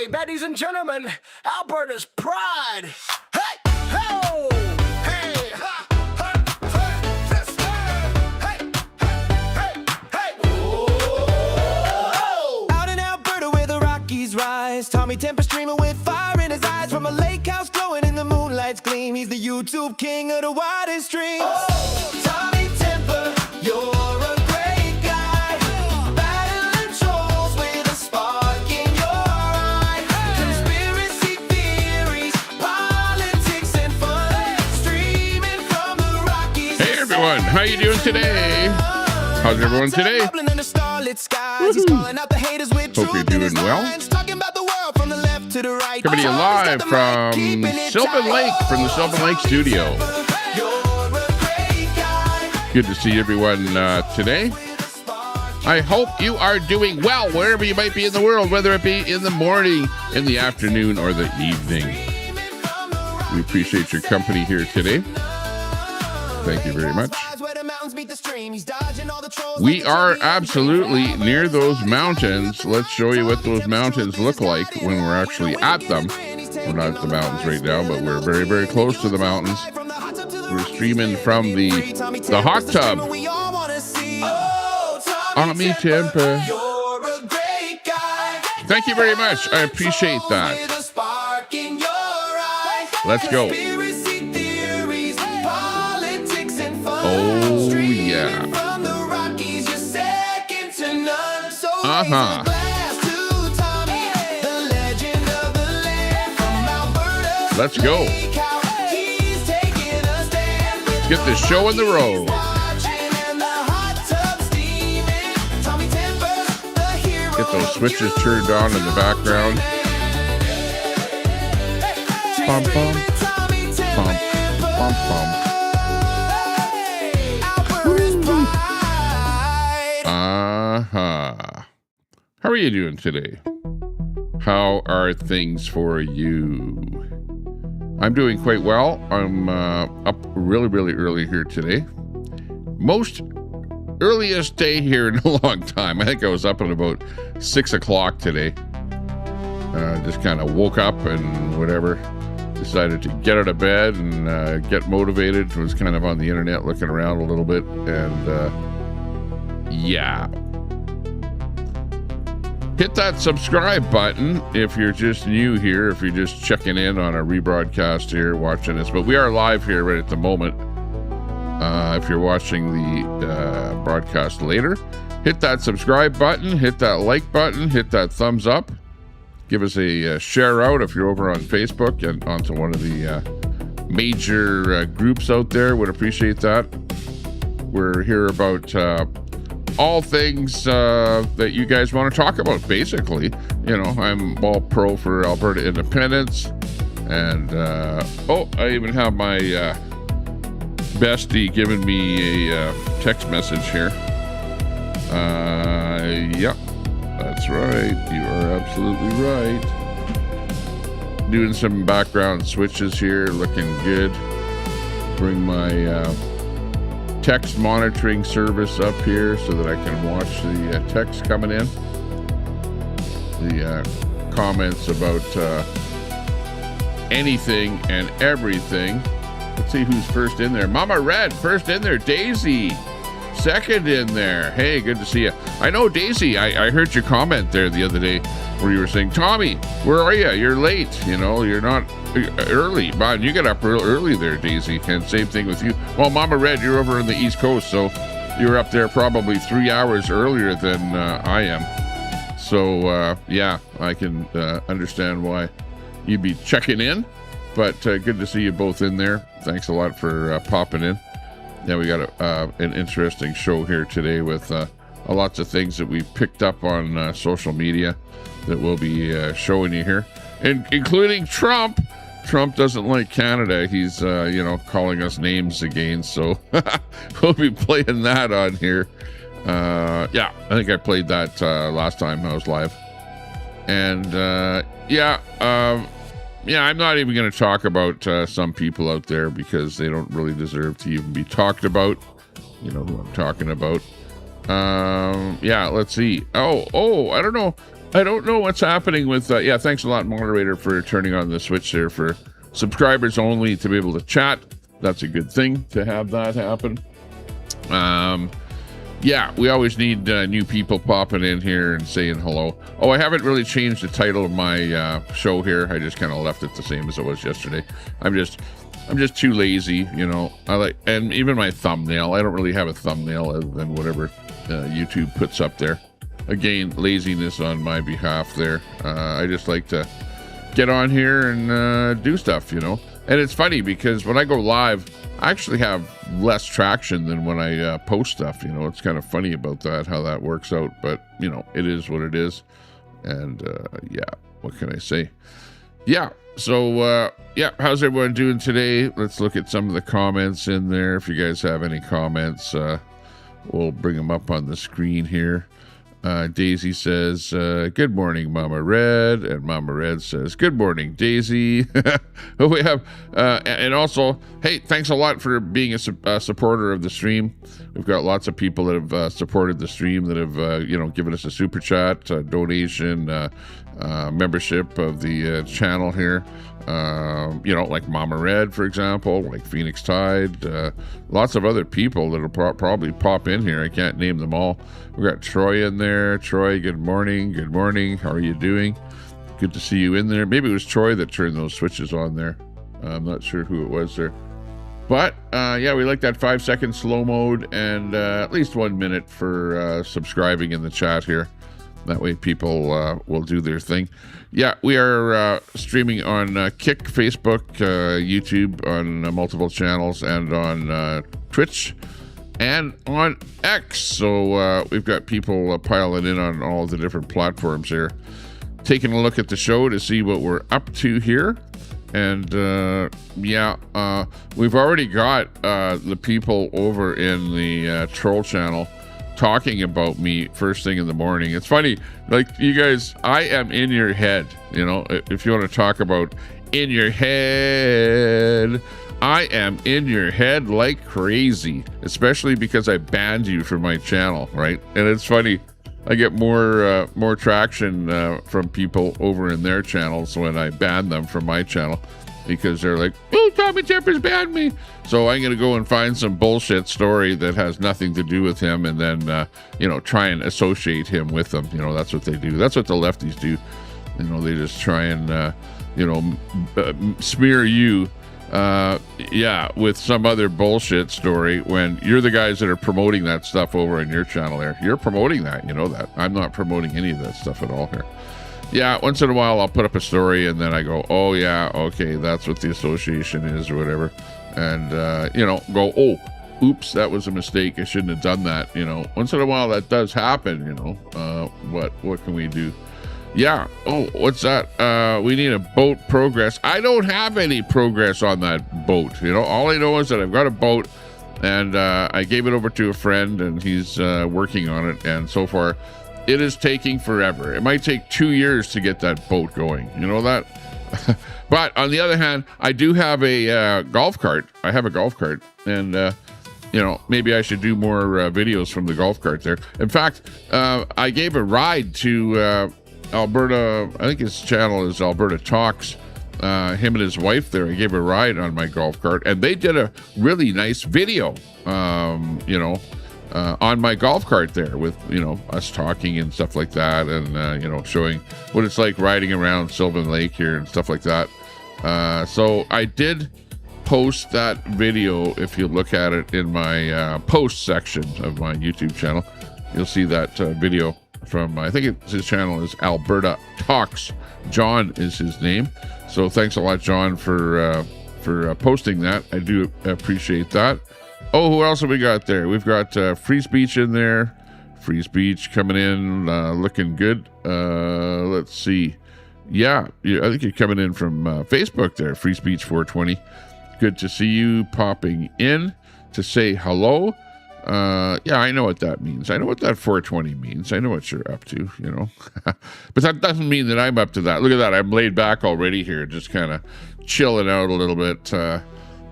Hey, ladies and gentlemen, Alberta's pride. Hey, ho, hey, ha, ha, hey, this, hey, hey, hey, whoa. Out in Alberta where the Rockies rise, Tommy Temper streaming with fire in his eyes. From a lake house glowing in the moonlight's gleam, he's the YouTube king of the widest streams. Oh, Tommy Temper, you're a great guy, battling trolls with a spark in your eye. Conspiracy theories, politics and fun, streaming from the Rockies. Hey everyone, how you doing today? How's everyone today? Hope you're doing well. Coming to you live from Sylvan Lake, from the Sylvan Lake studio. Good to see everyone today. I hope you are doing well wherever you might be in the world, whether it be in the morning, in the afternoon, or the evening. We appreciate your company here today. Thank you very much. We are absolutely near those mountains. Let's show you what those mountains look like when we're actually at them. We're not at the mountains right now, but we're very, very close to the mountains. We're streaming from the hot tub. Tommy Temper. Thank you very much. I appreciate that. Let's go. Oh, yeah. Uh-huh. Let's go. Let's get this show on the road. Get those switches turned on in the background. Bum, bum. Bum, bum, bum. How are you doing today? How are things for you? I'm doing quite well. I'm up really, really early here today. Most earliest day here in a long time. I think I was up at about 6 o'clock today. Just kind of woke up and whatever. Decided to get out of bed and get motivated. Was kind of on the internet looking around a little bit. And yeah. Hit that subscribe button if you're just new here, if you're just checking in on a rebroadcast here, watching us. But we are live here right at the moment. If you're watching the broadcast later, hit that subscribe button, hit that like button, hit that thumbs up. Give us a share out if you're over on Facebook and onto one of the major groups out there. Would appreciate that. We're here about all things that you guys want to talk about, basically. You know, I'm all pro for Alberta independence. And, I even have my bestie giving me a text message here. Yep, that's right. You are absolutely right. Doing some background switches here, looking good. Bring my text monitoring service up here so that I can watch the text coming in. The comments about anything and everything. Let's see who's first in there. Mama Red, first in there. Daisy, second in there. Hey, good to see you. I know, Daisy, I heard your comment there the other day where you were saying, Tommy, where are you? You're late. You know, you're not early. Man, you get up real early there, Daisy. And same thing with you. Well, Mama Red, you're over on the East Coast, so you're up there probably 3 hours earlier than I am. So, yeah, I can understand why you'd be checking in. But good to see you both in there. Thanks a lot for popping in. Yeah, we got an interesting show here today with lots of things that we've picked up on social media that we'll be showing you here, including Trump. Trump doesn't like Canada. He's, calling us names again. So we'll be playing that on here. Yeah, I think I played that last time I was live. And I'm not even going to talk about some people out there because they don't really deserve to even be talked about. You know who I'm talking about. Yeah, let's see. Oh, I don't know. I don't know what's happening with, yeah, thanks a lot, moderator, for turning on the switch there for subscribers only to be able to chat. That's a good thing to have that happen. Yeah, we always need new people popping in here and saying hello. Oh, I haven't really changed the title of my show here. I just kind of left it the same as it was yesterday. I'm just too lazy, you know. And even my thumbnail, I don't really have a thumbnail other than whatever YouTube puts up there. Again, laziness on my behalf there. I just like to get on here and do stuff, you know. And it's funny because when I go live, I actually have less traction than when I post stuff, you know. It's kind of funny about that, how that works out. But, you know, it is what it is. And, yeah, what can I say? Yeah, so, yeah, how's everyone doing today? Let's look at some of the comments in there. If you guys have any comments, we'll bring them up on the screen here. Daisy says, good morning, Mama Red. And Mama Red says, good morning, Daisy. We have, and also, hey, thanks a lot for being a supporter of the stream. We've got lots of people that have supported the stream, that have, you know, given us a super chat, donation, membership of the channel here. You know, like Mama Red, for example, like Phoenix Tide, lots of other people that'll probably pop in here. I can't name them all. We got Troy in there. Troy, good morning. Good morning. How are you doing? Good to see you in there. Maybe it was Troy that turned those switches on there. I'm not sure who it was there. But, yeah, we like that 5-second slow mode and at least 1 minute for subscribing in the chat here. That way people will do their thing. Yeah, we are streaming on Kick, Facebook, YouTube, on multiple channels, and on Twitch, and on X. So we've got people piling in on all the different platforms here. Taking a look at the show to see what we're up to here. And, yeah, we've already got the people over in the troll channel talking about me first thing in the morning. It's funny, like, you guys, I am in your head, you know. If you want to talk about in your head, I am in your head like crazy, especially because I banned you from my channel, right? And it's funny, I get more traction from people over in their channels when I ban them from my channel, because they're like, oh, Tommy Tempers banned me. So I'm going to go and find some bullshit story that has nothing to do with him, and then, you know, try and associate him with them. You know, that's what they do. That's what the lefties do. You know, they just try and, you know, smear you, yeah, with some other bullshit story when you're the guys that are promoting that stuff over in your channel there. You're promoting that, you know that. I'm not promoting any of that stuff at all here. Yeah, once in a while I'll put up a story and then I go, oh yeah, okay, that's what the association is or whatever. And, you know, go, oh, oops, that was a mistake. I shouldn't have done that. You know, once in a while that does happen, you know. What can we do? Yeah. Oh, what's that? We need a boat progress. I don't have any progress on that boat. You know, all I know is that I've got a boat and I gave it over to a friend and he's working on it. And so far, it is taking forever. It might take 2 years to get that boat going. You know that? But on the other hand, I do have a golf cart. I have a golf cart. And, you know, maybe I should do more videos from the golf cart there. In fact, I gave a ride to Alberta. I think his channel is Alberta Talks. Him and his wife there. I gave a ride on my golf cart. And they did a really nice video, you know, on my golf cart there with, you know, us talking and stuff like that, and, you know, showing what it's like riding around Sylvan Lake here and stuff like that. So I did post that video. If you look at it in my post section of my YouTube channel, you'll see that video from, I think his channel is Alberta Talks. John is his name. So thanks a lot, John, for posting that. I do appreciate that. Oh, who else have we got there? We've got Free Speech in there. Free Speech coming in, looking good. Let's see. Yeah, I think you're coming in from Facebook there, Free Speech 420. Good to see you popping in to say hello. Yeah, I know what that means. I know what that 420 means. I know what you're up to, you know. But that doesn't mean that I'm up to that. Look at that. I'm laid back already here, just kind of chilling out a little bit.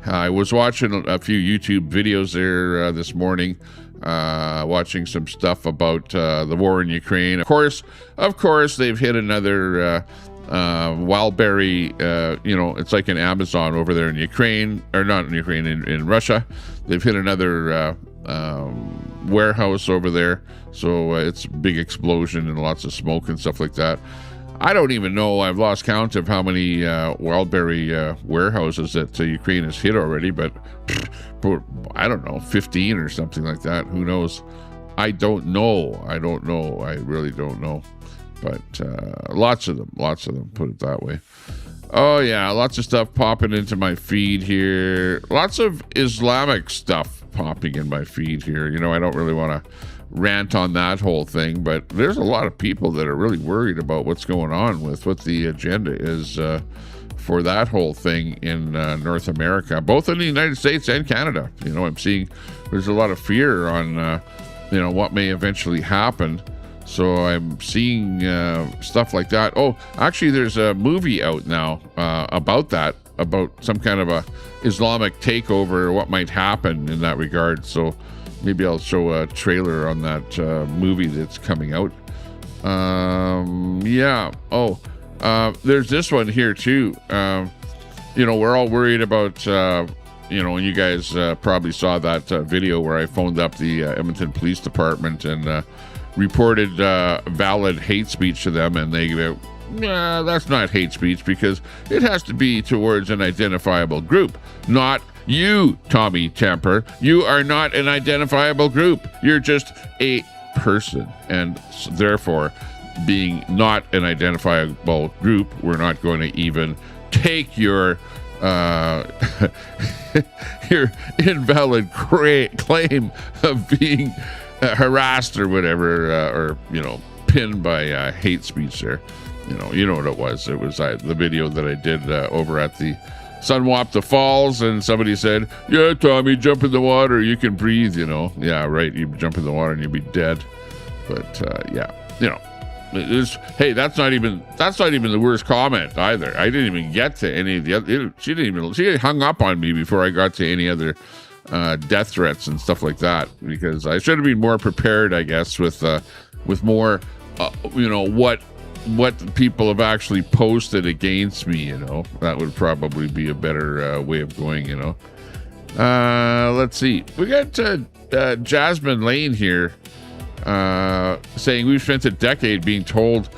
I was watching a few YouTube videos there this morning. watching some stuff about the war in Ukraine. Of course, they've hit another wildberry, it's like an Amazon over there in Ukraine, or not in Ukraine, in Russia. They've hit another warehouse over there, so it's a big explosion and lots of smoke and stuff like that. I don't even know, I've lost count of how many wildberry warehouses that Ukraine has hit already, but I don't know, 15 or something like that. Who knows? I don't know. I really don't know. But lots of them, put it that way. Oh yeah, lots of stuff popping into my feed here. Lots of Islamic stuff popping in my feed here. I don't really want to rant on that whole thing, but there's a lot of people that are really worried about what's going on with what the agenda is for that whole thing in North America, both in the United States and Canada. I'm seeing there's a lot of fear on what may eventually happen. So I'm seeing stuff like that. Oh, actually, there's a movie out now about that, about some kind of a Islamic takeover, or what might happen in that regard. So maybe I'll show a trailer on that movie that's coming out. Yeah. Oh, there's this one here too. We're all worried about, and you guys probably saw that video where I phoned up the Edmonton Police Department and reported valid hate speech to them, and they go, nah, that's not hate speech because it has to be towards an identifiable group, not you, Tommy Temper. You are not an identifiable group. You're just a person, and therefore, being not an identifiable group, we're not going to even take your your invalid claim of being harassed or whatever, or pinned by hate speech there. You know what it was. It was the video that I did over at the Sunwapta Falls, and somebody said, yeah, Tommy, jump in the water, you can breathe. Yeah, right, you jump in the water and you'll be dead. But yeah, hey, that's not even the worst comment either. I didn't even get to any of the other. She hung up on me before I got to any other death threats and stuff like that, because I should have been more prepared, I guess, with more what people have actually posted against me. That would probably be a better way of going. Let's see, we got Jasmine Lane here saying we've spent a decade being told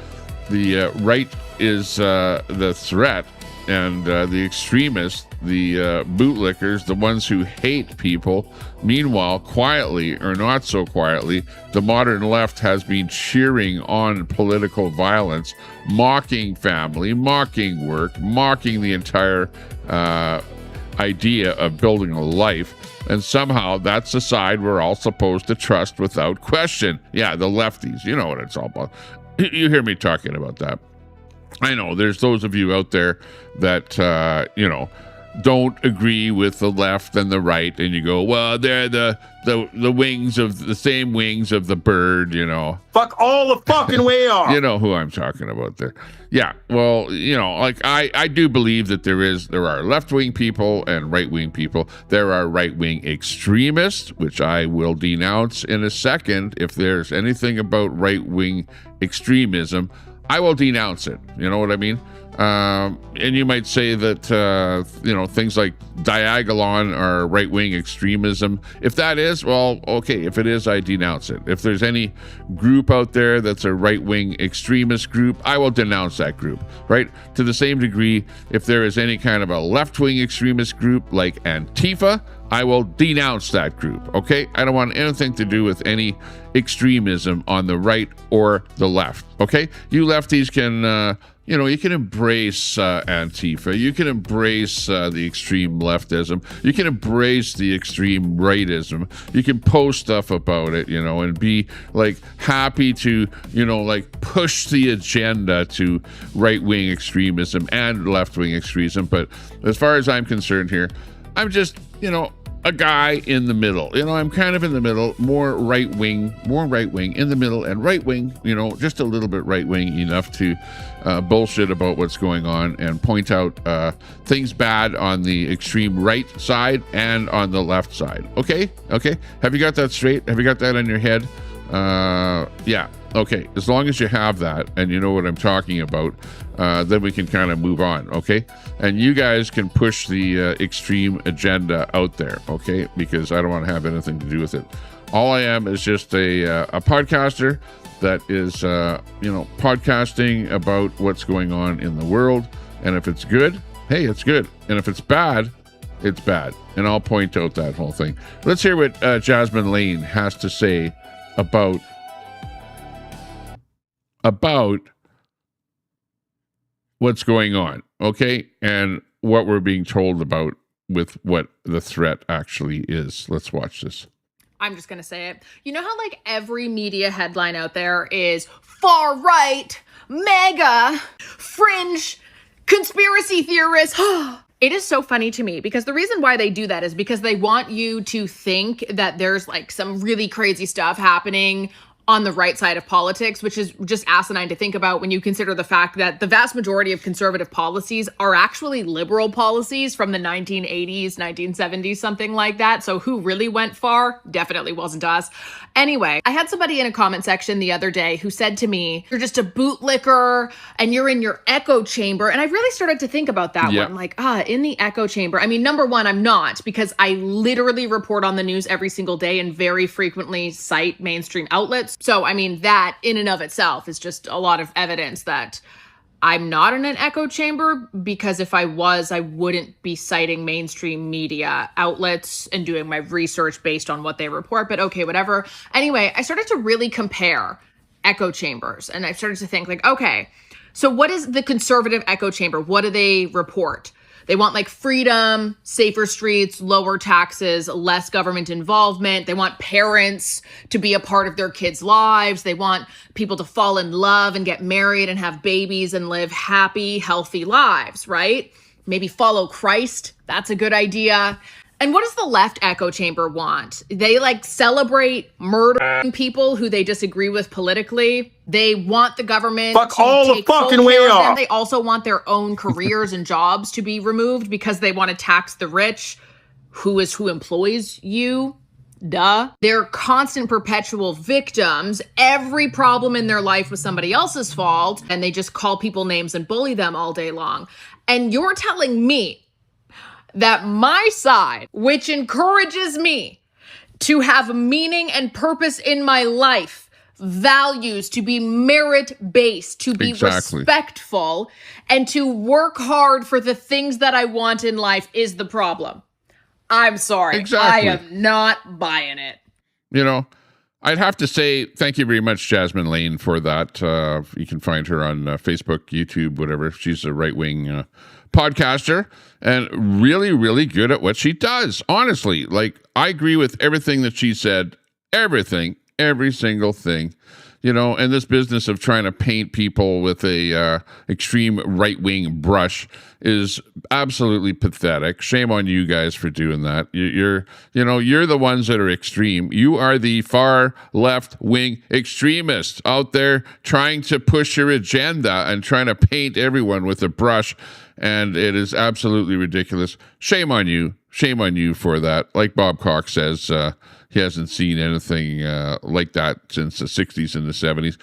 the right is the threat, and the extremists, the bootlickers, the ones who hate people. Meanwhile, quietly or not so quietly, the modern left has been cheering on political violence, mocking family, mocking work, mocking the entire idea of building a life. And somehow that's the side we're all supposed to trust without question. Yeah, the lefties, you know what it's all about. You hear me talking about that. I know there's those of you out there that, don't agree with the left and the right, and you go, well, they're the wings of the same wings of the bird, Fuck all the fucking way off. You know who I'm talking about there. Yeah, well, I do believe that there are left-wing people and right-wing people. There are right-wing extremists, which I will denounce in a second. If there's anything about right-wing extremism, I will denounce it. You know what I mean? And you might say that, things like Diagolon are right-wing extremism. If that is, well, okay, if it is, I denounce it. If there's any group out there that's a right-wing extremist group, I will denounce that group, right? To the same degree, if there is any kind of a left-wing extremist group like Antifa, I will denounce that group, okay? I don't want anything to do with any extremism on the right or the left, okay? You lefties can... you can embrace Antifa. You can embrace the extreme leftism. You can embrace the extreme rightism. You can post stuff about it, and be happy to, push the agenda to right-wing extremism and left-wing extremism. But as far as I'm concerned here, I'm just, a guy in the middle. I'm kind of in the middle, more right wing, in the middle, and right wing, just a little bit right wing enough to bullshit about what's going on and point out things bad on the extreme right side and on the left side. Okay? Have you got that straight? Have you got that in your head? Yeah. Okay. As long as you have that and you know what I'm talking about, then we can kind of move on. Okay. And you guys can push the extreme agenda out there. Okay. Because I don't want to have anything to do with it. All I am is just a podcaster that is, podcasting about what's going on in the world. And if it's good, hey, it's good. And if it's bad, it's bad. And I'll point out that whole thing. Let's hear what Jasmine Lane has to say about what's going on, okay? And what we're being told about with what the threat actually is. Let's watch this. I'm just going to say it. You know how like every media headline out there is far right, mega, fringe, conspiracy theorists. It is so funny to me because the reason why they do that is because they want you to think that there's like some really crazy stuff happening on the right side of politics, which is just asinine to think about when you consider the fact that the vast majority of conservative policies are actually liberal policies from the 1980s, 1970s, something like that. So who really went far? Definitely wasn't us. Anyway, I had somebody in a comment section the other day who said to me, you're just a bootlicker and you're in your echo chamber. And I really started to think about that one. Like, in the echo chamber. I mean, number one, I'm not, because I literally report on the news every single day and very frequently cite mainstream outlets. So, I mean, that in and of itself is just a lot of evidence that I'm not in an echo chamber, because if I was, I wouldn't be citing mainstream media outlets and doing my research based on what they report. But okay, whatever. Anyway, I started to really compare echo chambers, and I started to think like, okay, so what is the conservative echo chamber? What do they report? They want like freedom, safer streets, lower taxes, less government involvement. They want parents to be a part of their kids' lives. They want people to fall in love and get married and have babies and live happy, healthy lives, right? Maybe follow Christ. That's a good idea. And what does the left echo chamber want? They like celebrate murdering people who they disagree with politically. They want the government fuck to all take the fucking full way care of them. off. They also want their own careers and jobs to be removed because they want to tax the rich. Who employs you? Duh. They're constant perpetual victims. Every problem in their life was somebody else's fault, and they just call people names and bully them all day long. And you're telling me that my side, which encourages me to have meaning and purpose in my life, values to be merit-based, to be respectful, and to work hard for the things that I want in life, is the problem. I'm sorry. Exactly. I am not buying it. I'd have to say thank you very much, Jasmine Lane, for that. You can find her on Facebook, YouTube, whatever. She's a right-wing podcaster and really, really good at what she does. Honestly, like, I agree with everything that she said. Everything, every single thing. And this business of trying to paint people with a extreme right-wing brush is absolutely pathetic. Shame on you guys for doing that. You're the ones that are extreme. You are the far left-wing extremists out there trying to push your agenda and trying to paint everyone with a brush, and it is absolutely ridiculous. Shame on you. Shame on you for that. Like Bob Cox says, he hasn't seen anything like that since the 60s and the 70s.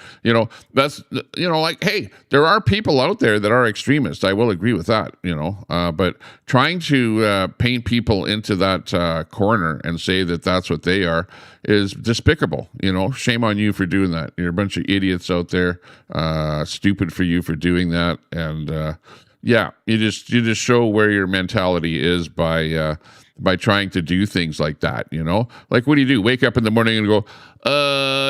That's, like, hey, there are people out there that are extremists. I will agree with that, but trying to paint people into that corner and say that that's what they are is despicable. Shame on you for doing that. You're a bunch of idiots out there. Stupid for you for doing that. And, yeah, you just show where your mentality is by trying to do things like that, Like, what do? Wake up in the morning and go,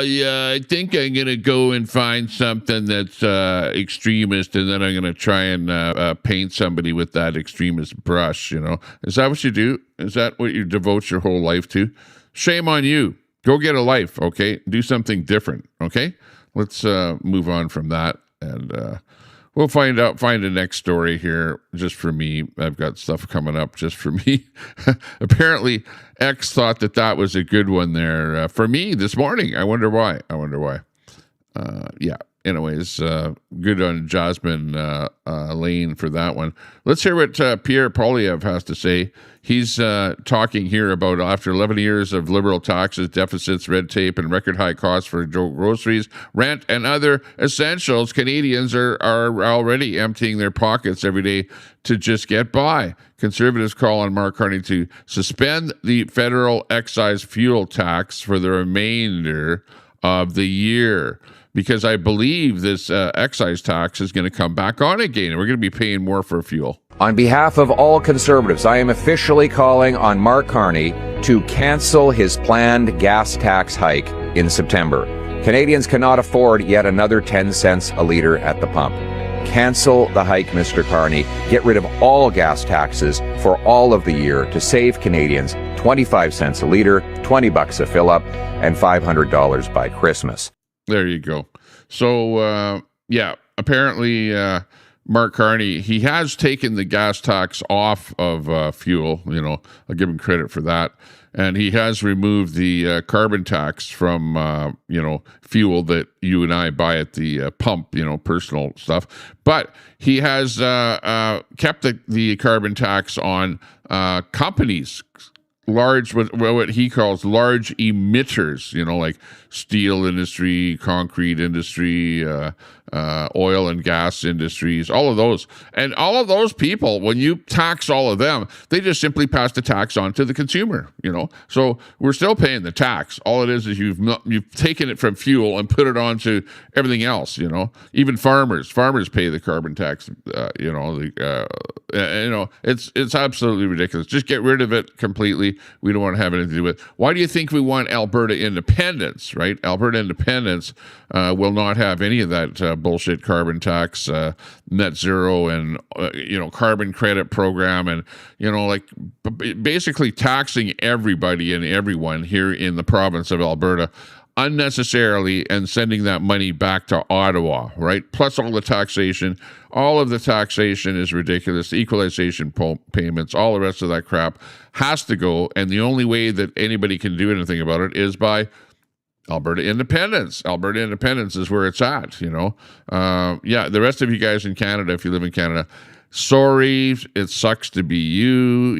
yeah, I think I'm going to go and find something that's extremist, and then I'm going to try and paint somebody with that extremist brush, Is that what you do? Is that what you devote your whole life to? Shame on you. Go get a life, okay? Do something different, okay? Let's move on from that. And We'll find a next story here just for me. I've got stuff coming up just for me. Apparently, X thought that was a good one there for me this morning. I wonder why. Yeah. Anyways, good on Jasmine Lane for that one. Let's hear what Pierre Polyev has to say. He's talking here about after 11 years of liberal taxes, deficits, red tape, and record high costs for groceries, rent, and other essentials, Canadians are already emptying their pockets every day to just get by. Conservatives call on Mark Carney to suspend the federal excise fuel tax for the remainder of the year, because I believe this excise tax is going to come back on again, and we're going to be paying more for fuel. On behalf of all Conservatives, I am officially calling on Mark Carney to cancel his planned gas tax hike in September. Canadians cannot afford yet another 10 cents a litre at the pump. Cancel the hike, Mr. Carney. Get rid of all gas taxes for all of the year to save Canadians 25 cents a litre, $20 a fill-up, and $500 by Christmas. There you go. So, apparently Mark Carney, he has taken the gas tax off of fuel. I'll give him credit for that. And he has removed the carbon tax from, fuel that you and I buy at the pump, personal stuff. But he has kept the carbon tax on companies, what he calls large emitters, like steel industry, concrete industry, oil and gas industries, all of those. And all of those people, when you tax all of them, they just simply pass the tax on to the consumer, So we're still paying the tax. All it is you've taken it from fuel and put it onto everything else, Even farmers pay the carbon tax, it's absolutely ridiculous. Just get rid of it completely. We don't want to have anything to do with it. Why do you think we want Alberta independence, right? Alberta independence will not have any of that bullshit carbon tax, net zero, and carbon credit program, and basically taxing everybody and everyone here in the province of Alberta unnecessarily and sending that money back to Ottawa, right? Plus all the taxation. All of the taxation is ridiculous. The equalization payments, all the rest of that crap has to go. And the only way that anybody can do anything about it is by Alberta independence. Alberta independence is where it's at, the rest of you guys in Canada, if you live in Canada, sorry, it sucks to be you,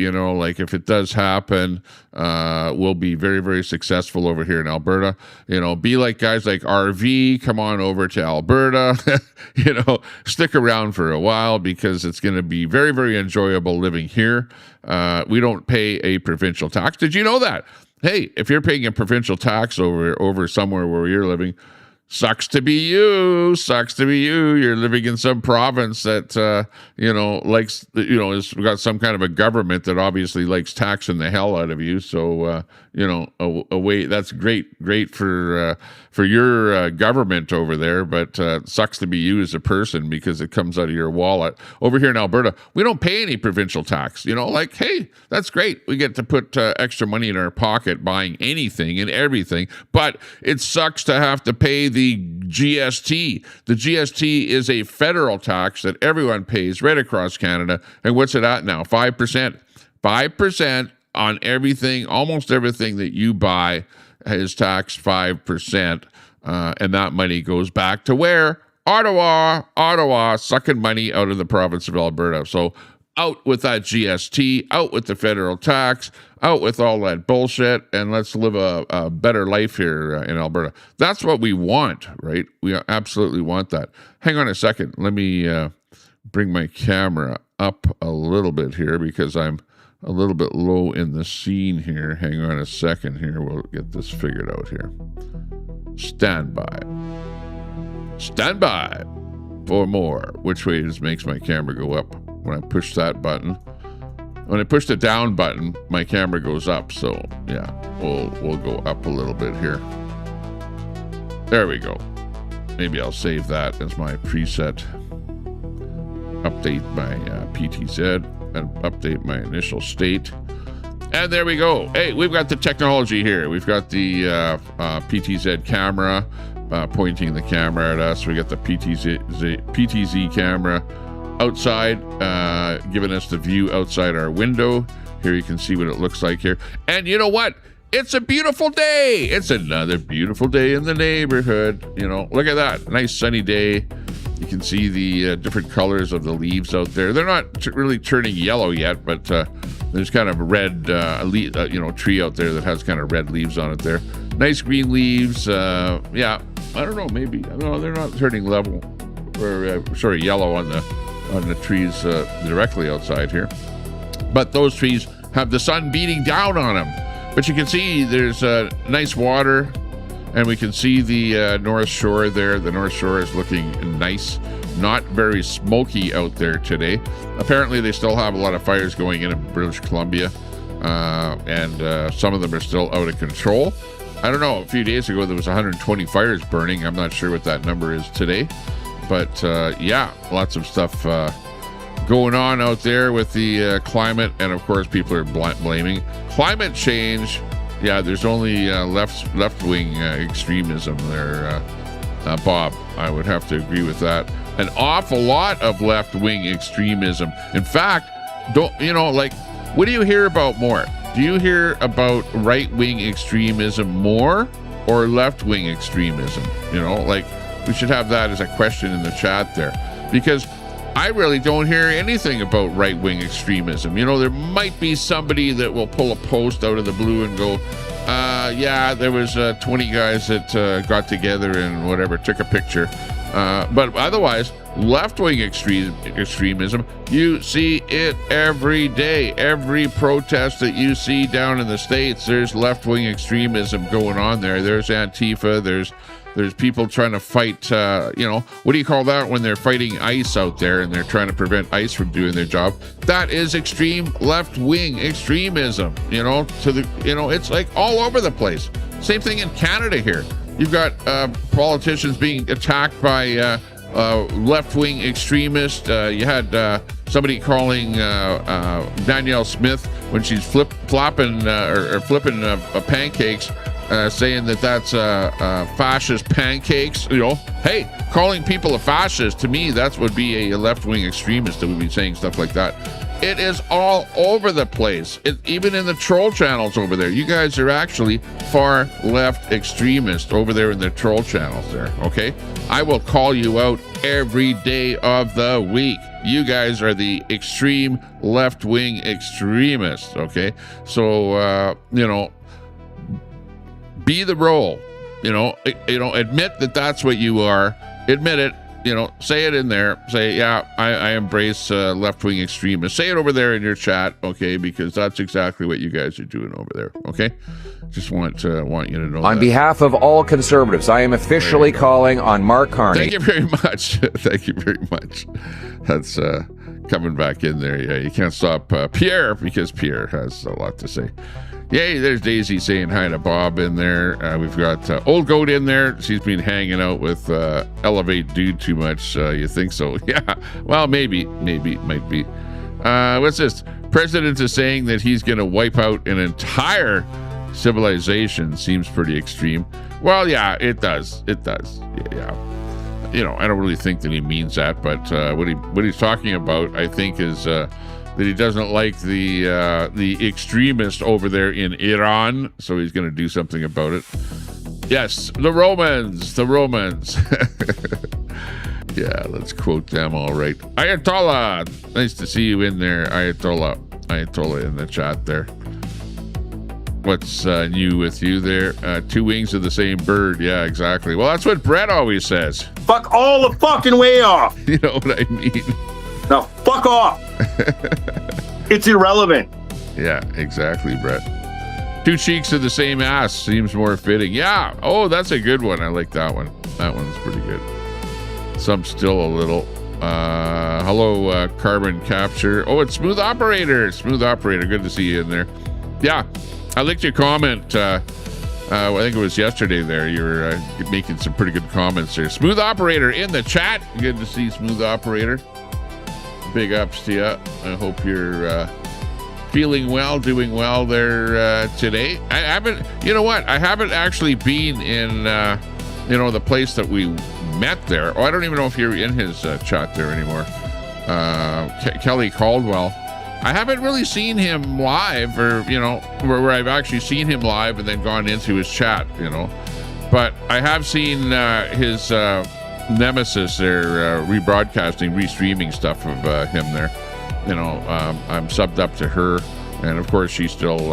if it does happen, we'll be very, very successful over here in Alberta. Be like guys like RV, come on over to Alberta, stick around for a while because it's going to be very, very enjoyable living here. We don't pay a provincial tax. Did you know that? Hey, if you're paying a provincial tax over somewhere where you're living, sucks to be you. You're living in some province that, likes, has got some kind of a government that obviously likes taxing the hell out of you. So, that's great for your government over there, but sucks to be you as a person because it comes out of your wallet. Over here in Alberta, we don't pay any provincial tax. Hey, that's great. We get to put extra money in our pocket buying anything and everything, but it sucks to have to pay the GST. The GST is a federal tax that everyone pays right across Canada. And what's it at now? 5%. 5% on everything, almost everything that you buy is taxed 5%. And that money goes back to where? Ottawa, sucking money out of the province of Alberta. So out with that GST, out with the federal tax, out with all that bullshit, and let's live a better life here in Alberta. That's what we want, right? We absolutely want that. Hang on a second. Let me bring my camera up a little bit here because I'm a little bit low in the scene here. Hang on a second here. We'll get this figured out here. Stand by. Stand by for more. Which way just makes my camera go up? When I push that button. When I push the down button, my camera goes up. So yeah, we'll go up a little bit here. There we go. Maybe I'll save that as my preset. Update my PTZ and update my initial state. And there we go. Hey, we've got the technology here. We've got the PTZ camera. pointing the camera at us. We got the PTZ camera outside, giving us the view outside our window. Here you can see what it looks like here. And you know what? It's a beautiful day. It's another beautiful day in the neighborhood. You know, look at that. Nice sunny day. You can see the different colors of the leaves out there. They're not really turning yellow yet, but there's kind of a red tree out there that has kind of red leaves on it there. Nice green leaves. Yeah, I don't know, maybe. No, they're not turning level or yellow on the trees directly outside here. But those trees have the sun beating down on them. But you can see there's nice water, and we can see the North Shore there. The North Shore is looking nice, not very smoky out there today. Apparently, they still have a lot of fires going in British Columbia, and some of them are still out of control. I don't know, a few days ago there was 120 fires burning. I'm not sure what that number is today. But yeah, lots of stuff going on out there with the climate, and of course people are blaming climate change. Yeah, there's only left-wing extremism there, Bob. I would have to agree with that. An awful lot of left-wing extremism. In fact, what do you hear about more? Do you hear about right-wing extremism more or left-wing extremism? We should have that as a question in the chat there, because I really don't hear anything about right-wing extremism. There might be somebody that will pull a post out of the blue and go, yeah, there was 20 guys that got together and whatever, took a picture. But otherwise, left-wing extremism, you see it every day. Every protest that you see down in the States, there's left-wing extremism going on there. There's Antifa, there's people trying to fight, what do you call that when they're fighting ICE out there and they're trying to prevent ICE from doing their job? That is extreme left-wing extremism, it's like all over the place. Same thing in Canada here. You've got politicians being attacked by left-wing extremists. You had somebody calling Danielle Smith when she's flipping pancakes, saying that's fascist pancakes. Hey, calling people a fascist, to me, that would be a left-wing extremist that would be saying stuff like that. It is all over the place. Even in the troll channels over there. You guys are actually far left extremists over there in the troll channels there, okay? I will call you out every day of the week. You guys are the extreme left-wing extremists, okay? So, be the role, admit that that's what you are. Admit it. Say it in there. Say, yeah, I embrace left-wing extremists. Say it over there in your chat, okay? Because that's exactly what you guys are doing over there, okay? Just want you to know On that. behalf of all conservatives, I am officially calling on Mark Carney. Thank you very much. Thank you very much. That's coming back in there. Yeah, you can't stop Pierre, because Pierre has a lot to say. Yay, there's Daisy saying hi to Bob in there. We've got Old Goat in there. She's been hanging out with Elevate Dude too much. You think so? Yeah. Well, maybe, might be. What's this? President is saying that he's going to wipe out an entire civilization. Seems pretty extreme. Well, yeah, it does. Yeah. I don't really think that he means that, but what he's talking about, I think, is that he doesn't like the extremist over there in Iran, so he's going to do something about it. Yes, the Romans. Yeah, let's quote them all right. Ayatollah, nice to see you in there, Ayatollah in the chat there. What's new with you there? Two wings of the same bird. Yeah, exactly. Well, that's what Brett always says. Fuck all the fucking way off. You know what I mean? Now, fuck off. It's irrelevant. Yeah, exactly, Brett. Two cheeks of the same ass seems more fitting. Yeah. Oh, that's a good one. I like that one. That one's pretty good. Some still a little. Hello, carbon capture. Oh, it's Smooth Operator. Smooth Operator. Good to see you in there. Yeah. I liked your comment. I think it was yesterday there. You were making some pretty good comments there. Smooth Operator in the chat. Good to see Smooth Operator. Big ups to you. I hope you're feeling well, doing well there today. I haven't, I haven't actually been in the place that we met there. Oh, I don't even know if you're in his chat there anymore. Kelly Caldwell. I haven't really seen him live, or where I've actually seen him live and then gone into his chat. But I have seen his nemesis there rebroadcasting, restreaming stuff of him there. I'm subbed up to her, and of course she's still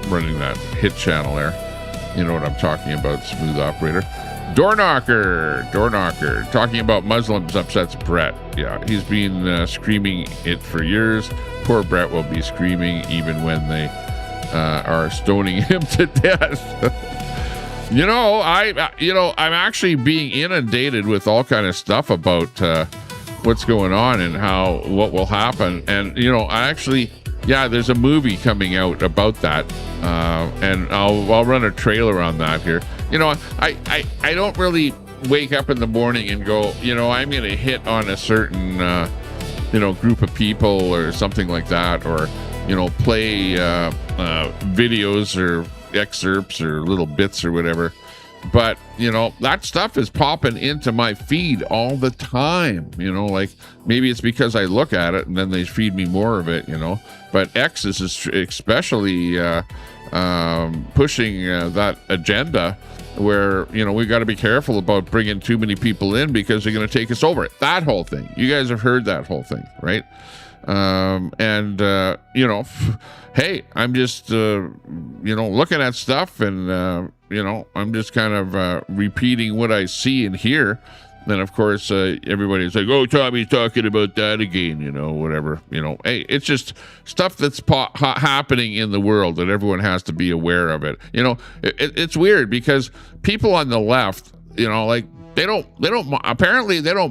running that hit channel there. You know what I'm talking about, Smooth Operator. Doorknocker, talking about Muslims upsets Brett. Yeah, he's been screaming it for years. Poor Brett will be screaming even when they are stoning him to death. I'm actually being inundated with all kind of stuff about what's going on and what will happen. And there's a movie coming out about that, and I'll run a trailer on that here. I don't really wake up in the morning and go, I'm going to hit on a certain, group of people or something like that, or, play videos or excerpts or little bits or whatever. But, that stuff is popping into my feed all the time, like maybe it's because I look at it and then they feed me more of it, but X is especially pushing that agenda where, we got to be careful about bringing too many people in because they're going to take us over. That whole thing. You guys have heard that whole thing, right? Hey, I'm just, looking at stuff and, I'm just kind of repeating what I see and hear. Then, of course, everybody's like, oh, Tommy's talking about that again, whatever. Hey, it's just stuff that's happening in the world that everyone has to be aware of it. It's weird because people on the left, they don't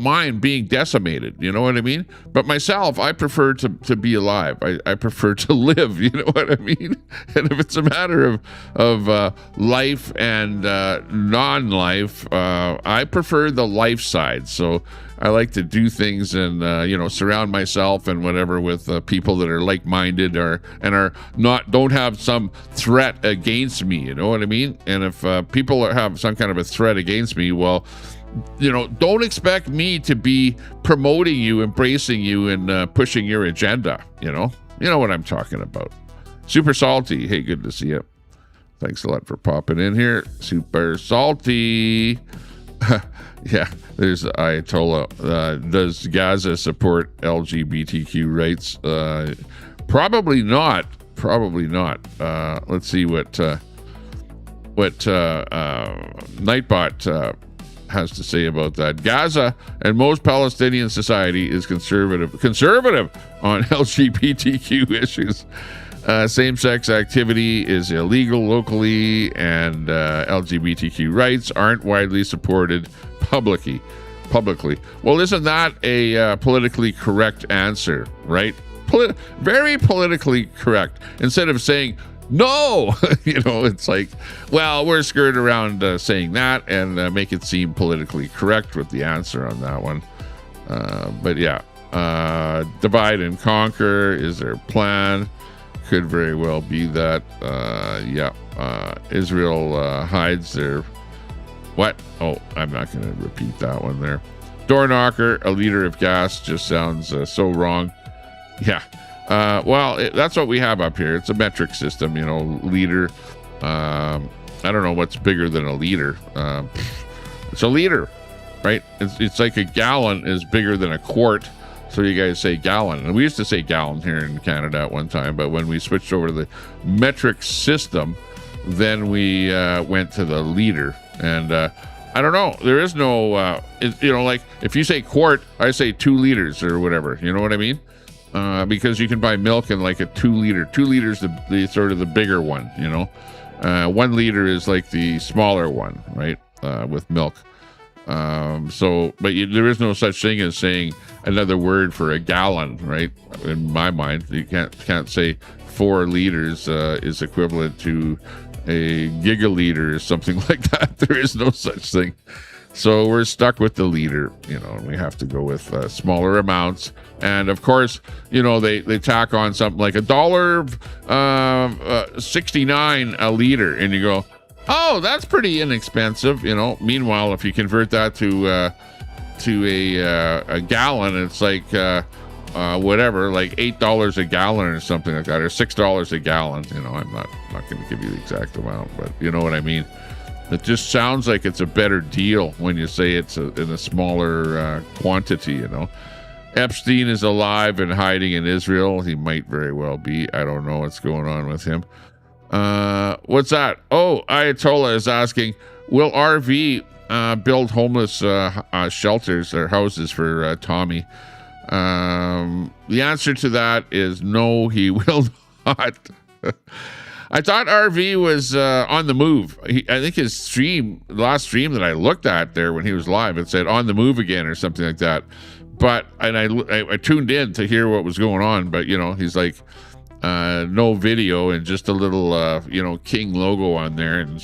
mind being decimated, you know what I mean? But myself, I prefer to be alive. I prefer to live, you know what I mean? And if it's a matter of life and non-life, I prefer the life side. So I like to do things and surround myself and whatever with people that are like-minded don't have some threat against me, you know what I mean? And if people have some kind of a threat against me, well, don't expect me to be promoting you, embracing you, and pushing your agenda. You know what I'm talking about. Super Salty, hey, good to see you. Thanks a lot for popping in here. Super Salty. Yeah, there's Ayatollah. Does Gaza support LGBTQ rights? Probably not. Let's see what Nightbot has to say about that. Gaza and most Palestinian society is conservative on LGBTQ issues. Same-sex activity is illegal locally, and LGBTQ rights aren't widely supported publicly. Well, isn't that a politically correct answer, right? Very politically correct. Instead of saying no, it's like, well, we're skirting around saying that and make it seem politically correct with the answer on that one. But yeah, divide and conquer is their plan. Could very well be that. Israel hides their what? Oh, I'm not going to repeat that one there. Door knocker, a liter of gas just sounds so wrong. Yeah. That's what we have up here. It's a metric system, liter. I don't know what's bigger than a liter. It's a liter, right? It's like a gallon is bigger than a quart. So you guys say gallon. And we used to say gallon here in Canada at one time, but when we switched over to the metric system, then we went to the liter. And I don't know. There is no, like if you say quart, I say 2 liters or whatever. You know what I mean? Because you can buy milk in like a 2 liter. 2 liters the sort of the bigger one, 1 liter is like the smaller one, right? With milk. But there is no such thing as saying another word for a gallon, right? In my mind, you can't say 4 liters is equivalent to a gigaliter or something like that. There is no such thing. So we're stuck with the liter, and we have to go with smaller amounts. And of course, they tack on something like $1.69 a liter, and you go, Oh, that's pretty inexpensive, you know. Meanwhile, if you convert that to a gallon, it's like whatever, like $8 a gallon or something like that, or $6 a gallon. You know, I'm not going to give you the exact amount, but you know what I mean. It just sounds like it's a better deal when you say it's in a smaller quantity. You know, Epstein is alive and hiding in Israel. He might very well be. I don't know what's going on with him. What's that? Oh, Ayatollah is asking, will RV build homeless shelters or houses for Tommy? The answer to that is no, he will not. I thought RV was on the move. I think his stream, the last stream that I looked at there when he was live, it said on the move again or something like that. But, and I tuned in to hear what was going on, but you know, he's like, no video and just a little, you know, King logo on there and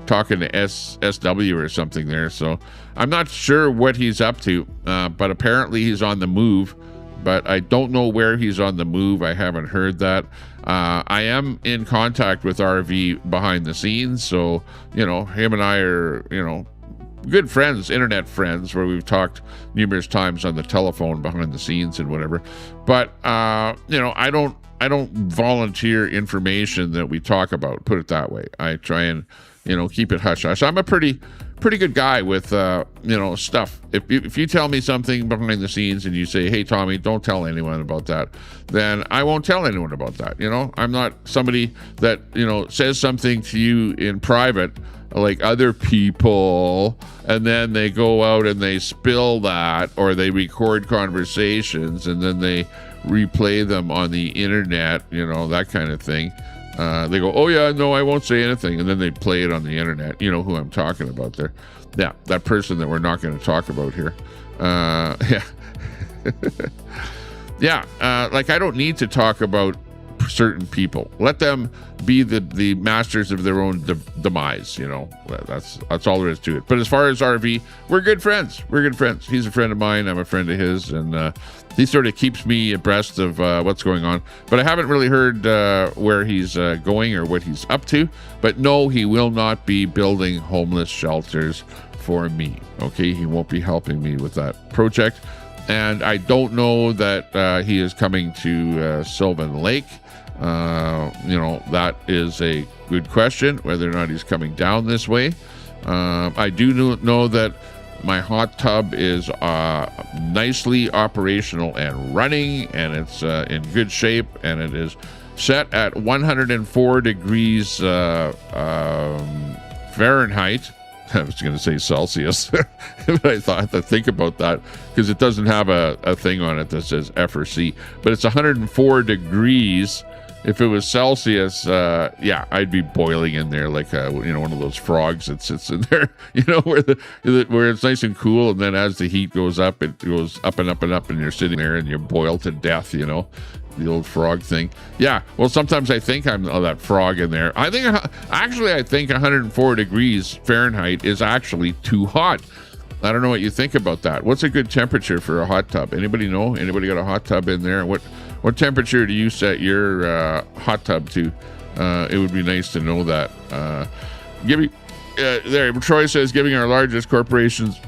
talking to SW or something there. So I'm not sure what he's up to, but apparently he's on the move, but I don't know where he's on the move. I haven't heard that. I am in contact with RV behind the scenes. So, you know, him and I are, you know, good friends, internet friends, where we've talked numerous times on the telephone behind the scenes and whatever. But, you know, I don't volunteer information that we talk about, put it that way. I try and, you know, keep it hush hush. I'm a pretty good guy with, you know, stuff. If you tell me something behind the scenes and you say, hey, Tommy, don't tell anyone about that, then I won't tell anyone about that. You know, I'm not somebody that, you know, says something to you in private like other people, and then they go out and they spill that, or they record conversations and then they replay them on the internet, you know, that kind of thing. They go, oh yeah, no, I won't say anything, and then they play it on the internet. You know who I'm talking about there. Yeah, that person that we're not going to talk about here. Yeah. Yeah, like I don't need to talk about certain people. Let them be the masters of their own demise, you know. That's all there is to it. But as far as RV, we're good friends. He's a friend of mine, I'm a friend of his, and he sort of keeps me abreast of what's going on. But I haven't really heard where he's going or what he's up to. But no, he will not be building homeless shelters for me. Okay, he won't be helping me with that project. And I don't know that he is coming to Sylvan Lake. You know, that is a good question, whether or not he's coming down this way. I do know that my hot tub is nicely operational and running, and it's in good shape, and it is set at 104 degrees Fahrenheit. I was going to say Celsius, but I thought to think about that because it doesn't have a thing on it that says F or C, but it's 104 degrees. If it was Celsius, yeah, I'd be boiling in there like you know, one of those frogs that sits in there, you know, where it's nice and cool, and then as the heat goes up, it goes up and up and up, and you're sitting there and you boil to death, you know, the old frog thing. Yeah, well, sometimes I think I'm that frog in there. I think 104 degrees Fahrenheit is actually too hot. I don't know what you think about that. What's a good temperature for a hot tub? Anybody know? Anybody got a hot tub in there? What temperature do you set your hot tub to? It would be nice to know that. There, Troy says, giving our largest corporations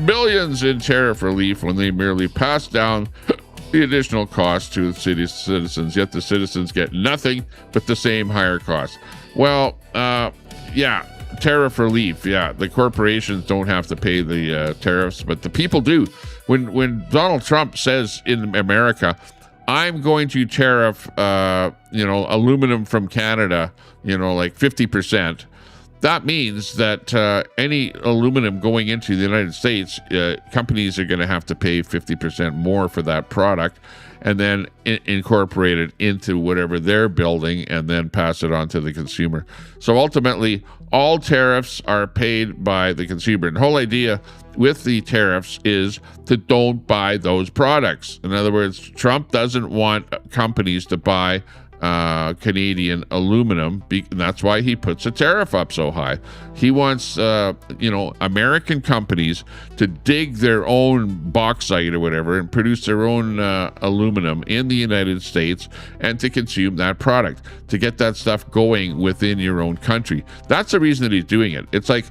billions in tariff relief when they merely pass down the additional cost to the city's citizens, yet the citizens get nothing but the same higher cost. Well, yeah, tariff relief. Yeah, the corporations don't have to pay the tariffs, but the people do. When Donald Trump says in America, I'm going to tariff, you know, aluminum from Canada, you know, like 50%. That means that any aluminum going into the United States, companies are going to have to pay 50% more for that product, and then incorporate it into whatever they're building and then pass it on to the consumer. So ultimately, all tariffs are paid by the consumer. And the whole idea with the tariffs is to don't buy those products. In other words, Trump doesn't want companies to buy Canadian aluminum, and that's why he puts a tariff up so high. He wants, American companies to dig their own bauxite or whatever and produce their own aluminum in the United States and to consume that product, to get that stuff going within your own country. That's the reason that he's doing it. It's like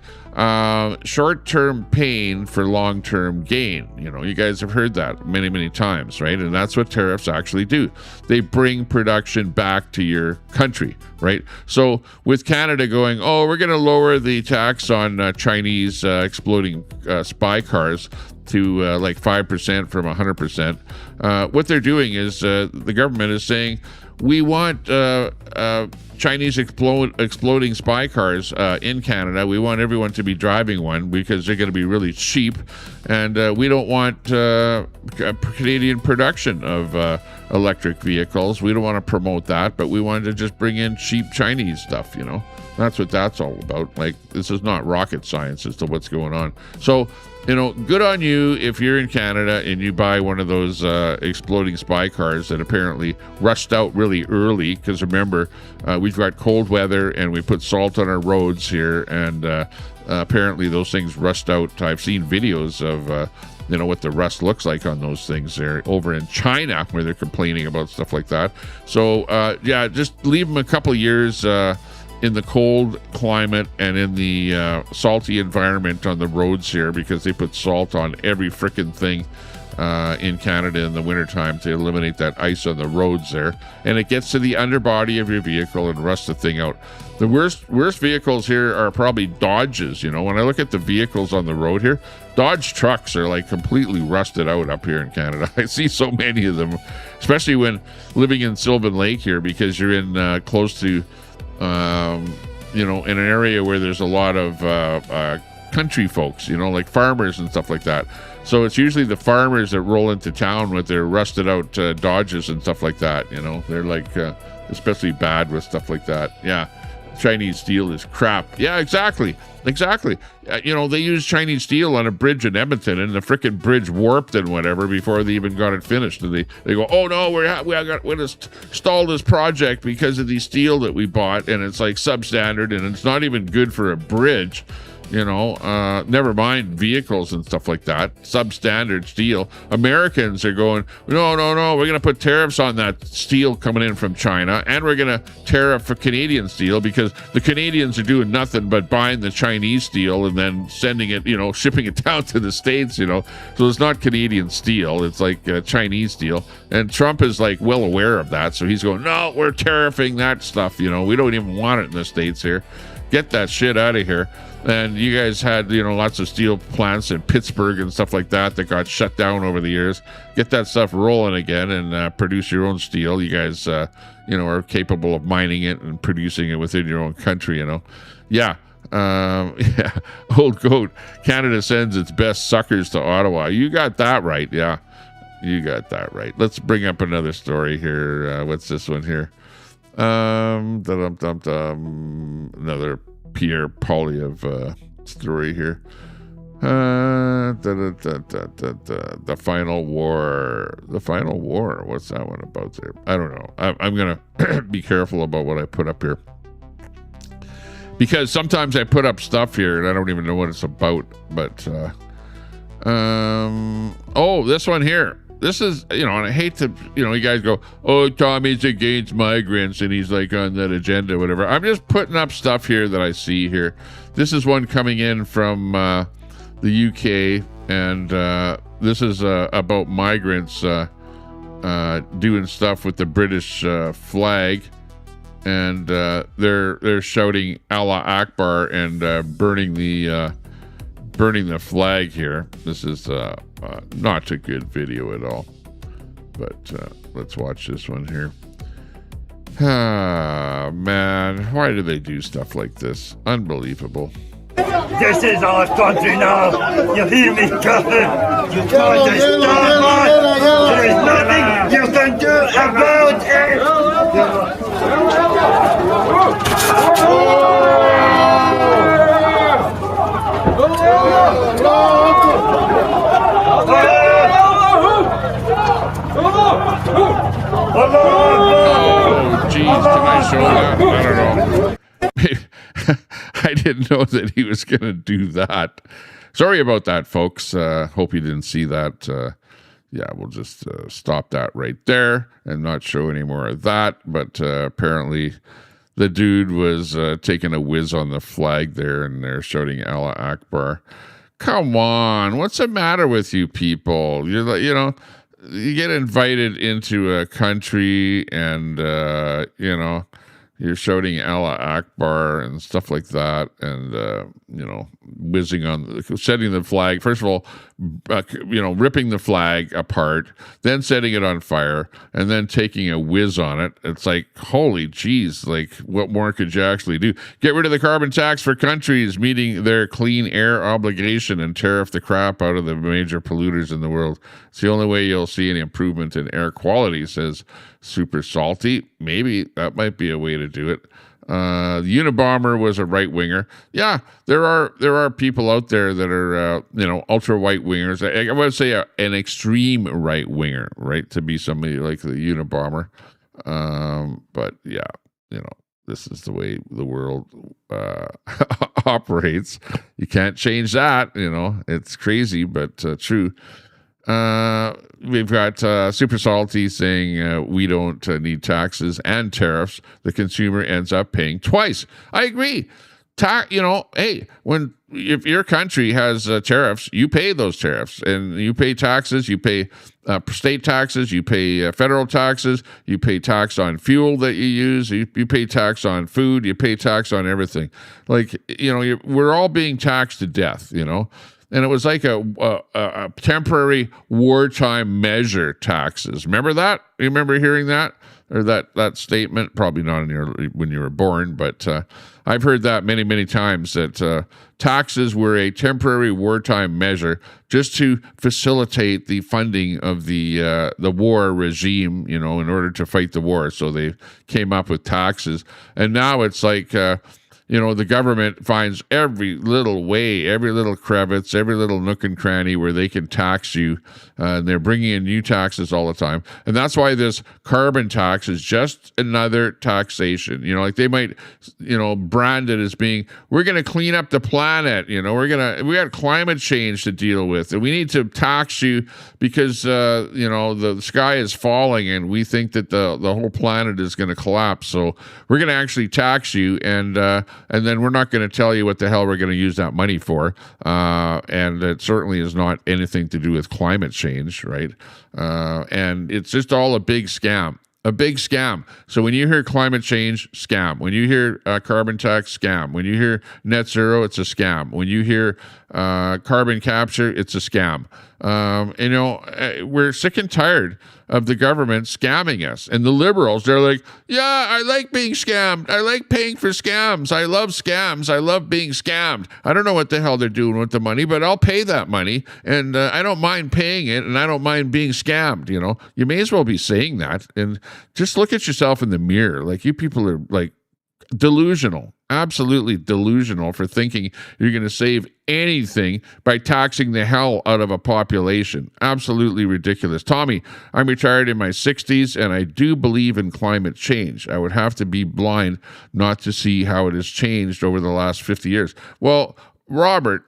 short-term pain for long-term gain. You guys have heard that many, many times, right? And that's what tariffs actually do. They bring production back to your country, right? So with Canada going, oh, we're going to lower the tax on Chinese exploding spy cars to like 5% from 100%. What they're doing is the government is saying, we want Chinese exploding spy cars in Canada. We want everyone to be driving one because they're going to be really cheap. And we don't want Canadian production of electric vehicles. We don't want to promote that, but we wanted to just bring in cheap Chinese stuff, That's what that's all about. Like, this is not rocket science as to what's going on. So, good on you if you're in Canada and you buy one of those exploding spy cars that apparently rust out really early. Because remember, we've got cold weather and we put salt on our roads here, and apparently those things rust out. I've seen videos of what the rust looks like on those things there over in China, where they're complaining about stuff like that. So just leave them a couple of years in the cold climate and in the salty environment on the roads here, because they put salt on every frickin' thing in Canada in the wintertime to eliminate that ice on the roads there. And it gets to the underbody of your vehicle and rusts the thing out. The worst vehicles here are probably Dodges. When I look at the vehicles on the road here, Dodge trucks are like completely rusted out up here in Canada. I see so many of them, especially when living in Sylvan Lake here, because you're in close to in an area where there's a lot of country folks, like farmers and stuff like that. So it's usually the farmers that roll into town with their rusted out Dodges and stuff like that. They're like especially bad with stuff like that. Yeah, Chinese steel is crap. Yeah, exactly. They used Chinese steel on a bridge in Edmonton, and the frickin' bridge warped and whatever before they even got it finished. And they go, oh no, we're gonna stall this project because of the steel that we bought, and it's like substandard, and it's not even good for a bridge. Never mind vehicles and stuff like that. Substandard steel. Americans are going, no, we're going to put tariffs on that steel coming in from China, and we're going to tariff for Canadian steel because the Canadians are doing nothing but buying the Chinese steel and then sending it, shipping it down to the States, So it's not Canadian steel. It's like Chinese steel. And Trump is like well aware of that. So he's going, no, we're tariffing that stuff. We don't even want it in the States here. Get that shit out of here. And you guys had, lots of steel plants in Pittsburgh and stuff like that got shut down over the years. Get that stuff rolling again and produce your own steel. You guys, are capable of mining it and producing it within your own country, Yeah. Yeah. Old goat. Canada sends its best suckers to Ottawa. You got that right. Yeah. You got that right. Let's bring up another story here. What's this one here? Another Pierre Poilievre story here. The final war. The final war. What's that one about there? I don't know. I'm gonna be careful about what I put up here, because sometimes I put up stuff here and I don't even know what it's about. But this one here. This is, and I hate to, you guys go, oh, Tommy's against migrants and he's like on that agenda, whatever. I'm just putting up stuff here that I see here. This is one coming in from the UK, and this is about migrants doing stuff with the British flag, and they're shouting Allah Akbar and burning the flag here. This is not a good video at all, but let's watch this one here. Ah, man, why do they do stuff like this? Unbelievable. This is our country now. You hear me, Captain? You can't stop us. There is nothing you can do about it. geez, can I show that? I don't know. I didn't know that he was going to do that. Sorry about that, folks. Hope you didn't see that. Yeah, we'll just stop that right there and not show any more of that. But apparently the dude was taking a whiz on the flag there, and they're shouting Allah Akbar. Come on, what's the matter with you people? You're like, you know, you get invited into a country and, you know, you're shouting Allah Akbar and stuff like that, and you know, whizzing on, setting the flag. First of all, you know, ripping the flag apart, then setting it on fire, and then taking a whiz on it. It's like, holy jeez, like what more could you actually do? Get rid of the carbon tax for countries meeting their clean air obligation and tariff the crap out of the major polluters in the world. It's the only way you'll see any improvement in air quality, says Super Salty. Maybe that might be a way to do it. The Unabomber was a right winger. Yeah, there are people out there that are you know, ultra right wingers. I would say an extreme right winger, right, to be somebody like the Unabomber. But yeah, you know, this is the way the world operates. You can't change that. You know, it's crazy, but true. We've got Super Salty saying we don't need taxes and tariffs. The consumer ends up paying twice. I agree. You know, hey, if your country has tariffs, you pay those tariffs, and you pay taxes. You pay state taxes. You pay federal taxes. You pay tax on fuel that you use. You pay tax on food. You pay tax on everything. Like, you know, we're all being taxed to death. You know. And it was like a temporary wartime measure, taxes. Remember that? You remember hearing that? Or that statement? Probably not when you were born, but I've heard that many, many times, that taxes were a temporary wartime measure just to facilitate the funding of the war regime, you know, in order to fight the war. So they came up with taxes. And now it's like... you know, the government finds every little way, every little crevice, every little nook and cranny where they can tax you. And they're bringing in new taxes all the time. And that's why this carbon tax is just another taxation. You know, like they might, you know, brand it as being, we're going to clean up the planet. You know, we got climate change to deal with. And we need to tax you because, you know, the sky is falling and we think that the whole planet is going to collapse. So we're going to actually tax you, and then we're not going to tell you what the hell we're going to use that money for. And it certainly is not anything to do with climate change, right? And it's just all a big scam. A big scam. So when you hear climate change, scam. When you hear carbon tax, scam. When you hear net zero, it's a scam. When you hear carbon capture, it's a scam. You know, we're sick and tired of the government scamming us. And the liberals, they're like, yeah, I like being scammed. I like paying for scams. I love scams. I love being scammed. I don't know what the hell they're doing with the money, but I'll pay that money. And I don't mind paying it, and I don't mind being scammed, you know. You may as well be saying that. And just look at yourself in the mirror. Like, you people are, like, delusional, absolutely delusional for thinking you're going to save anything by taxing the hell out of a population. Absolutely ridiculous. Tommy, I'm retired in my 60s and I do believe in climate change. I would have to be blind not to see how it has changed over the last 50 years. Well, Robert,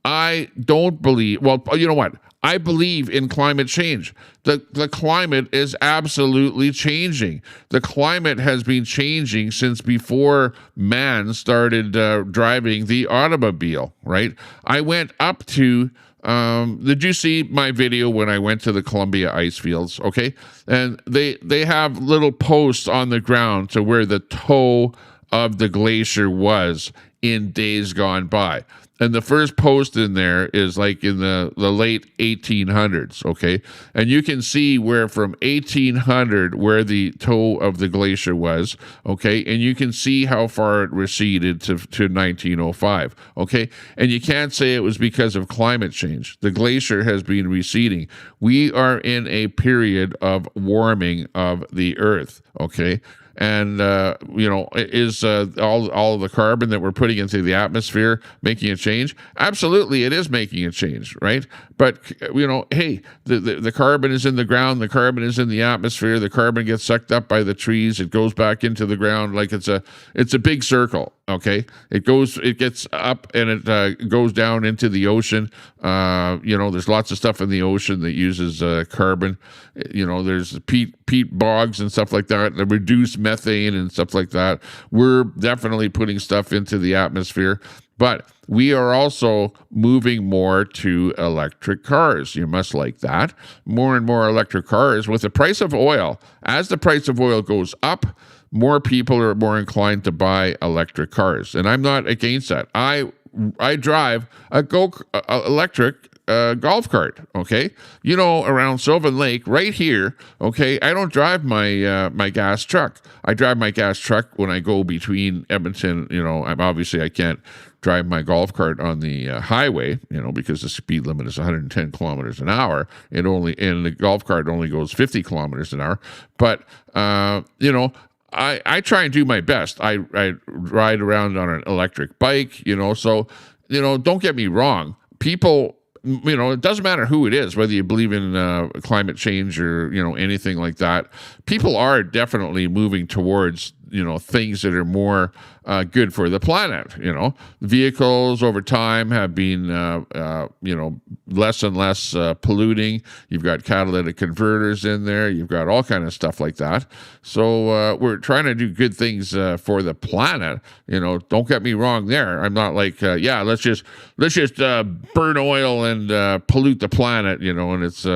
I don't believe, well, you know what? I believe in climate change. The climate is absolutely changing. The climate has been changing since before man started driving the automobile, right? I went up to, did you see my video when I went to the Columbia ice fields? Okay. And they have little posts on the ground to where the toe of the glacier was in days gone by. And the first post in there is like in the late 1800s, okay? And you can see where from 1800 where the toe of the glacier was, okay? And you can see how far it receded to 1905, okay? And you can't say it was because of climate change. The glacier has been receding. We are in a period of warming of the earth, okay? And is all of the carbon that we're putting into the atmosphere making a change? Absolutely, it is making a change, right? But hey, the carbon is in the ground, the carbon is in the atmosphere, the carbon gets sucked up by the trees, it goes back into the ground like it's a big circle. Okay, it gets up and it goes down into the ocean. There's lots of stuff in the ocean that uses carbon. There's peat bogs and stuff like that, the reduced methane and stuff like that. We're definitely putting stuff into the atmosphere, but we are also moving more to electric cars. You must like that. More and more electric cars. With the price of oil, as the price of oil goes up, more people are more inclined to buy electric cars. And I'm not against that. I drive a electric golf cart, okay? Around Sylvan Lake, right here, okay? I don't drive my gas truck. I drive my gas truck when I go between Edmonton. I can't drive my golf cart on the highway, because the speed limit is 110 kilometers an hour. And the golf cart only goes 50 kilometers an hour. But I try and do my best. I ride around on an electric bike, so, don't get me wrong. People, it doesn't matter who it is, whether you believe in climate change or, anything like that. People are definitely moving towards, things that are more good for the planet. Vehicles over time have been, less and less polluting. You've got catalytic converters in there. You've got all kind of stuff like that. So we're trying to do good things for the planet. Don't get me wrong there. I'm not like, let's just burn oil and pollute the planet. And it's,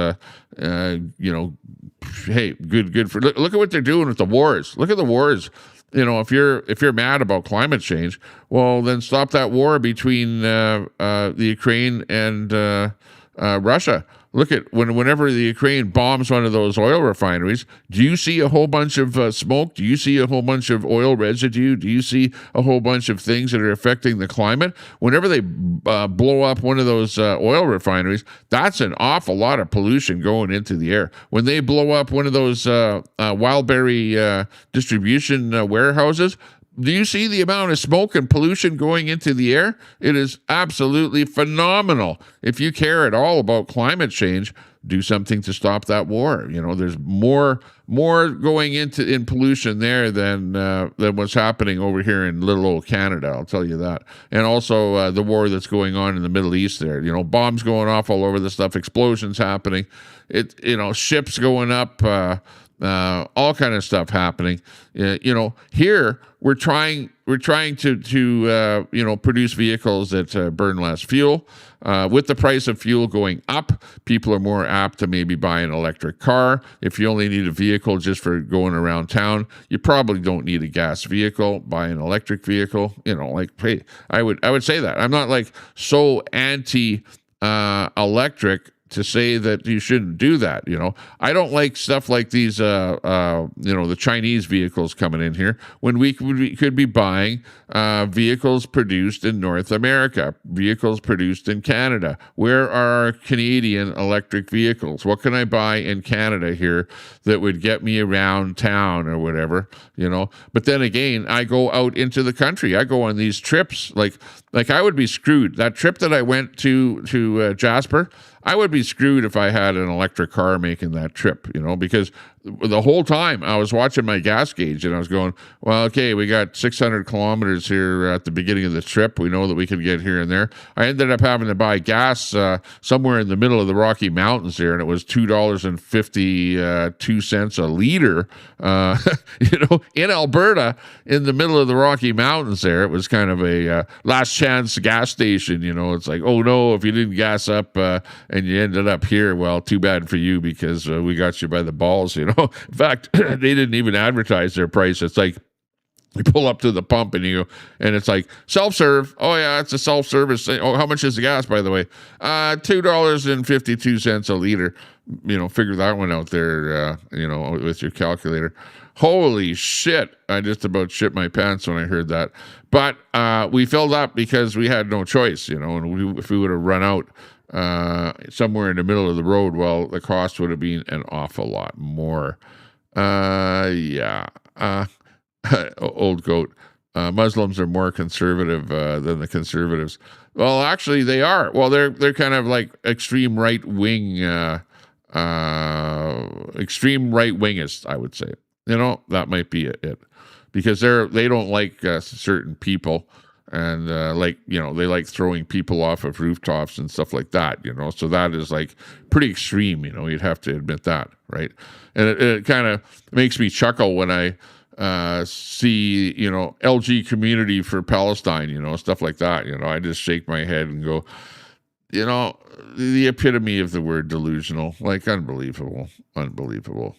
hey, good for. Look at what they're doing with the wars. Look at the wars. If you're mad about climate change, well, then stop that war between the Ukraine and Russia. Look at whenever the Ukraine bombs one of those oil refineries, do you see a whole bunch of smoke? Do you see a whole bunch of oil residue? Do you see a whole bunch of things that are affecting the climate? Whenever they blow up one of those oil refineries, that's an awful lot of pollution going into the air. When they blow up one of those Wildberry distribution warehouses, do you see the amount of smoke and pollution going into the air? It is absolutely phenomenal. If you care at all about climate change, do something to stop that war. There's more going in pollution there than what's happening over here in little old Canada. I'll tell you that. And also the war that's going on in the Middle East there. Bombs going off all over the stuff, explosions happening. Ships going up. All kind of stuff happening. Here we're trying to produce vehicles that burn less fuel. With the price of fuel going up, people are more apt to maybe buy an electric car. If you only need a vehicle just for going around town, you probably don't need a gas vehicle. Buy an electric vehicle. Hey, I would say that. I'm not like so anti electric to say that you shouldn't do that. I don't like stuff like these, the Chinese vehicles coming in here when we could be buying vehicles produced in North America, vehicles produced in Canada. Where are our Canadian electric vehicles? What can I buy in Canada here that would get me around town or whatever, But then again, I go out into the country. I go on these trips. Like I would be screwed. That trip that I went to Jasper, I would be screwed if I had an electric car making that trip, because the whole time I was watching my gas gauge and I was going, well, okay, we got 600 kilometers here at the beginning of the trip. We know that we can get here and there. I ended up having to buy gas somewhere in the middle of the Rocky Mountains there, and it was $2.52 a liter, in Alberta, in the middle of the Rocky Mountains there. It was kind of a last chance gas station, It's like, oh no, if you didn't gas up and you ended up here, well, too bad for you, because we got you by the balls, In fact, they didn't even advertise their price. It's like you pull up to the pump and it's like self-serve. Oh yeah, it's a self-service thing. Oh, how much is the gas, by the way? $2.52 a liter. Figure that one out there, with your calculator. Holy shit. I just about shit my pants when I heard that. But we filled up because we had no choice, and if we would have run out somewhere in the middle of the road, well, the cost would have been an awful lot more. Old goat. Muslims are more conservative than the conservatives. Well, actually, they are. Well, they're kind of like extreme right wingists, I would say. That might be it, because they don't like certain people, and they like throwing people off of rooftops and stuff like that. So that is like pretty extreme. You'd have to admit that, right? And it kind of makes me chuckle when I see LG community for Palestine, stuff like that. I just shake my head and go, the epitome of the word delusional. Like, unbelievable,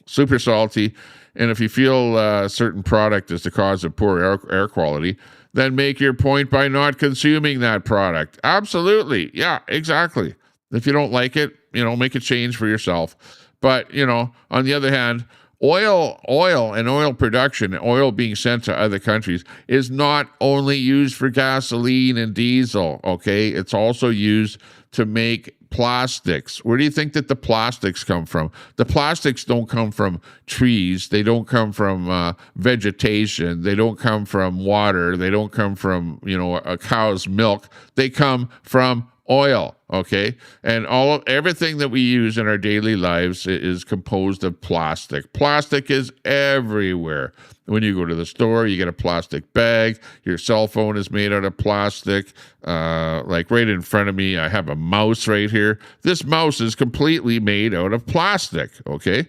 super salty. And if you feel a certain product is the cause of poor air quality, then make your point by not consuming that product. Absolutely. Yeah, exactly. If you don't like it, make a change for yourself. But, on the other hand, oil and oil production, oil being sent to other countries, is not only used for gasoline and diesel, okay? It's also used to make plastics. Where do you think that the plastics come from? The plastics don't come from trees. They don't come from vegetation. They don't come from water. They don't come from, a cow's milk. They come from oil, okay? And everything that we use in our daily lives is composed of plastic. Plastic is everywhere. When you go to the store, you get a plastic bag. Your cell phone is made out of plastic. Like right in front of me, I have a mouse right here. This mouse is completely made out of plastic, okay?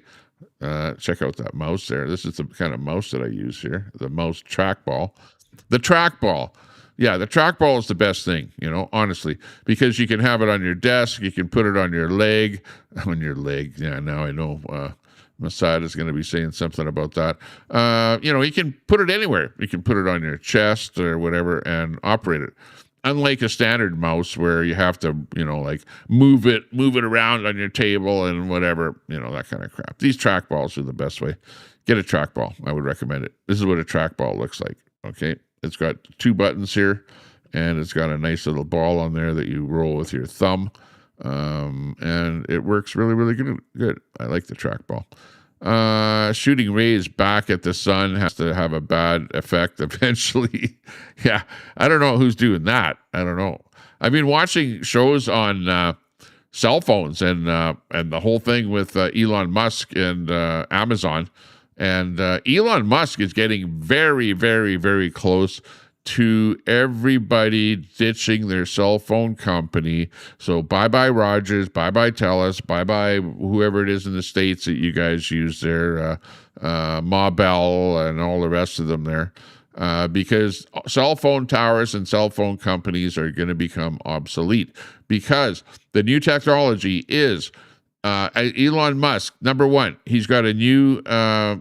Check out that mouse there. This is the kind of mouse that I use here, the mouse trackball. The trackball. Yeah, the trackball is the best thing, honestly, because you can have it on your desk. You can put it on your leg. Yeah, now I know Masad is going to be saying something about that. You can put it anywhere. You can put it on your chest or whatever and operate it. Unlike a standard mouse where you have to, move it around on your table and whatever, that kind of crap. These trackballs are the best way. Get a trackball. I would recommend it. This is what a trackball looks like, okay? It's got 2 buttons here, and it's got a nice little ball on there that you roll with your thumb, and it works really, really good. I like the trackball. Shooting rays back at the sun has to have a bad effect eventually. Yeah, I don't know who's doing that. I don't know. I've been watching shows on cell phones and the whole thing with Elon Musk and Amazon. And Elon Musk is getting very, very, very close to everybody ditching their cell phone company. So bye-bye Rogers, bye-bye Telus, bye-bye whoever it is in the States that you guys use there, Ma Bell and all the rest of them there. Because cell phone towers and cell phone companies are going to become obsolete. Because the new technology is... Elon Musk, number one, he's got a new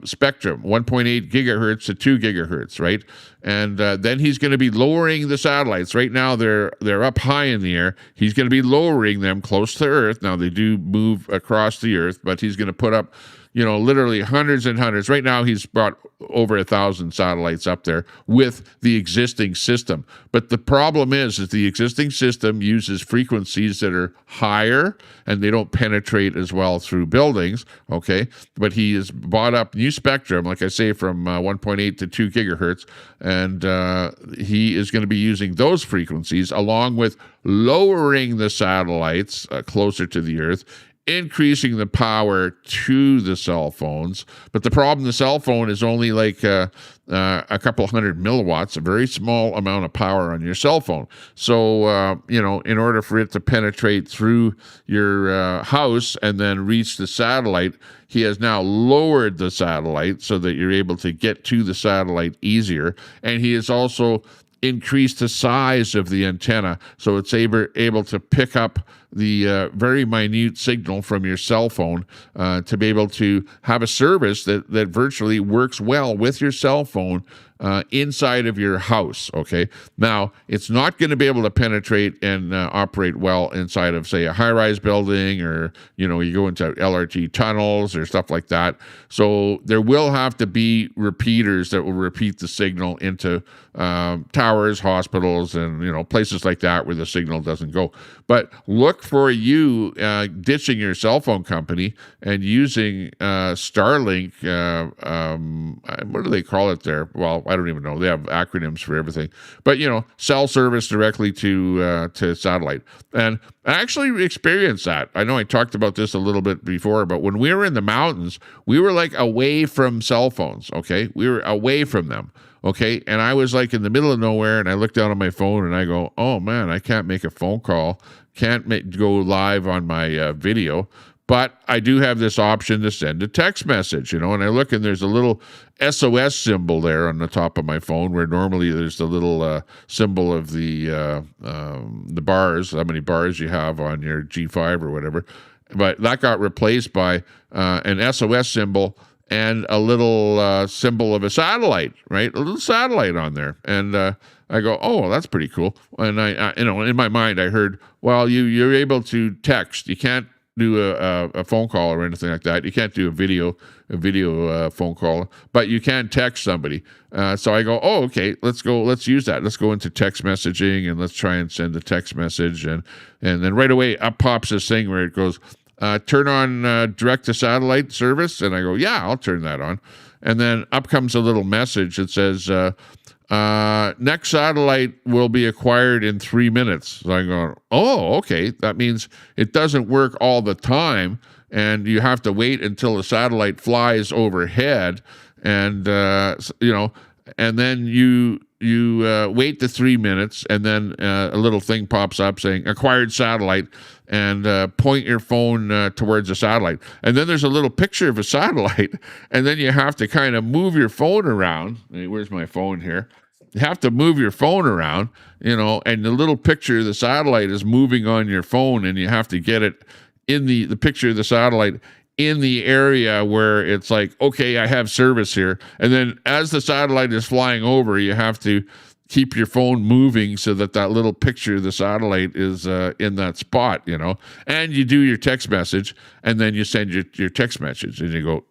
spectrum, 1.8 gigahertz to 2 gigahertz, right? And then he's going to be lowering the satellites. Right now, they're up high in the air. He's going to be lowering them close to Earth. Now, they do move across the Earth, but he's going to put up, literally hundreds and hundreds. Right now, he's brought over 1,000 satellites up there with the existing system. But the problem is the existing system uses frequencies that are higher and they don't penetrate as well through buildings, okay? But he has bought up new spectrum, like I say, from 1.8 to 2 gigahertz, and he is going to be using those frequencies along with lowering the satellites closer to the Earth, increasing the power to the cell phones. But the problem, the cell phone is only like a couple hundred milliwatts, a very small amount of power on your cell phone. So, in order for it to penetrate through your house and then reach the satellite, he has now lowered the satellite so that you're able to get to the satellite easier. And he has also increased the size of the antenna so it's able to pick up the very minute signal from your cell phone to be able to have a service that virtually works well with your cell phone inside of your house, okay? Now, it's not going to be able to penetrate and operate well inside of, say, a high-rise building, or, you go into LRT tunnels or stuff like that. So there will have to be repeaters that will repeat the signal into towers, hospitals, and, places like that where the signal doesn't go. But look look for you ditching your cell phone company and using Starlink. What do they call it there? Well, I don't even know. They have acronyms for everything. But, cell service directly to satellite. And I actually experienced that. I know I talked about this a little bit before, but when we were in the mountains, we were like away from cell phones, okay? We were away from them. Okay, and I was like in the middle of nowhere, and I looked down on my phone, and I go, "Oh man, I can't make a phone call, can't go live on my video, but I do have this option to send a text message, And I look, and there's a little SOS symbol there on the top of my phone, where normally there's the little symbol of the bars, how many bars you have on your G5 or whatever, but that got replaced by an SOS symbol and a little symbol of a satellite, right? A little satellite on there. And I go, oh, that's pretty cool. And I in my mind, I heard, well, you're able to text. You can't do a phone call or anything like that. You can't do a video phone call, but you can text somebody. So I go, oh, okay, let's use that. Let's go into text messaging and let's try and send a text message. And then right away up pops this thing where it goes, turn on direct to satellite service. And I go, yeah, I'll turn that on. And then up comes a little message that says, next satellite will be acquired in 3 minutes. So I go, oh, okay. That means it doesn't work all the time. And you have to wait until the satellite flies overhead. And, and then you wait the 3 minutes, and then a little thing pops up saying acquired satellite, and point your phone towards the satellite. And then there's a little picture of a satellite, and then you have to kind of move your phone around. Where's my phone here? You have to move your phone around, and the little picture of the satellite is moving on your phone, and you have to get it in the picture of the satellite in the area where it's like, okay, I have service here. And then as the satellite is flying over, you have to keep your phone moving so that little picture of the satellite is in that spot, and you do your text message, and then you send your text message, and you go,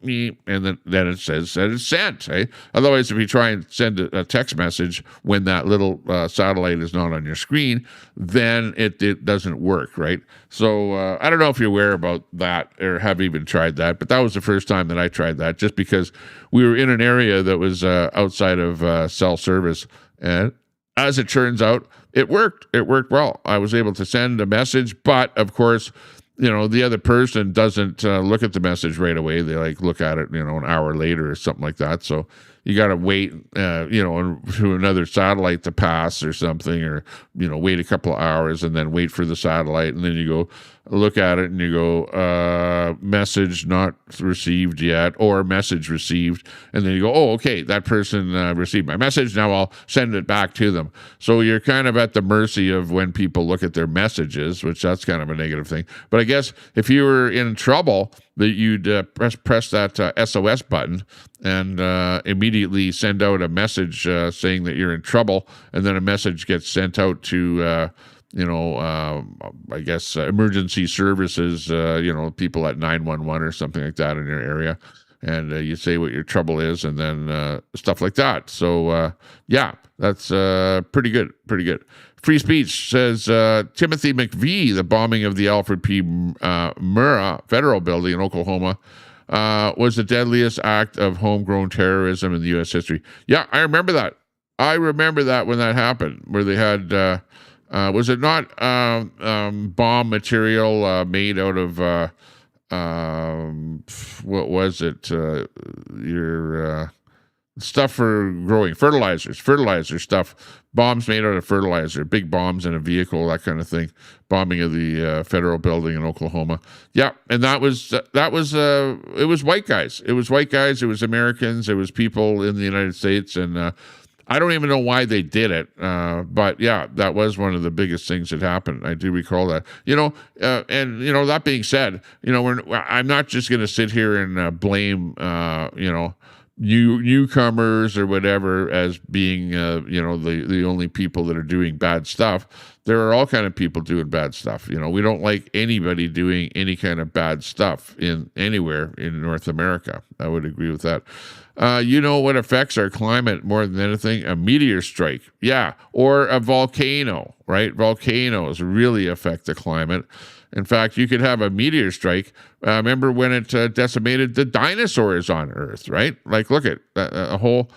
and then it says that it's sent. Otherwise, if you try and send a text message when that little satellite is not on your screen, then it doesn't work, right? So I don't know if you're aware about that or have even tried that, but that was the first time that I tried that, just because we were in an area that was outside of cell service. And as it turns out, it worked. It worked well. I was able to send a message, but of course, the other person doesn't look at the message right away. They look at it, an hour later or something like that. So you got to wait, for another satellite to pass or something, or, wait a couple of hours and then wait for the satellite. And then you go look at it and you go, message not received yet, or message received. And then you go, oh, okay, that person received my message. Now I'll send it back to them. So you're kind of at the mercy of when people look at their messages, which that's kind of a negative thing. But I guess if you were in trouble, that you'd press that SOS button and immediately send out a message saying that you're in trouble, and then a message gets sent out to I guess emergency services, people at 911 or something like that in your area, and you say what your trouble is, and then stuff like that. So yeah, that's pretty good. Free Speech says Timothy McVeigh, the bombing of the Alfred P. Murrah Federal Building in Oklahoma, was the deadliest act of homegrown terrorism in the U.S. history. Yeah, I remember that. When that happened, where they had, was it not bomb material made out of, what was it? Your stuff for growing, fertilizer stuff, bombs made out of fertilizer, big bombs in a vehicle, that kind of thing. Bombing of the federal building in Oklahoma. Yeah, and it was white guys. It was Americans, it was people in the United States, and I don't even know why they did it, but yeah, that was one of the biggest things that happened. I do recall that. That being said, I'm not just going to sit here and blame, newcomers or whatever as being, the only people that are doing bad stuff. There are all kind of people doing bad stuff. We don't like anybody doing any kind of bad stuff in anywhere in North America. I would agree with that. What affects our climate more than anything? A meteor strike. Yeah. Or a volcano, right? Volcanoes really affect the climate. In fact, you could have a meteor strike. Remember when it decimated the dinosaurs on Earth, right? Like, look at a whole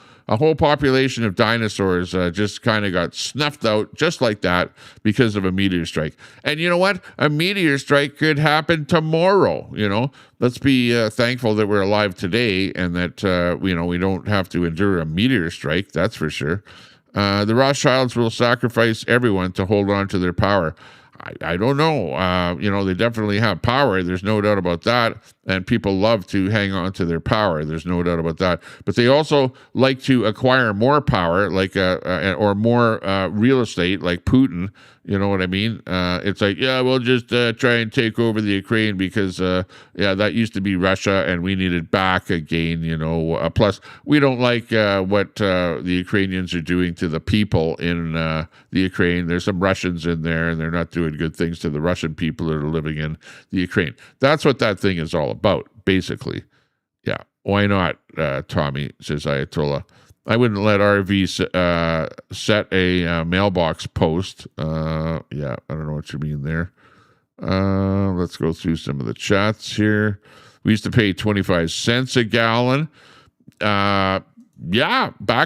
population of dinosaurs just kind of got snuffed out just like that because of a meteor strike. And you know what? A meteor strike could happen tomorrow. Let's be thankful that we're alive today and that we don't have to endure a meteor strike. That's for sure. The Rothschilds will sacrifice everyone to hold on to their power. I don't know. They definitely have power. There's no doubt about that. And people love to hang on to their power. There's no doubt about that. But they also like to acquire more power, like or more real estate, like Putin. You know what I mean? It's like, yeah, we'll just try and take over the Ukraine because, that used to be Russia and we need it back again, Plus, we don't like what the Ukrainians are doing to the people in the Ukraine. There's some Russians in there and they're not doing good things to the Russian people that are living in the Ukraine. That's what that thing is all about, basically. Yeah. Why not, Tommy, says Ayatollah. I wouldn't let RV set a mailbox post. I don't know what you mean there. Let's go through some of the chats here. We used to pay 25 cents a gallon. Back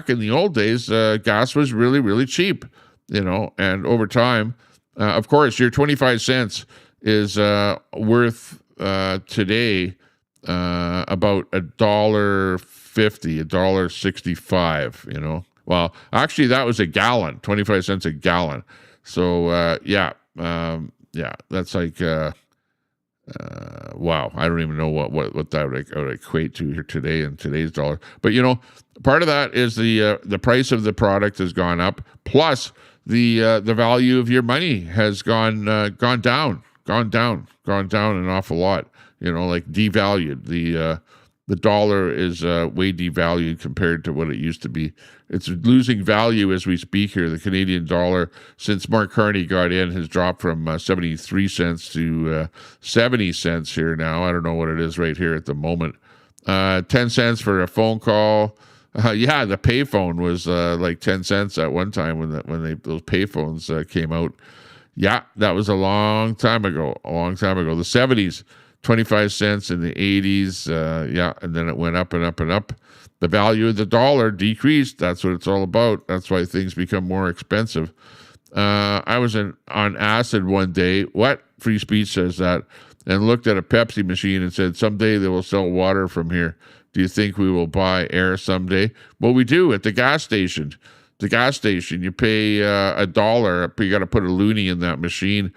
in the old days, gas was really, really cheap, and over time, of course, your 25 cents is worth today about $1.50, $1.65, Well, actually, that was a gallon, 25 cents a gallon. So, that's like, wow, I don't even know what that would equate to here today in today's dollar. But, part of that is the price of the product has gone up, plus the value of your money has gone down an awful lot. Like devalued. The dollar is way devalued compared to what it used to be. It's losing value as we speak here. The Canadian dollar, since Mark Carney got in, has dropped from 73 cents to 70 cents here now. I don't know what it is right here at the moment. 10 cents for a phone call. The payphone was like 10 cents at one time when those payphones came out. Yeah, that was a long time ago. The 70s. 25 cents in the 80s, and then it went up and up and up. The value of the dollar decreased. That's what it's all about. That's why things become more expensive. I was on acid one day. What? Free speech says that. And looked at a Pepsi machine and said, someday they will sell water from here. Do you think we will buy air someday? Well, we do at the gas station. You pay $1. You got to put a loonie in that machine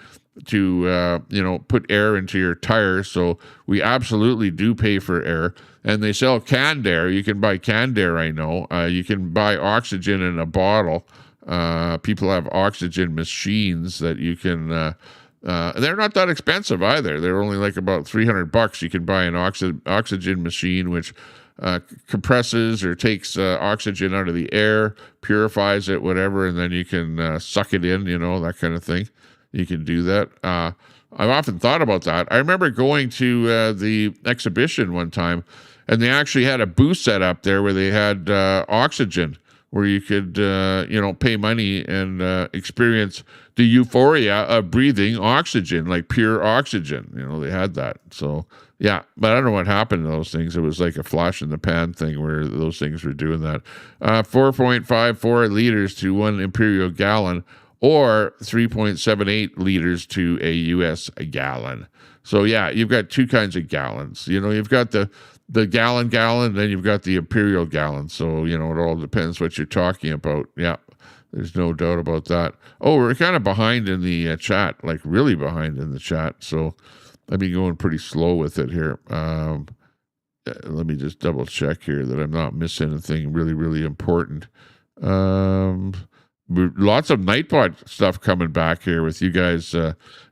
to put air into your tires. So we absolutely do pay for air, and they sell canned air. You can buy canned air. I know you can buy oxygen in a bottle. People have oxygen machines that you can they're not that expensive either. They're only like about $300. You can buy an oxygen machine which compresses or takes oxygen out of the air, purifies it, whatever, and then you can suck it in, that kind of thing. You can do that. I've often thought about that. I remember going to the exhibition one time, and they actually had a booth set up there where they had oxygen, where you could, pay money and experience the euphoria of breathing oxygen, like pure oxygen. They had that. So, yeah, but I don't know what happened to those things. It was like a flash in the pan thing where those things were doing that. 4.54 liters to 1 imperial gallon, or 3.78 liters to a U.S. gallon. So, yeah, you've got two kinds of gallons. You've got the gallon, then you've got the imperial gallon. So, it all depends what you're talking about. Yeah, there's no doubt about that. Oh, we're kind of behind in the chat, like really behind in the chat. So I've been going pretty slow with it here. Let me just double check here that I'm not missing anything really, really important. Lots of Nightbot stuff coming back here with you guys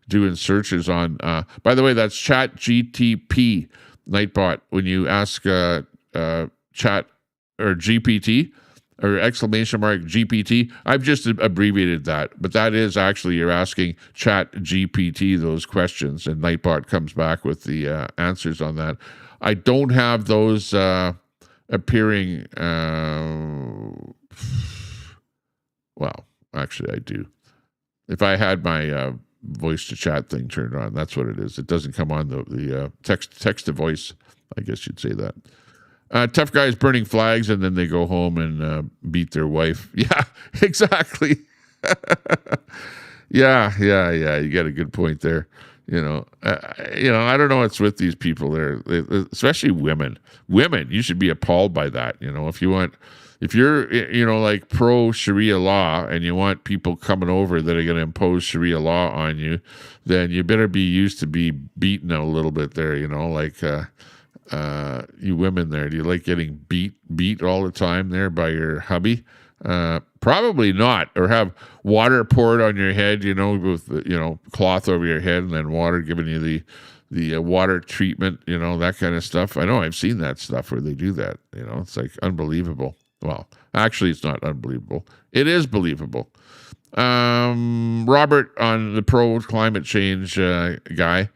doing searches on. By the way, that's Chat GTP Nightbot. When you ask Chat or GPT or exclamation mark GPT, I've just abbreviated that, but that is actually you're asking Chat GPT those questions, and Nightbot comes back with the answers on that. I don't have those appearing. Well, actually, I do. If I had my voice to chat thing turned on. That's what it is. It doesn't come on the text to voice. I guess you'd say that. Tough guys burning flags and then they go home and beat their wife. Yeah, exactly. Yeah. You got a good point there. I don't know what's with these people there, especially women. Women, you should be appalled by that. If you're like pro Sharia law and you want people coming over that are going to impose Sharia law on you, then you better be used to be beaten a little bit there. You women there, do you like getting beat all the time there by your hubby? Probably not, or have water poured on your head, with cloth over your head and then water giving you the water treatment, that kind of stuff. I know I've seen that stuff where they do that. It's like unbelievable. Well, actually, it's not unbelievable. It is believable. Robert on the pro climate change guy.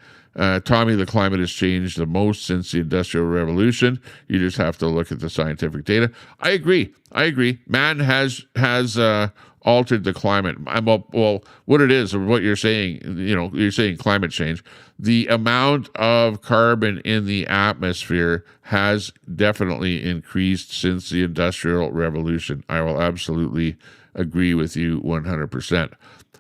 Tommy, the climate has changed the most since the Industrial Revolution. You just have to look at the scientific data. I agree. Man has altered the climate. Well, what it is, or what you're saying, you're saying climate change. The amount of carbon in the atmosphere has definitely increased since the Industrial Revolution. I will absolutely agree with you 100%.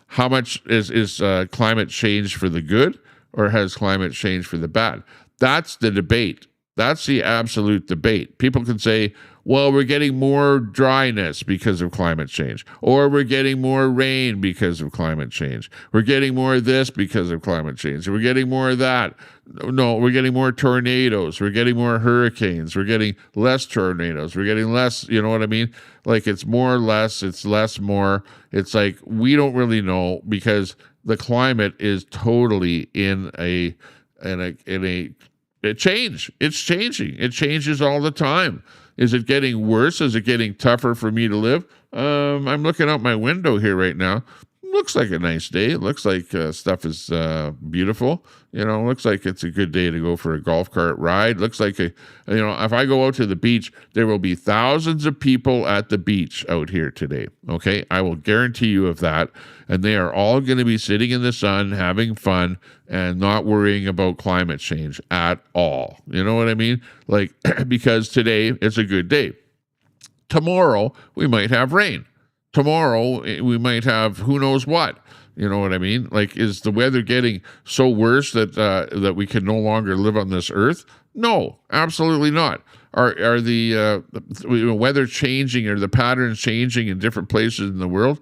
How much is climate change for the good? Or has climate change for the bad? That's the debate. That's the absolute debate. People can say, well, we're getting more dryness because of climate change, or we're getting more rain because of climate change. We're getting more of this because of climate change. We're getting more of that. No, we're getting more tornadoes. We're getting more hurricanes. We're getting less tornadoes. We're getting less, you know what I mean? Like it's more or less, it's less more. It's like we don't really know because the climate is totally in a change. It's changing. It changes all the time. Is it getting worse? Is it getting tougher for me to live? I'm looking out my window here right now. Looks like a nice day. It looks like stuff is beautiful. Looks like it's a good day to go for a golf cart ride. Looks like if I go out to the beach, there will be thousands of people at the beach out here today. Okay, I will guarantee you of that. And they are all going to be sitting in the sun, having fun, and not worrying about climate change at all. You know what I mean? Like, because today it's a good day. Tomorrow we might have rain. Tomorrow we might have who knows what. You know what I mean? Like, is the weather getting so worse that we can no longer live on this earth? No, absolutely not. Are the weather changing, or the patterns changing in different places in the world?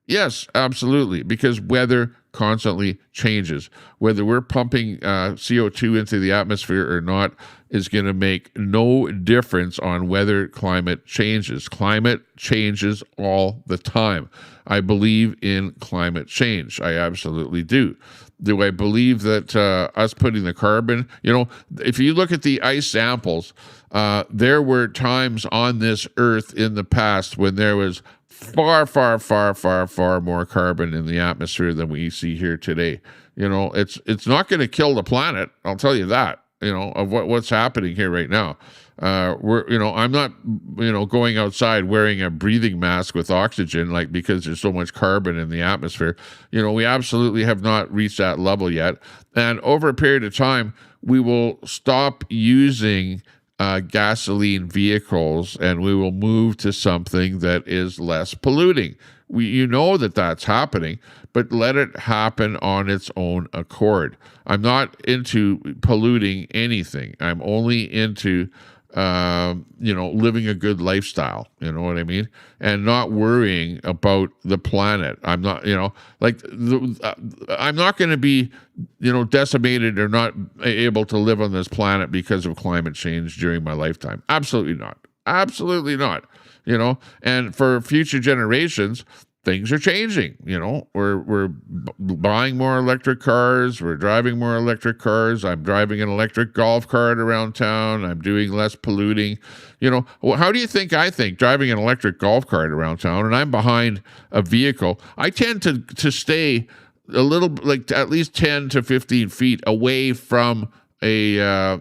Yes, absolutely, because weather constantly changes. Whether we're pumping CO2 into the atmosphere or not is going to make no difference on whether climate changes. Climate changes all the time. I believe in climate change. I absolutely do. Do I believe that us putting the carbon, if you look at the ice samples, there were times on this earth in the past when there was far more carbon in the atmosphere than we see here today. It's not going to kill the planet. I'll tell you that. Of what's happening here right now. I'm not, going outside wearing a breathing mask with oxygen, like because there's so much carbon in the atmosphere. We absolutely have not reached that level yet. And over a period of time, we will stop using gasoline vehicles, and we will move to something that is less polluting. That's happening, but let it happen on its own accord. I'm not into polluting anything. I'm only into living a good lifestyle, you know what I mean? And not worrying about the planet. I'm not, I'm not going to be, decimated or not able to live on this planet because of climate change during my lifetime. Absolutely not. Absolutely not. And for future generations, things are changing. We're buying more electric cars. We're driving more electric cars. I'm driving an electric golf cart around town. I'm doing less polluting. How do you think I think driving an electric golf cart around town, and I'm behind a vehicle? I tend to stay a little, like at least 10 to 15 feet away from a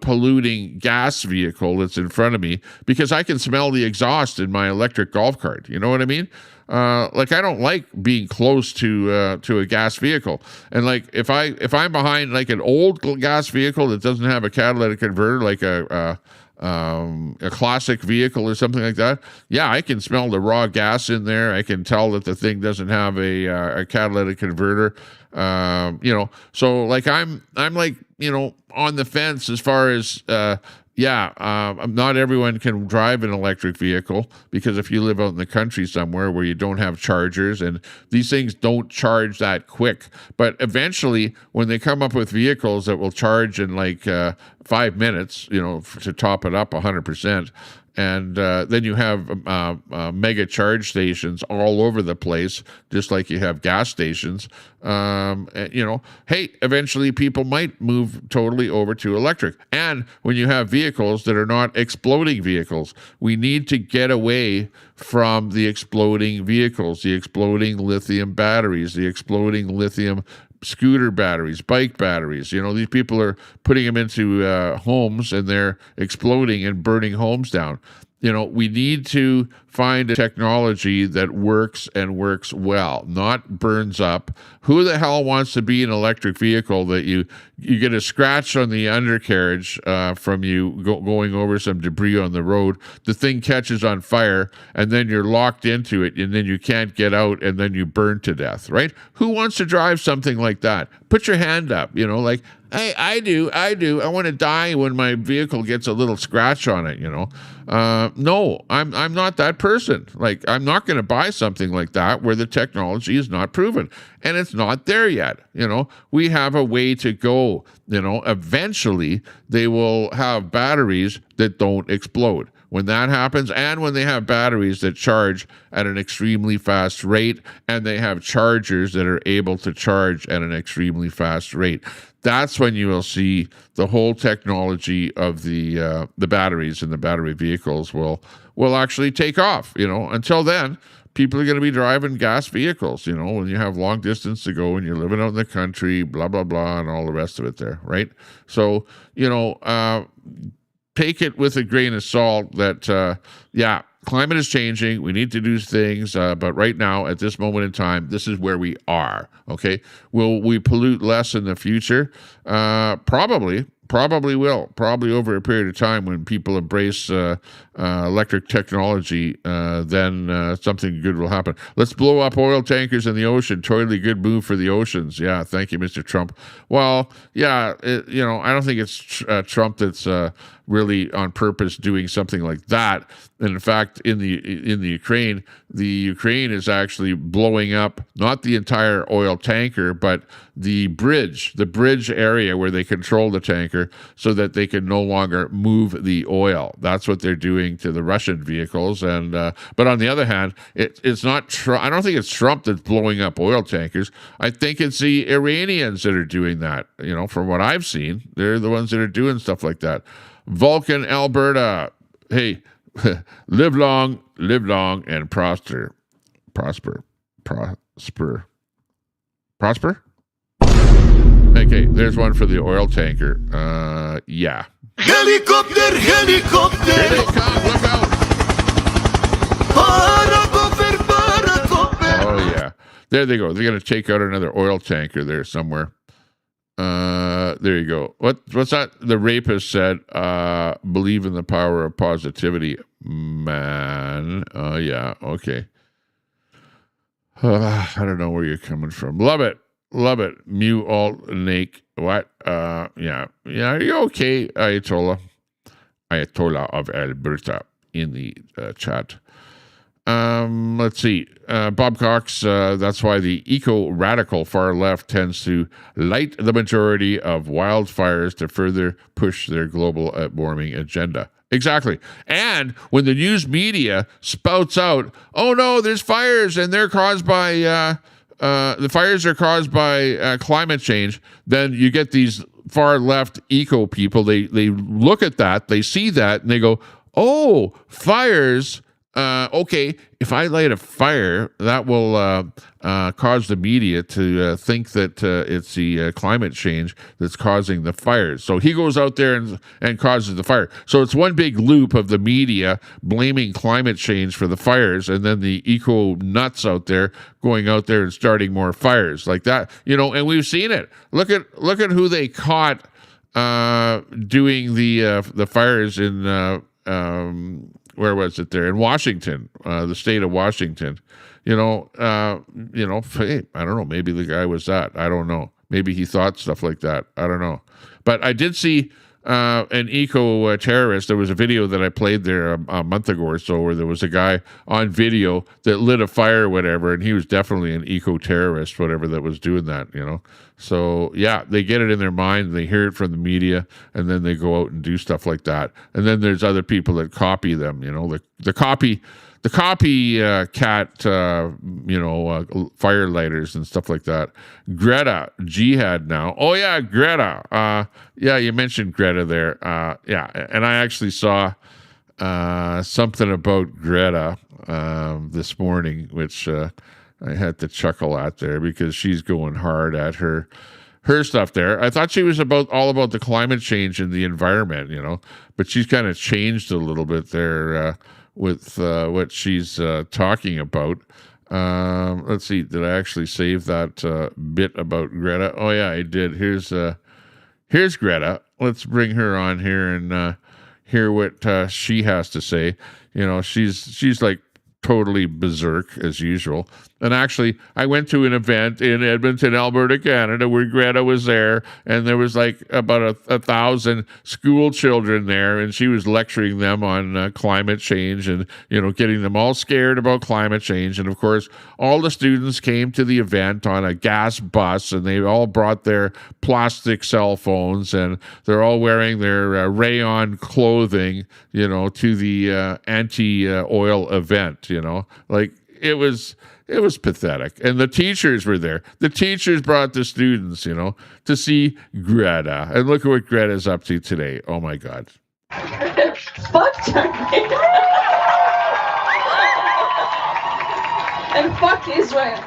polluting gas vehicle that's in front of me, because I can smell the exhaust in my electric golf cart. You know what I mean? like I don't like being close to a gas vehicle. And like if I'm behind like an old gas vehicle that doesn't have a catalytic converter, like a classic vehicle or something like that, yeah, I can smell the raw gas in there. I can tell that the thing doesn't have a catalytic converter. So like I'm like, on the fence as far as not everyone can drive an electric vehicle, because if you live out in the country somewhere where you don't have chargers, and these things don't charge that quick. But eventually, when they come up with vehicles that will charge in like 5 minutes, to top it up 100%, and then you have mega charge stations all over the place, just like you have gas stations. Hey, eventually people might move totally over to electric. And when you have vehicles that are not exploding vehicles, we need to get away from the exploding vehicles, the exploding lithium batteries, the exploding lithium scooter batteries, bike batteries. These people are putting them into homes, and they're exploding and burning homes down. We need to find a technology that works and works well, not burns up. Who the hell wants to be an electric vehicle that you get a scratch on the undercarriage from you going over some debris on the road, the thing catches on fire, and then you're locked into it, and then you can't get out, and then you burn to death, right? Who wants to drive something like that? Put your hand up, like, hey, I do. I want to die when my vehicle gets a little scratch on it, No, I'm not that person. Like, I'm not going to buy something like that where the technology is not proven, and it's not there yet. We have a way to go. Eventually they will have batteries that don't explode. When that happens, and when they have batteries that charge at an extremely fast rate, and they have chargers that are able to charge at an extremely fast rate, that's when you will see the whole technology of the batteries and the battery vehicles will actually take off. Until then, people are going to be driving gas vehicles, when you have long distance to go and you're living out in the country, blah, blah, blah, and all the rest of it there, right? So, take it with a grain of salt that, climate is changing. We need to do things. But right now, at this moment in time, this is where we are. Okay. Will we pollute less in the future? Probably will. Probably over a period of time when people embrace electric technology, then something good will happen. Let's blow up oil tankers in the ocean. Totally good move for the oceans. Yeah, thank you, Mr. Trump. Well, yeah, I don't think it's Trump that's really on purpose doing something like that. And in fact, in the Ukraine is actually blowing up not the entire oil tanker, but the bridge area where they control the tanker, so that they can no longer move the oil. That's what they're doing to the Russian vehicles. And but on the other hand, it's not Trump. I don't think it's Trump that's blowing up oil tankers. I think it's the Iranians that are doing that. From what I've seen, they're the ones that are doing stuff like that. Vulcan, Alberta. Hey, live long and prosper. Okay, there's one for the oil tanker. Yeah. Helicopter! Here they come, look out. Oh yeah, there they go. They're gonna take out another oil tanker there somewhere. There you go. What's that? The rapist said, believe in the power of positivity, man. Yeah, okay. I don't know where you're coming from. Love it. Mu alt nake. What? Yeah. Are you okay, Ayatollah of Alberta in the chat. Let's see. Bob Cox, that's why the eco-radical far left tends to light the majority of wildfires to further push their global warming agenda. Exactly. And when the news media spouts out, oh no, there's fires and they're caused by, the fires are caused by climate change, then you get these far left eco people. They look at that, they see that, and they go, oh, fires okay, if I light a fire, that will cause the media to think that it's the climate change that's causing the fires. So he goes out there and causes the fire. So it's one big loop of the media blaming climate change for the fires, and then the eco nuts out there going out there and starting more fires like that. And we've seen it. Look at who they caught doing the fires in where was it there? In Washington, the state of Washington. Hey, I don't know. Maybe the guy was that. I don't know. Maybe he thought stuff like that. I don't know. But I did see an eco-terrorist. There was a video that I played there a month ago or so where there was a guy on video that lit a fire or whatever, and he was definitely an eco-terrorist, whatever, that was doing that, So, yeah, they get it in their mind, they hear it from the media, and then they go out and do stuff like that. And then there's other people that copy them, the copycat, fire lighters and stuff like that. Greta, jihad now. Oh, yeah, Greta. Yeah, you mentioned Greta there. Yeah, and I actually saw something about Greta this morning, which I had to chuckle at there because she's going hard at her stuff there. I thought she was all about the climate change and the environment, but she's kind of changed a little bit there with what she's talking about. Let's see, did I actually save that bit about Greta? Oh yeah, I did. Here's Greta. Let's bring her on here and hear what she has to say. She's like totally berserk as usual. And actually, I went to an event in Edmonton, Alberta, Canada, where Greta was there, and there was like about 1,000 school children there, and she was lecturing them on climate change and, getting them all scared about climate change. And of course, all the students came to the event on a gas bus, and they all brought their plastic cell phones, and they're all wearing their rayon clothing, to the anti-oil event, like it was pathetic. And the teachers were there. The teachers brought the students, to see Greta. And look at what Greta's up to today. Oh my God. Fuck Turkey. And fuck Israel.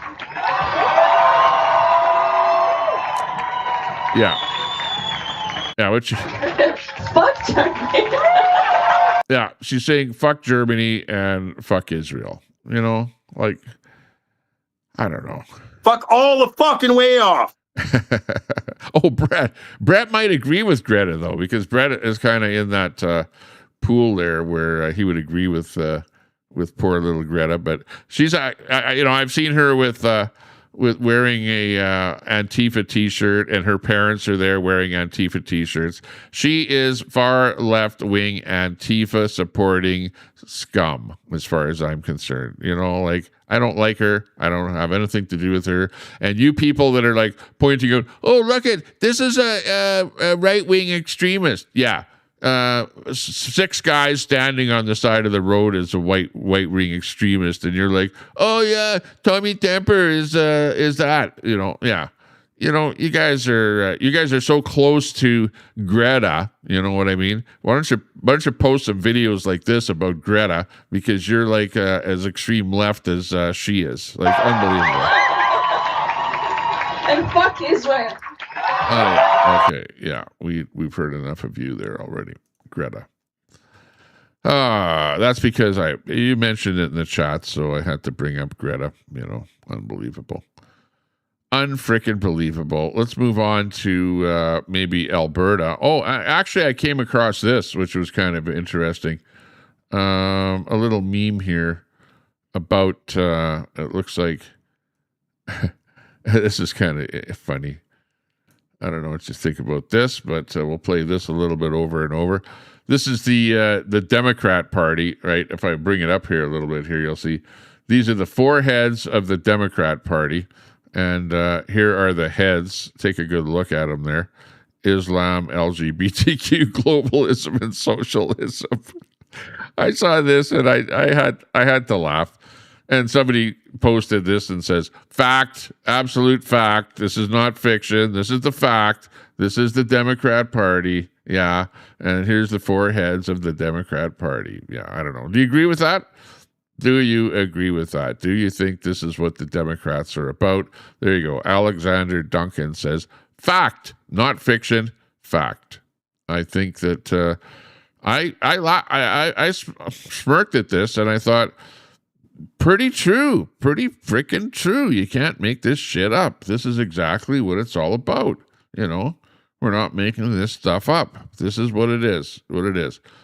Yeah. Yeah, what she... Fuck Turkey. Yeah, she's saying fuck Germany and fuck Israel. Like, I don't know. Fuck all the fucking way off. Oh, Brett might agree with Greta though, because Brett is kind of in that pool there where he would agree with poor little Greta. But she's, I've seen her with wearing a Antifa t-shirt, and her parents are there wearing Antifa t-shirts. She is far left-wing Antifa supporting scum, as far as I'm concerned. Like, I don't like her. I don't have anything to do with her. And you people that are like pointing out, oh, look this is a right-wing extremist. Yeah. 6 guys standing on the side of the road as a white wing extremist, and you're like, oh yeah, Tommy Temper is that, yeah. You guys are so close to Greta, you know what I mean? Why don't you post some videos like this about Greta, because you're like as extreme left as she is. Like, unbelievable. And fuck Israel. Oh, okay, yeah, we've heard enough of you there already, Greta. That's because you mentioned it in the chat, so I had to bring up Greta. Unbelievable, unfrickin' believable. Let's move on to maybe Alberta. Oh, actually, I came across this, which was kind of interesting. A little meme here about. It looks like this is kind of funny. I don't know what you think about this, but we'll play this a little bit over and over. This is the Democrat Party, right? If I bring it up here a little bit, here you'll see these are the 4 heads of the Democrat Party, and here are the heads. Take a good look at them there: Islam, LGBTQ, globalism, and socialism. I saw this and I had to laugh. And somebody posted this and says, fact, absolute fact. This is not fiction. This is the fact. This is the Democrat Party. Yeah. And here's the 4 heads of the Democrat Party. Yeah. I don't know. Do you agree with that? Do you agree with that? Do you think this is what the Democrats are about? There you go. Alexander Duncan says, fact, not fiction, fact. I think that I smirked at this and I thought, pretty true, pretty freaking true. You can't make this shit up. This is exactly what it's all about. You know, we're not making this stuff up. This is what it is,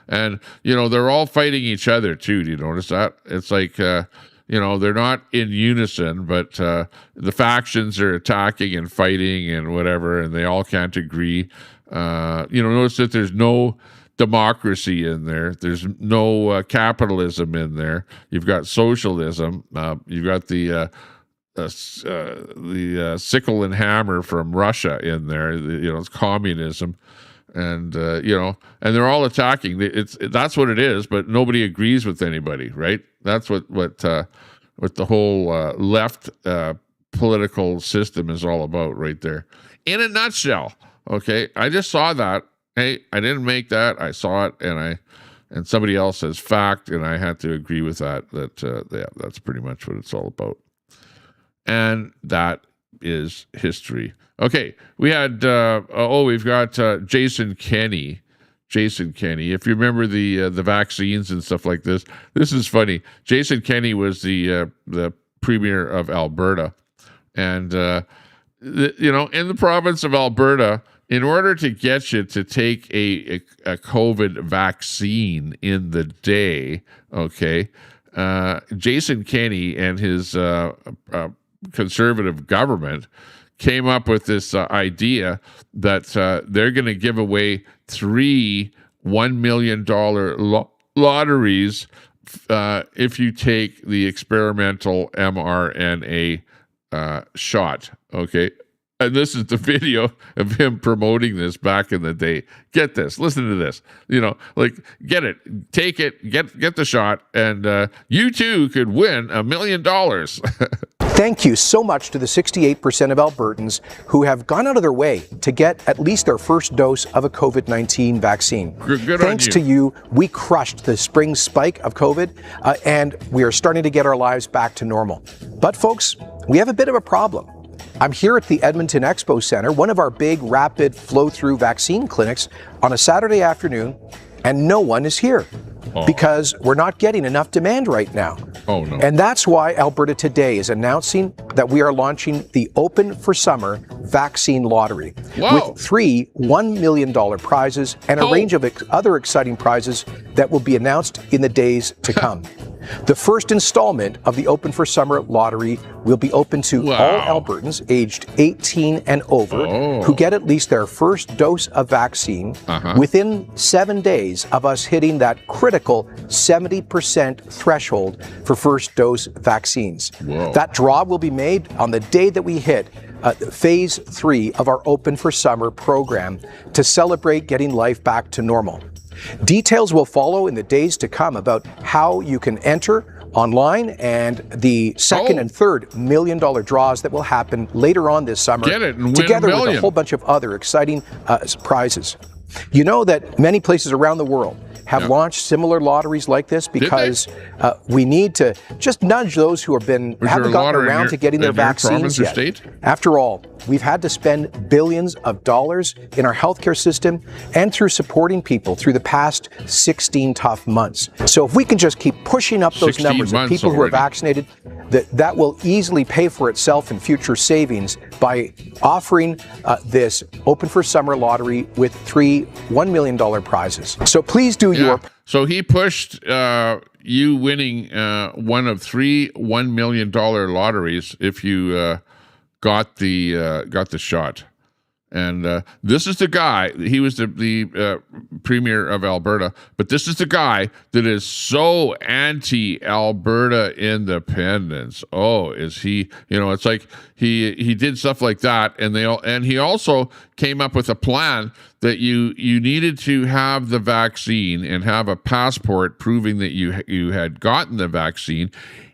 And, you know, they're all fighting each other too. Do you notice that? It's like, you know, they're not in unison, but the factions are attacking and fighting and whatever, and they all can't agree. You know, notice that there's no democracy in there. There's no capitalism in there. You've got socialism. You've got the sickle and hammer from Russia in there. You know, it's communism, and you know, and they're all attacking. That's what it is. But nobody agrees with anybody, right? That's what the whole left political system is all about, right there, in a nutshell. Okay, I just saw that. Hey, I didn't make that. I saw it, and somebody else says fact, and I had to agree with that. Yeah, that's pretty much what it's all about. And that is history. Okay, we had we've got Jason Kenney. Jason Kenney. If you remember the vaccines and stuff like this, this is funny. Jason Kenney was the premier of Alberta, and you know, in the province of Alberta, in order to get you to take a COVID vaccine in the day, okay, Jason Kenney and his conservative government came up with this idea that they're going to give away 3 $1 million lotteries if you take the experimental mRNA shot, okay? And this is the video of him promoting this back in the day. Get this. Listen to this. You know, like, get it. Take it. Get the shot. And you too could win $1 million. Thank you so much to the 68% of Albertans who have gone out of their way to get at least their first dose of a COVID-19 vaccine. Good Thanks to you, we crushed the spring spike of COVID, and we are starting to get our lives back to normal. But folks, we have a bit of a problem. I'm here at the Edmonton Expo Center, one of our big rapid flow-through vaccine clinics, on a Saturday afternoon, and no one is here because we're not getting enough demand right now. Oh, no. And that's why Alberta Today is announcing that we are launching the Open for Summer Vaccine Lottery with 3 $1 million prizes and a range of other exciting prizes that will be announced in the days to come. The first installment of the Open for Summer Lottery will be open to all Albertans aged 18 and over who get at least their first dose of vaccine within 7 days of us hitting that critical 70% threshold for first dose vaccines. That draw will be made on the day that we hit phase 3 of our Open for Summer program to celebrate getting life back to normal. Details will follow in the days to come about how you can enter online and the second and third $1 million draws that will happen later on this summer, together with a whole bunch of other exciting prizes. You know that many places around the world have launched similar lotteries like this because we need to just nudge those who haven't gotten around to getting their vaccines yet. After all, we've had to spend billions of dollars in our healthcare system and through supporting people through the past 16 tough months. So if we can just keep pushing up those numbers of people who are vaccinated, that will easily pay for itself in future savings by offering this Open for Summer lottery with 3 $1 million prizes. So please do your... So he pushed you winning one of 3 $1 million lotteries if you got the shot. And this is the guy. He was the premier of Alberta, but this is the guy that is so anti-Alberta independence. Oh, is he? You know, it's like he did stuff like that, and he also came up with a plan that you needed to have the vaccine and have a passport proving that you had gotten the vaccine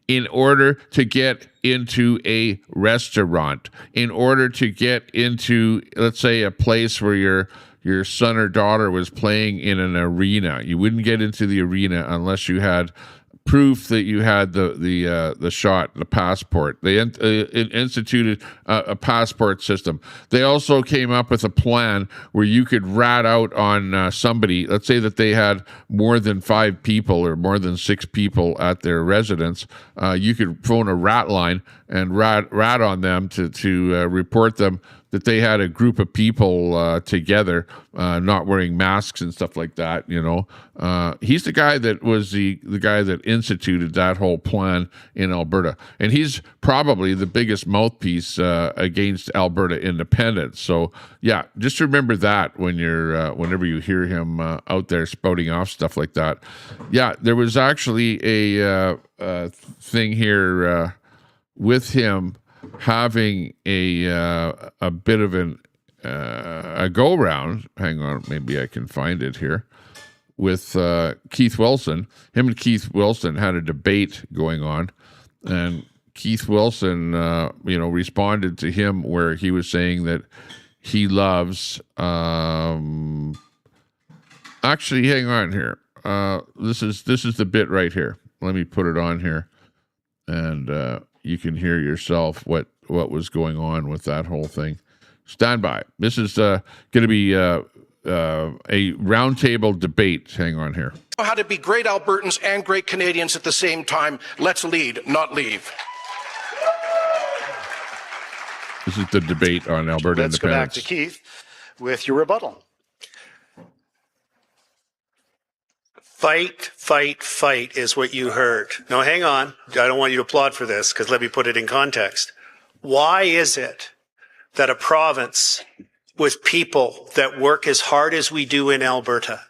in order to get into a restaurant, in order to get into, let's say, a place where your son or daughter was playing in an arena. You wouldn't get into the arena unless you had proof that you had the shot, the passport. They instituted a passport system. They also came up with a plan where you could rat out on somebody. Let's say that they had more than 5 people or more than 6 people at their residence. You could phone a rat line and rat on them to report them that they had a group of people together, not wearing masks and stuff like that. He's the guy that was the guy that instituted that whole plan in Alberta, and he's probably the biggest mouthpiece against Alberta independence. So yeah, just remember that when you're whenever you hear him out there spouting off stuff like that. Yeah, there was actually a thing here with him having a bit of a go round. Hang on, maybe I can find it here. With Keith Wilson. Him and Keith Wilson had a debate going on, and Keith Wilson, responded to him where he was saying that he loves. Actually, hang on here. This is the bit right here. Let me put it on here, and you can hear yourself what was going on with that whole thing. Stand by. This is going to be a roundtable debate. Hang on here. How to be great Albertans and great Canadians at the same time. Let's lead, not leave. This is the debate on Alberta Let's go back independence. to Keith with your rebuttal. Fight, fight, fight is what you heard. Now, hang on. I don't want you to applaud for this, because let me put it in context. Why is it that a province with people that work as hard as we do in Alberta,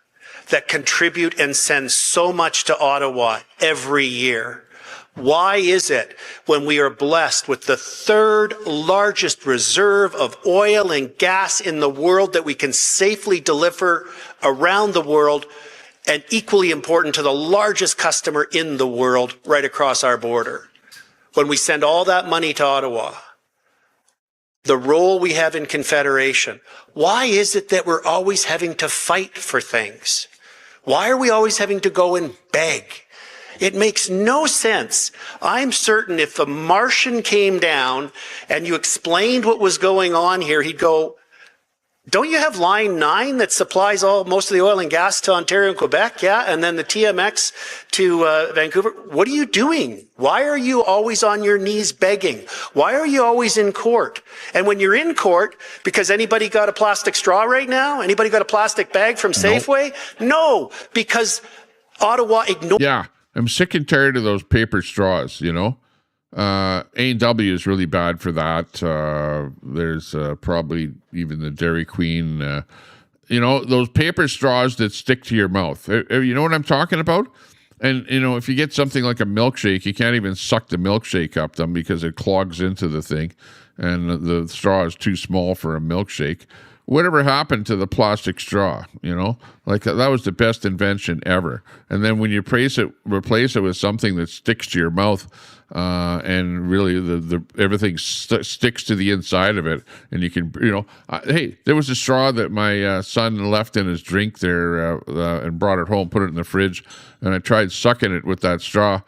that contribute and send so much to Ottawa every year, why is it when we are blessed with the 3rd largest reserve of oil and gas in the world that we can safely deliver around the world, and equally important to the largest customer in the world right across our border, when we send all that money to Ottawa, the role we have in Confederation, why is it that we're always having to fight for things? Why are we always having to go and beg? It makes no sense. I'm certain if a Martian came down and you explained what was going on here, he'd go, don't you have Line 9 that supplies most of the oil and gas to Ontario and Quebec? Yeah, and then the TMX to Vancouver. What are you doing? Why are you always on your knees begging? Why are you always in court? And when you're in court, because anybody got a plastic straw right now? Anybody got a plastic bag from Safeway? No, because Ottawa ignored. Yeah, I'm sick and tired of those paper straws, A&W is really bad for that. There's probably even the Dairy Queen, those paper straws that stick to your mouth. You know what I'm talking about? And, if you get something like a milkshake, you can't even suck the milkshake up them because it clogs into the thing and the straw is too small for a milkshake. Whatever happened to the plastic straw, Like that was the best invention ever. And then when you replace it with something that sticks to your mouth, and really the everything sticks to the inside of it, and you can, hey, there was a straw that my son left in his drink there and brought it home, put it in the fridge, and I tried sucking it with that straw.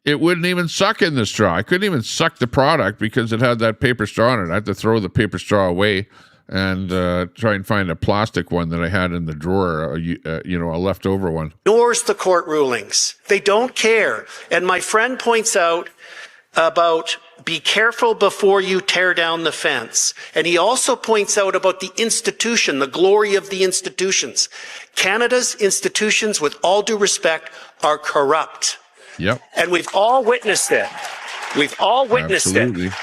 It wouldn't even suck in the straw. I couldn't even suck the product because it had that paper straw in it. I had to throw the paper straw away and try and find a plastic one that I had in the drawer, a leftover one. Ignores the court rulings. They don't care. And my friend points out about be careful before you tear down the fence. And he also points out about the institution, the glory of the institutions. Canada's institutions, with all due respect, are corrupt. Yep. And we've all witnessed it. We've all witnessed Absolutely. it.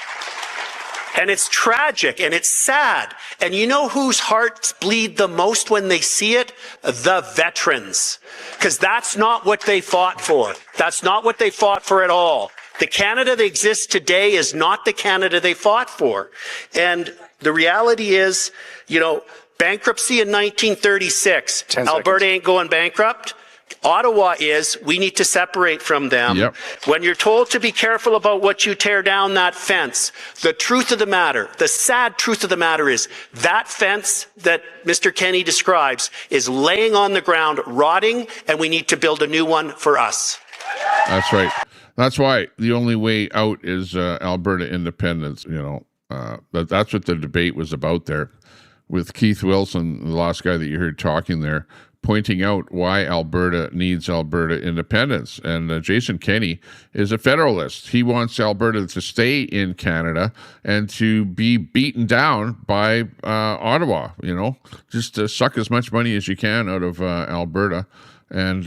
And it's tragic and it's sad. And you know whose hearts bleed the most when they see it? The veterans. Because that's not what they fought for. That's not what they fought for at all. The Canada that exists today is not the Canada they fought for. And the reality is, bankruptcy in 1936. Alberta ain't going bankrupt. Ottawa is. We need to separate from them. Yep. When you're told to be careful about what you tear down that fence, the truth of the matter, the sad truth of the matter is that fence that Mr. Kenney describes is laying on the ground, rotting, and we need to build a new one for us. That's right. That's why the only way out is Alberta independence. That's what the debate was about there, with Keith Wilson, the last guy that you heard talking there, pointing out why Alberta needs Alberta independence. And Jason Kenney is a federalist. He wants Alberta to stay in Canada and to be beaten down by Ottawa, just to suck as much money as you can out of Alberta and,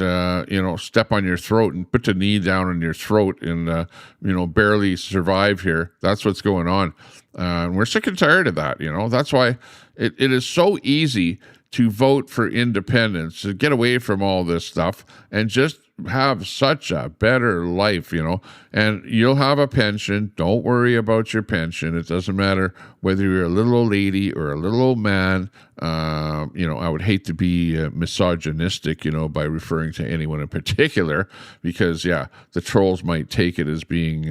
step on your throat and put the knee down on your throat and, barely survive here. That's what's going on. And we're sick and tired of that, That's why it is so easy to vote for independence, to get away from all this stuff and just have such a better life, and you'll have a pension. Don't worry about your pension. It doesn't matter whether you're a little old lady or a little old man. I would hate to be misogynistic, by referring to anyone in particular, because the trolls might take it as being,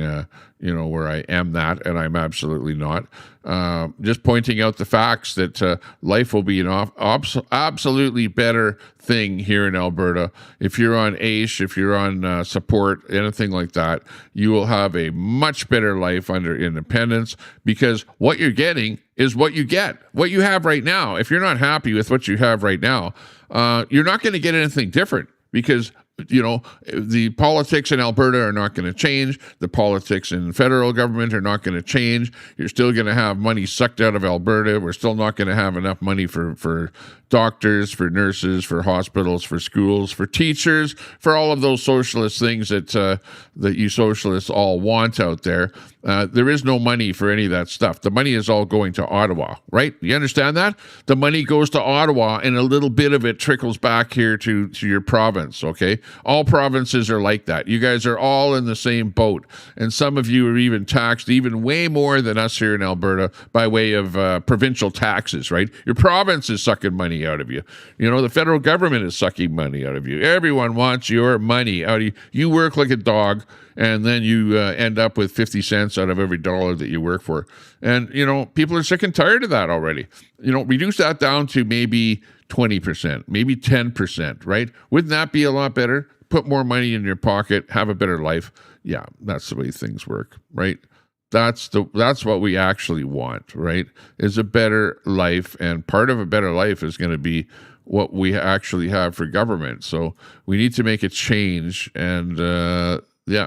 where I am that, and I'm absolutely not. Just pointing out the facts that life will be an absolutely better thing here in Alberta. If you're on AISH, if you're on support, anything like that, you will have a much better life under independence, because what you're getting is what you get, what you have right now. If you're not happy with what you have right now, you're not going to get anything different, because the politics in Alberta are not going to change. The politics in federal government are not going to change. You're still going to have money sucked out of Alberta. We're still not going to have enough money for doctors, for nurses, for hospitals, for schools, for teachers, for all of those socialist things that you socialists all want out there. There is no money for any of that stuff. The money is all going to Ottawa, right? You understand that? The money goes to Ottawa, and a little bit of it trickles back here to your province, okay? All provinces are like that. You guys are all in the same boat, and some of you are even taxed even way more than us here in Alberta by way of provincial taxes, right? Your province is sucking money out of you. The federal government is sucking money out of you. Everyone wants your money out of you. You work like a dog, and then you end up with 50 cents out of every dollar that you work for. And, people are sick and tired of that already. Reduce that down to maybe 20%, maybe 10%, right? Wouldn't that be a lot better? Put more money in your pocket, have a better life. Yeah, that's the way things work, right? That's what we actually want, right? Is a better life, and part of a better life is going to be what we actually have for government. So we need to make a change. And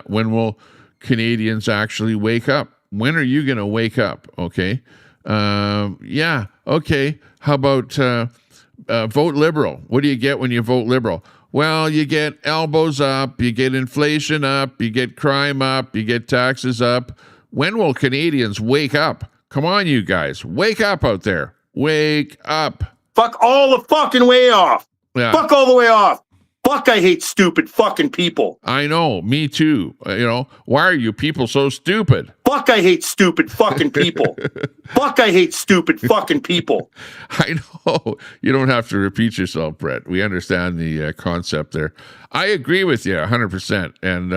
when will Canadians actually wake up? When are you going to wake up? Okay. Okay. How about vote Liberal? What do you get when you vote Liberal? Well, you get elbows up, you get inflation up, you get crime up, you get taxes up. When will Canadians wake up? Come on, you guys. Wake up out there. Wake up. Fuck all the fucking way off. Yeah. Fuck all the way off. Fuck, I hate stupid fucking people. I know, me too. Why are you people so stupid? Fuck, I hate stupid fucking people. Fuck, I hate stupid fucking people. I know. You don't have to repeat yourself, Brett. We understand the concept there. I agree with you 100%. And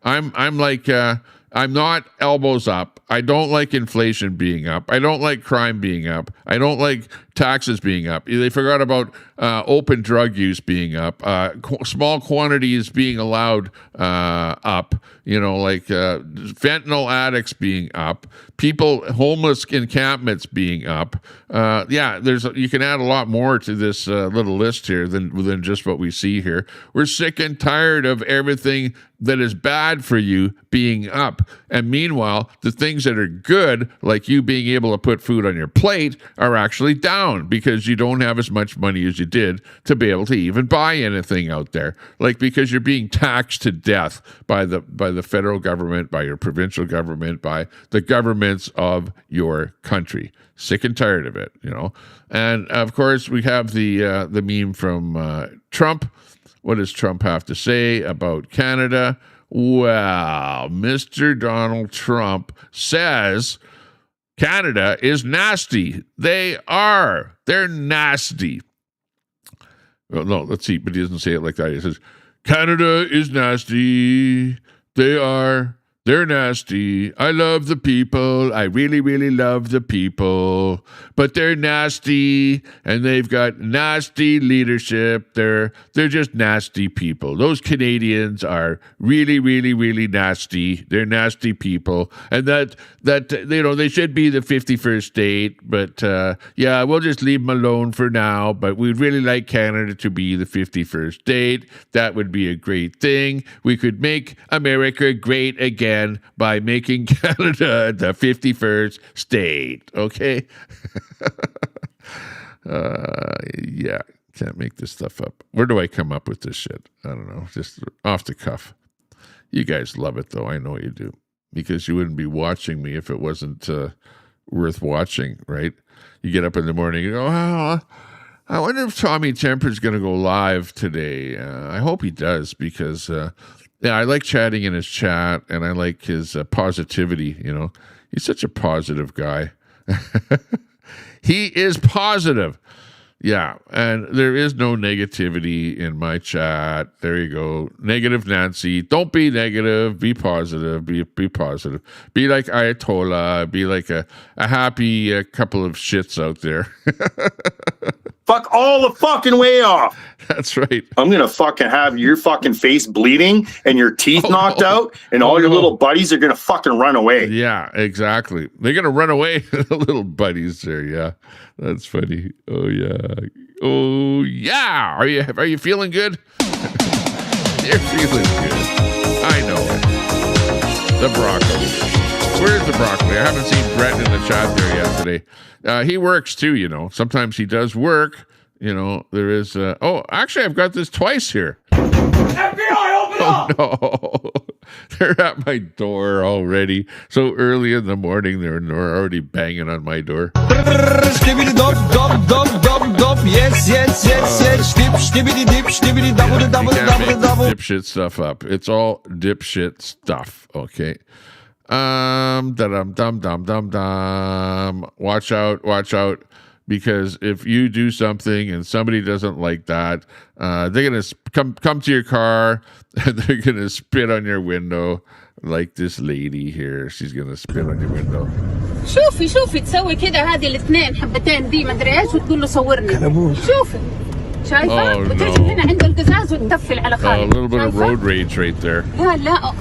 I'm like, I'm not elbows up. I don't like inflation being up. I don't like crime being up. I don't like taxes being up. They forgot about open drug use being up, small quantities being allowed up, like fentanyl addicts being up, homeless encampments being up. You can add a lot more to this little list here than just what we see here. We're sick and tired of everything that is bad for you being up. And meanwhile, the things that are good, like you being able to put food on your plate, are actually down because you don't have as much money as you did to be able to even buy anything out there. Like, because you're being taxed to death by the federal government, by your provincial government, by the governments of your country. Sick and tired of it, And of course, we have the meme from Trump. What does Trump have to say about Canada? Well, Mr. Donald Trump says Canada is nasty. They are. They're nasty. Well, no, let's see. But he doesn't say it like that. He says, Canada is nasty. They are. They're nasty. I love the people. I really, really love the people. But they're nasty, and they've got nasty leadership. They're just nasty people. Those Canadians are really, really, really nasty. They're nasty people, and that they should be the 51st state. But yeah, we'll just leave them alone for now. But we'd really like Canada to be the 51st state. That would be a great thing. We could make America great again by making Canada the 51st state. Okay? Yeah, can't make this stuff up. Where do I come up with this shit? I don't know. Just off the cuff. You guys love it, though. I know you do. Because you wouldn't be watching me if it wasn't worth watching, right? You get up in the morning and go, oh, I wonder if Tommy Temper's going to go live today. I hope he does, because yeah, I like chatting in his chat, and I like his positivity, you know. He's such a positive guy. He is positive. Yeah, and there is no negativity in my chat. There you go. Negative Nancy. Don't be negative. Be positive. Be positive. Be like Ayatollah. Be like a happy couple of shits out there. Fuck all the fucking way off. That's right. I'm going to fucking have your fucking face bleeding and your teeth knocked out, and all your little buddies are going to fucking run away. Yeah, exactly. They're going to run away, the little buddies there. Yeah, that's funny. Oh, yeah. Oh, yeah. Are you feeling good? You're feeling good. I know it. The broccoli. Where's the broccoli? I haven't seen Brett in the chat there yet today. He works too, you know. Sometimes he does work. You know, there is... oh, actually, I've got this twice here. FBI, open up! No. They're at my door already. So early in the morning, they're already banging on my door. Yes, yes, yes, yes. Stibbity dip, stibbity double, You double, can't double, make double. dipshit stuff up. It's all dipshit stuff, okay? Dum. Watch out. Because if you do something and somebody doesn't like that, they're gonna come to your car and they're gonna spit on your window, like this lady here. She's gonna spit on your window. شوفي تسوي كده هذه الاثنين حبتين دي ما ادري ايش وتقول له صورني شوفي شايفه وتجي هنا عند القزاز وتقفل على A خالد little bit of road rage right there. لا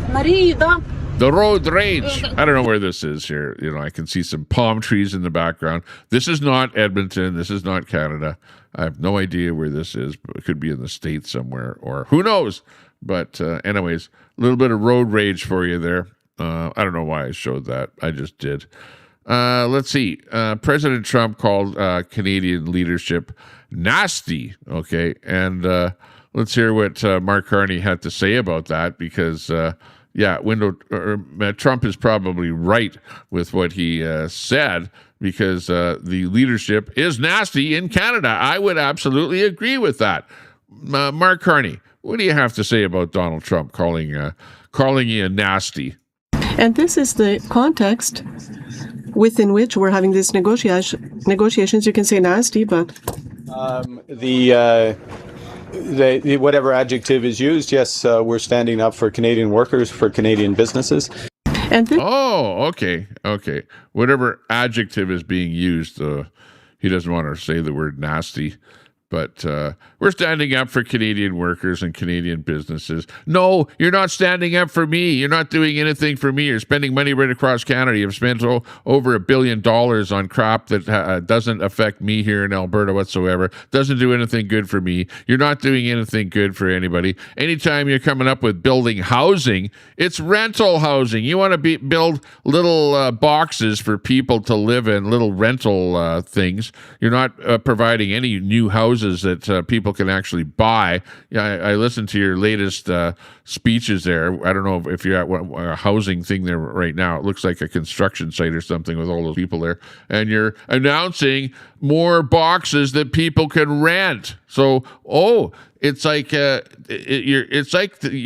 مريضة The road rage. I don't know where this is here. You know, I can see some palm trees in the background. This is not Edmonton. This is not Canada. I have no idea where this is, but it could be in the States somewhere, or who knows. But anyways, a little bit of road rage for you there. I don't know why I showed that. I just did. Let's see. President Trump called Canadian leadership nasty. Okay. And let's hear what Mark Carney had to say about that, because Trump is probably right with what he said, because the leadership is nasty in Canada. I would absolutely agree with that. Mark Carney, what do you have to say about Donald Trump calling you nasty? And this is the context within which we're having these negotiations. You can say nasty, but the whatever adjective is used, yes, we're standing up for Canadian workers, for Canadian businesses. And okay. Whatever adjective is being used, he doesn't want to say the word nasty. But we're standing up for Canadian workers and Canadian businesses. No, you're not standing up for me. You're not doing anything for me. You're spending money right across Canada. You've spent over $1 billion on crap that doesn't affect me here in Alberta whatsoever. Doesn't do anything good for me. You're not doing anything good for anybody. Anytime you're coming up with building housing, it's rental housing. You want to build little boxes for people to live in, little rental things. You're not providing any new houses that people can actually buy. Yeah, I listened to your latest speeches there. I don't know if you're at a housing thing there right now. It looks like a construction site or something with all those people there. And you're announcing more boxes that people can rent. So, it's like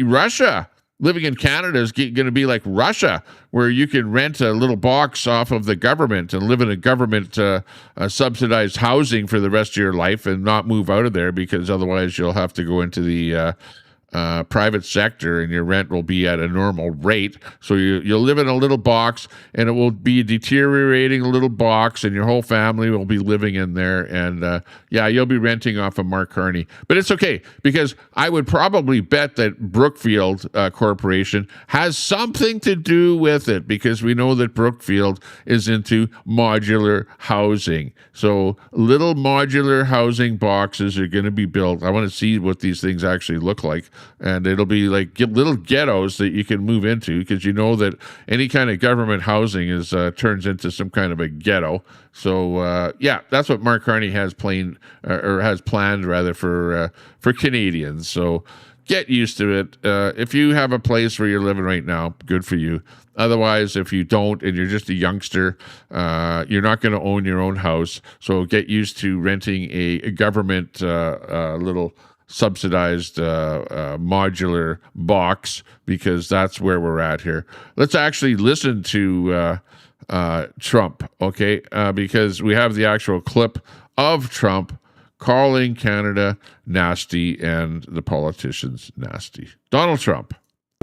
Russia. Living in Canada is going to be like Russia, where you can rent a little box off of the government and live in a government subsidized housing for the rest of your life and not move out of there, because otherwise you'll have to go into the private sector, and your rent will be at a normal rate. So you'll live in a little box, and it will be a deteriorating little box, and your whole family will be living in there. And you'll be renting off of Mark Carney. But it's okay, because I would probably bet that Brookfield Corporation has something to do with it, because we know that Brookfield is into modular housing. So little modular housing boxes are going to be built. I want to see what these things actually look like. And it'll be like little ghettos that you can move into, because you know that any kind of government housing is turns into some kind of a ghetto. So that's what Mark Carney has planned for Canadians. So get used to it. If you have a place where you're living right now, good for you. Otherwise, if you don't and you're just a youngster, you're not going to own your own house. So get used to renting a government little subsidized modular box, because that's where we're at here. Let's actually listen to Trump, okay? Because we have the actual clip of Trump calling Canada nasty and the politicians nasty. Donald Trump.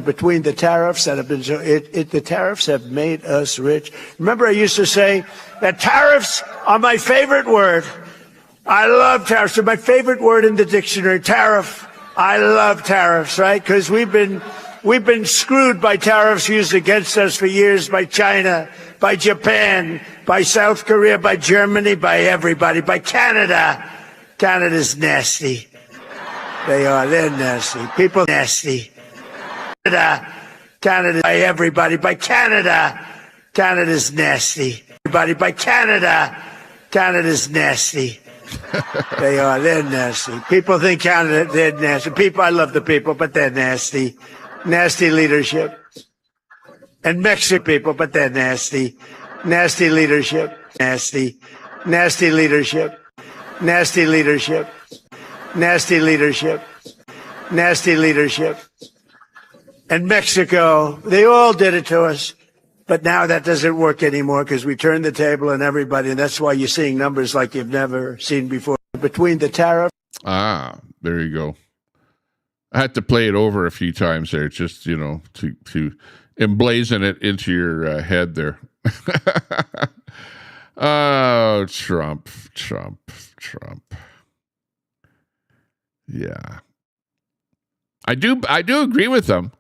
Between the tariffs that have been the tariffs have made us rich. Remember, I used to say that tariffs are my favorite word. I love tariffs. They're my favorite word in the dictionary. Tariff. I love tariffs, right? Because we've been screwed by tariffs used against us for years by China, by Japan, by South Korea, by Germany, by everybody, by Canada. Canada's nasty. They are. They're nasty. People nasty. Canada, by everybody, by Canada. Canada's nasty. Everybody, by Canada. Canada's nasty. They are. They're nasty. People think Canada, they're nasty. I love the people, but they're nasty. Nasty leadership. And Mexican people, but they're nasty. Nasty leadership. Nasty. Nasty leadership. Nasty leadership. Nasty leadership. Nasty leadership. And Mexico, they all did it to us. But now that doesn't work anymore, because we turned the table on everybody, and that's why you're seeing numbers like you've never seen before. Between the tariff. There you go. I had to play it over a few times there, just, to emblazon it into your head there. Oh, Trump. Yeah. I do agree with them.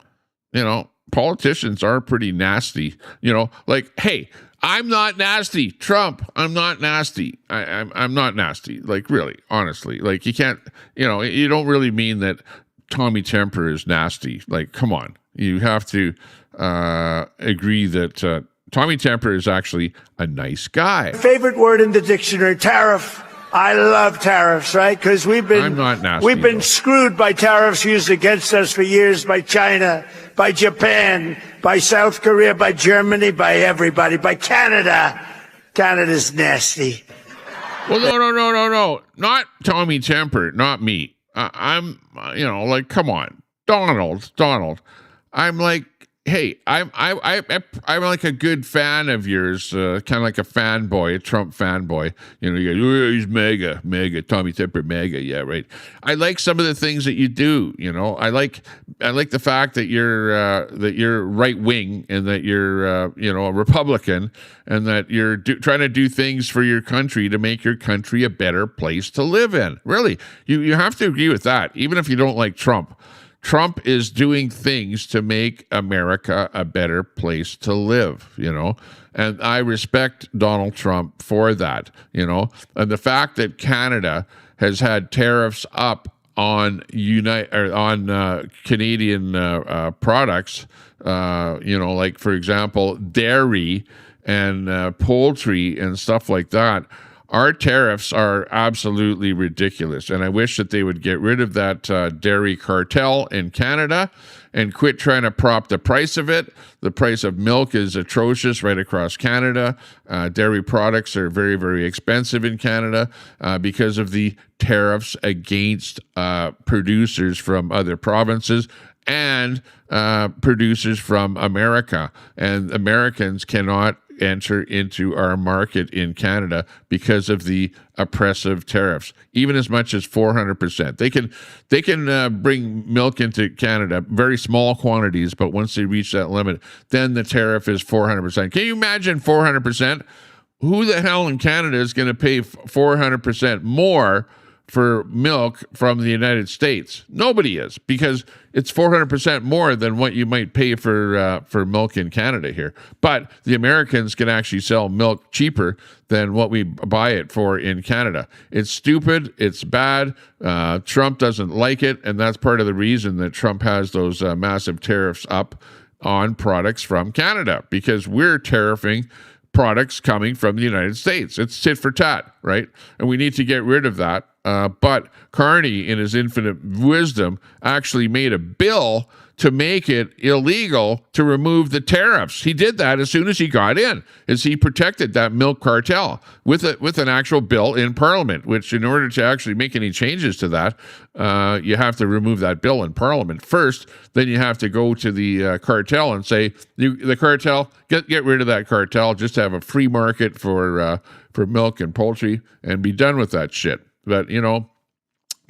Politicians are pretty nasty. Like, hey, I'm not nasty. Trump, I'm not nasty. I'm not nasty. Like, really, honestly. Like, you can't, you don't really mean that Tommy Temper is nasty. Like, come on. You have to agree that Tommy Temper is actually a nice guy. Favorite word in the dictionary, tariff. I love tariffs, right? Because we've been screwed by tariffs used against us for years by China, by Japan, by South Korea, by Germany, by everybody, by Canada. Canada's nasty. Well, no. Not Tommy Temper, not me. I'm, come on. Donald. I'm like, hey, I'm like a good fan of yours, kind of like a fanboy, a Trump fanboy. You go, he's mega, Tommy Temper, mega, yeah, right. I like some of the things that you do. I like the fact that you're right wing, and that you're a Republican, and that you're trying to do things for your country to make your country a better place to live in. Really, you have to agree with that, even if you don't like Trump. Trump is doing things to make America a better place to live, and I respect Donald Trump for that, and the fact that Canada has had tariffs up on Canadian products, like, for example, dairy and poultry and stuff like that. Our tariffs are absolutely ridiculous, and I wish that they would get rid of that dairy cartel in Canada and quit trying to prop the price of it. The price of milk is atrocious right across Canada. Dairy products are very, very expensive in Canada because of the tariffs against producers from other provinces and producers from America. And Americans cannot enter into our market in Canada because of the oppressive tariffs, even as much as 400%. They can bring milk into Canada, very small quantities, but once they reach that limit, then the tariff is 400%. Can you imagine 400%? Who the hell in Canada is going to pay 400% more for milk from the United States? Nobody is, because it's 400% more than what you might pay for milk in Canada here. But the Americans can actually sell milk cheaper than what we buy it for in Canada. It's stupid. It's bad. Trump doesn't like it, and that's part of the reason that Trump has those massive tariffs up on products from Canada, because we're tariffing products coming from the United States. It's tit for tat, right? And we need to get rid of that. But Carney, in his infinite wisdom, actually made a bill to make it illegal to remove the tariffs. He did that as soon as he got in, as he protected that milk cartel with an actual bill in Parliament, which in order to actually make any changes to that, you have to remove that bill in Parliament first. Then you have to go to the cartel and say, the cartel, get rid of that cartel, just have a free market for milk and poultry and be done with that shit. But,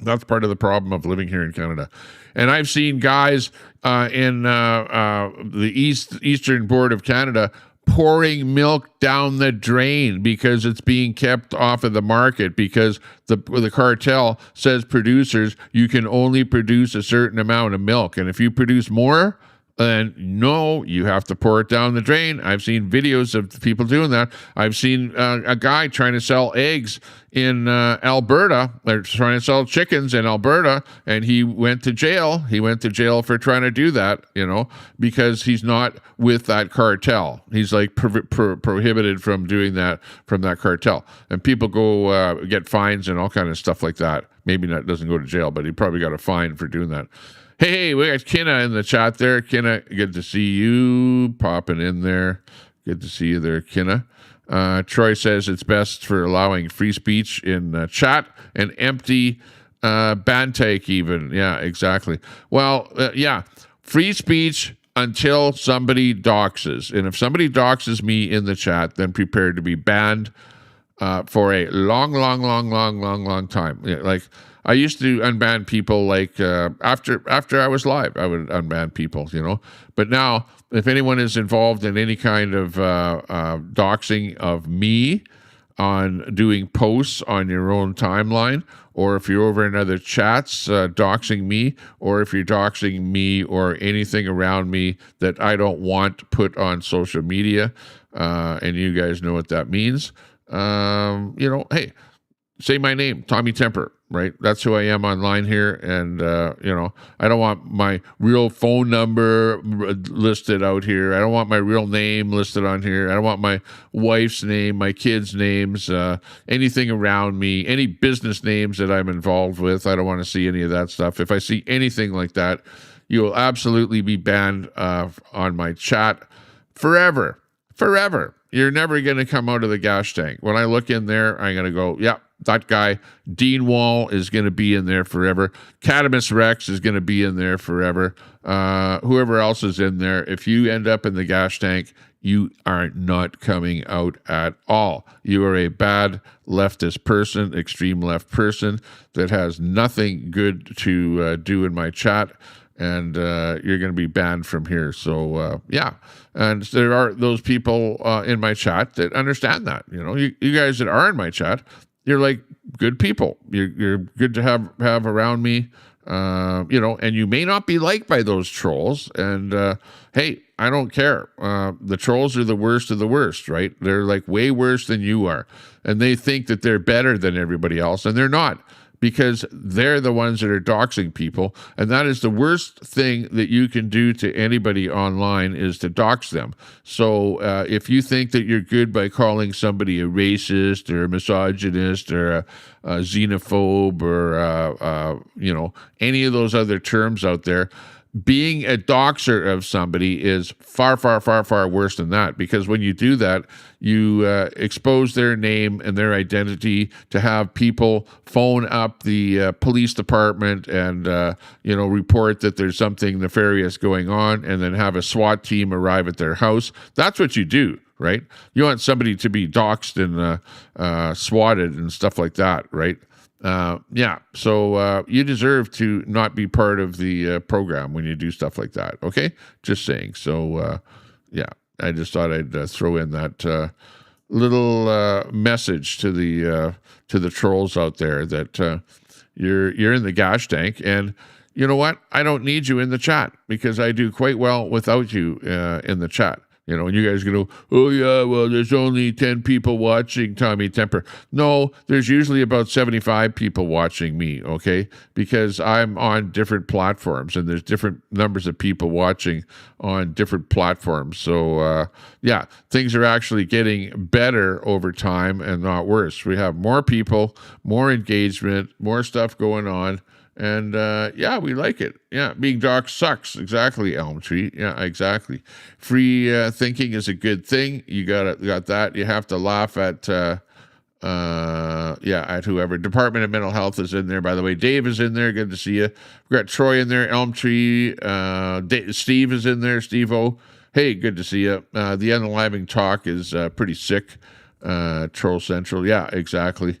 that's part of the problem of living here in Canada. And I've seen guys in the Eastern Board of Canada pouring milk down the drain because it's being kept off of the market, because the cartel says producers, you can only produce a certain amount of milk. And if you produce more, then no, you have to pour it down the drain. I've seen videos of people doing that. I've seen a guy trying to sell eggs in Alberta. They're trying to sell chickens in Alberta, and he went to jail. He went to jail for trying to do that, because he's not with that cartel. He's like prohibited from doing that, from that cartel. And people go get fines and all kind of stuff like that. Maybe not doesn't go to jail, but he probably got a fine for doing that. Hey, we got Kinna in the chat there. Kinna, good to see you popping in there. Good to see you there, Kinna. Troy says it's best for allowing free speech in chat and empty bantake even. Yeah, exactly. Well, free speech until somebody doxes. And if somebody doxes me in the chat, then prepare to be banned for a long time. Yeah, like, I used to unban people like after I was live, I would unban people, But now, if anyone is involved in any kind of doxing of me on doing posts on your own timeline, or if you're over in other chats doxing me, or if you're doxing me or anything around me that I don't want put on social media, and you guys know what that means, hey, say my name, Tommy Temper, right? That's who I am online here. And, I don't want my real phone number listed out here. I don't want my real name listed on here. I don't want my wife's name, my kids' names, anything around me, any business names that I'm involved with. I don't want to see any of that stuff. If I see anything like that, you will absolutely be banned on my chat forever. You're never going to come out of the gas tank. When I look in there, I'm going to go, yeah, that guy, Dean Wall, is going to be in there forever. Catamus Rex is going to be in there forever. Whoever else is in there, if you end up in the gas tank, you are not coming out at all. You are a bad leftist person, extreme left person that has nothing good to do in my chat. And you're going to be banned from here. So, and there are those people in my chat that understand that. You guys that are in my chat, you're like good people. You're good to have around me, and you may not be liked by those trolls. And, hey, I don't care. The trolls are the worst of the worst, right? They're like way worse than you are. And they think that they're better than everybody else, and they're not. Because they're the ones that are doxing people, and that is the worst thing that you can do to anybody online, is to dox them. So if you think that you're good by calling somebody a racist or a misogynist or a xenophobe or any of those other terms out there, being a doxer of somebody is far worse than that, because when you do that, you expose their name and their identity to have people phone up the police department and report that there's something nefarious going on, and then have a SWAT team arrive at their house. That's what you do, right? You want somebody to be doxxed and swatted and stuff like that, right? So you deserve to not be part of the program when you do stuff like that, okay? Just saying. So, I just thought I'd throw in that little message to the trolls out there that you're in the gash tank, and you know what? I don't need you in the chat because I do quite well without you in the chat. You know, and you guys go, oh yeah, well, there's only 10 people watching Tommy Temper. No, there's usually about 75 people watching me, okay? Because I'm on different platforms, and there's different numbers of people watching on different platforms. So, things are actually getting better over time and not worse. We have more people, more engagement, more stuff going on. And we like it. Yeah, being dark sucks. Exactly, Elm Tree. Yeah, exactly. Free thinking is a good thing. You got that. You have to laugh at whoever. Department of Mental Health is in there, by the way. Dave is in there. Good to see you. We've got Troy in there. Elm Tree. Steve is in there. Steve-O. Hey, good to see you. The Unaliving Talk is pretty sick. Troll Central. Yeah, exactly.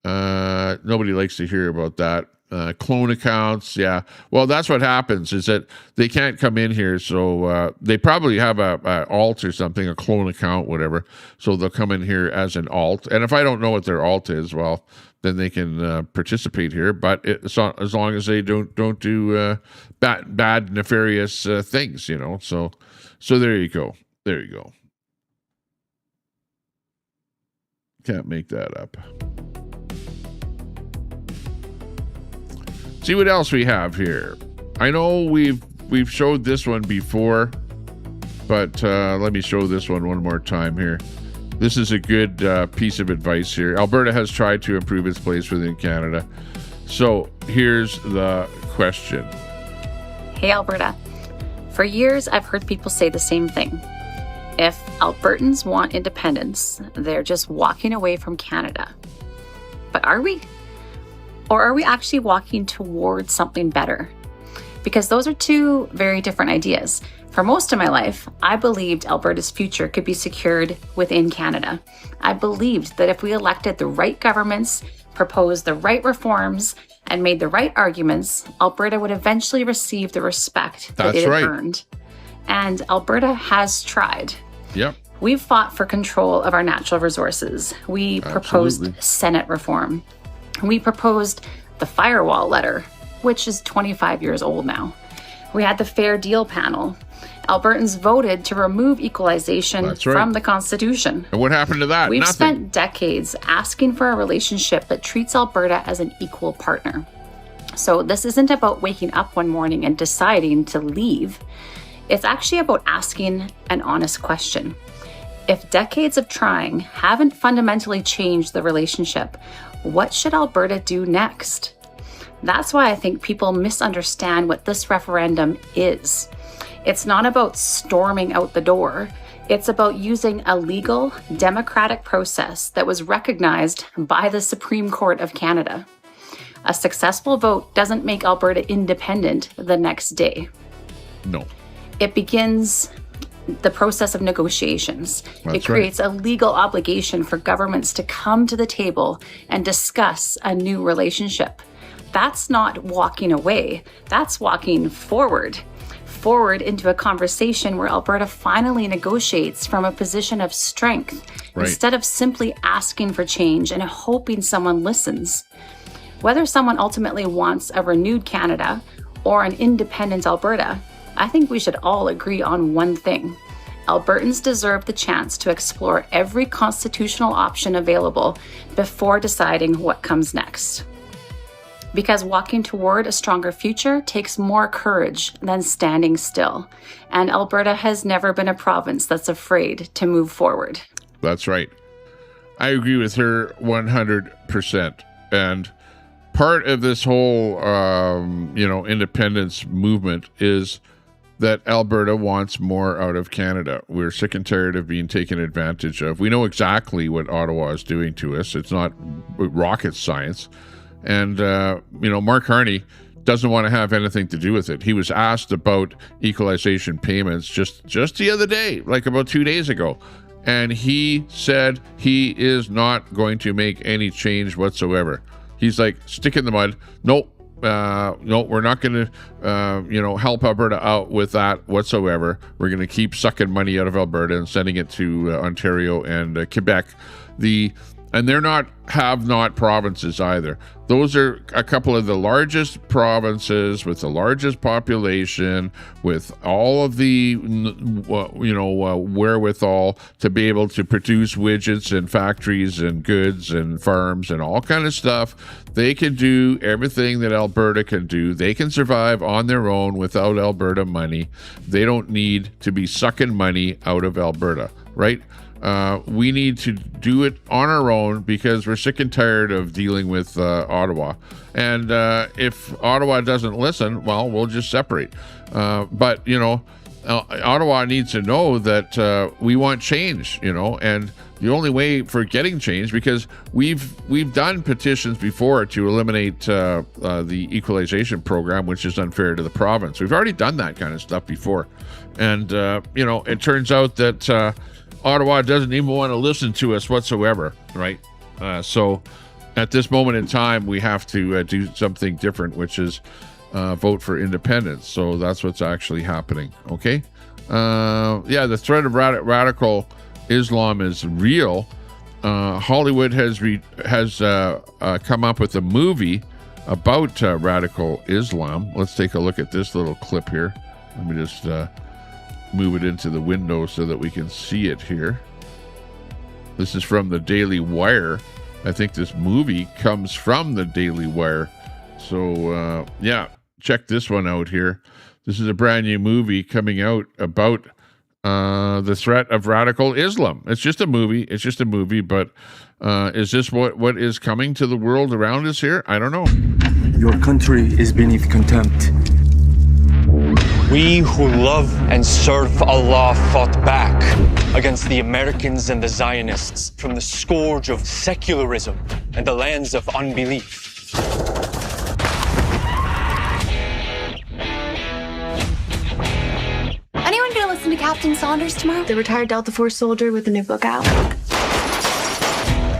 Nobody likes to hear about that. Clone accounts, yeah. Well, that's what happens is that they can't come in here, so they probably have a alt or something, a clone account, whatever. So they'll come in here as an alt, and if I don't know what their alt is, well, then they can participate here. But as long as they don't do bad nefarious things, you know. So there you go. There you go. Can't make that up. See what else we have here. I know we've showed this one before, but let me show this one more time here. This is a good piece of advice here. Alberta has tried to improve its place within Canada. So here's the question. Hey, Alberta. For years, I've heard people say the same thing. If Albertans want independence, they're just walking away from Canada. But are we? Or are we actually walking towards something better? Because those are two very different ideas. For most of my life, I believed Alberta's future could be secured within Canada. I believed that if we elected the right governments, proposed the right reforms, and made the right arguments, Alberta would eventually receive the respect that it had earned. And Alberta has tried. Yep. We've fought for control of our natural resources. We proposed Senate reform. We proposed the firewall letter, which is 25 years old now. We had the Fair Deal panel. Albertans voted to remove equalization from the Constitution. And what happened to that? We've Nothing. spent decades asking for a relationship that treats Alberta as an equal partner. So this isn't about waking up one morning and deciding to leave. It's actually about asking an honest question. If decades of trying haven't fundamentally changed the relationship, what should Alberta do next? That's why I think people misunderstand what this referendum is. It's not about storming out the door. It's about using a legal, democratic process that was recognized by the Supreme Court of Canada. A successful vote doesn't make Alberta independent the next day. No. It begins the process of negotiations. It creates a legal obligation for governments to come to the table and discuss a new relationship. That's not walking away. That's walking forward into a conversation where Alberta finally negotiates from a position of strength instead of simply asking for change and hoping someone listens. Whether someone ultimately wants a renewed Canada or an independent Alberta, I think we should all agree on one thing. Albertans deserve the chance to explore every constitutional option available before deciding what comes next. Because walking toward a stronger future takes more courage than standing still. And Alberta has never been a province that's afraid to move forward. That's right. I agree with her 100%. And part of this whole, independence movement is that Alberta wants more out of Canada. We're sick and tired of being taken advantage of. We know exactly what Ottawa is doing to us. It's not rocket science. And, Mark Carney doesn't want to have anything to do with it. He was asked about equalization payments just the other day, like about 2 days ago. and he said he is not going to make any change whatsoever. He's like, stick in the mud. Nope. No, we're not going to, help Alberta out with that whatsoever. We're going to keep sucking money out of Alberta and sending it to Ontario and Quebec. And they're not have-not provinces either. Those are a couple of the largest provinces with the largest population, with all of the, wherewithal to be able to produce widgets and factories and goods and farms and all kind of stuff. They can do everything that Alberta can do. They can survive on their own without Alberta money. They don't need to be sucking money out of Alberta, right? We need to do it on our own because we're sick and tired of dealing with Ottawa. And if Ottawa doesn't listen, well, we'll just separate. But Ottawa needs to know that we want change, and the only way for getting change, because we've done petitions before to eliminate the equalization program, which is unfair to the province. We've already done that kind of stuff before. And, it turns out that Ottawa doesn't even want to listen to us whatsoever, right? So at this moment in time, we have to do something different, which is vote for independence. So that's what's actually happening, okay? The threat of radical Islam is real. Hollywood has come up with a movie about radical Islam. Let's take a look at this little clip here. Let me just move it into the window so that we can see it here. This is from the Daily Wire. I think this movie comes from the Daily Wire. So, check this one out here. This is a brand new movie coming out about the threat of radical Islam. It's just a movie. But is this what is coming to the world around us here? I don't know. Your country is beneath contempt. We who love and serve Allah fought back against the Americans and the Zionists from the scourge of secularism and the lands of unbelief. Anyone gonna listen to Captain Saunders tomorrow? The retired Delta Force soldier with a new book out.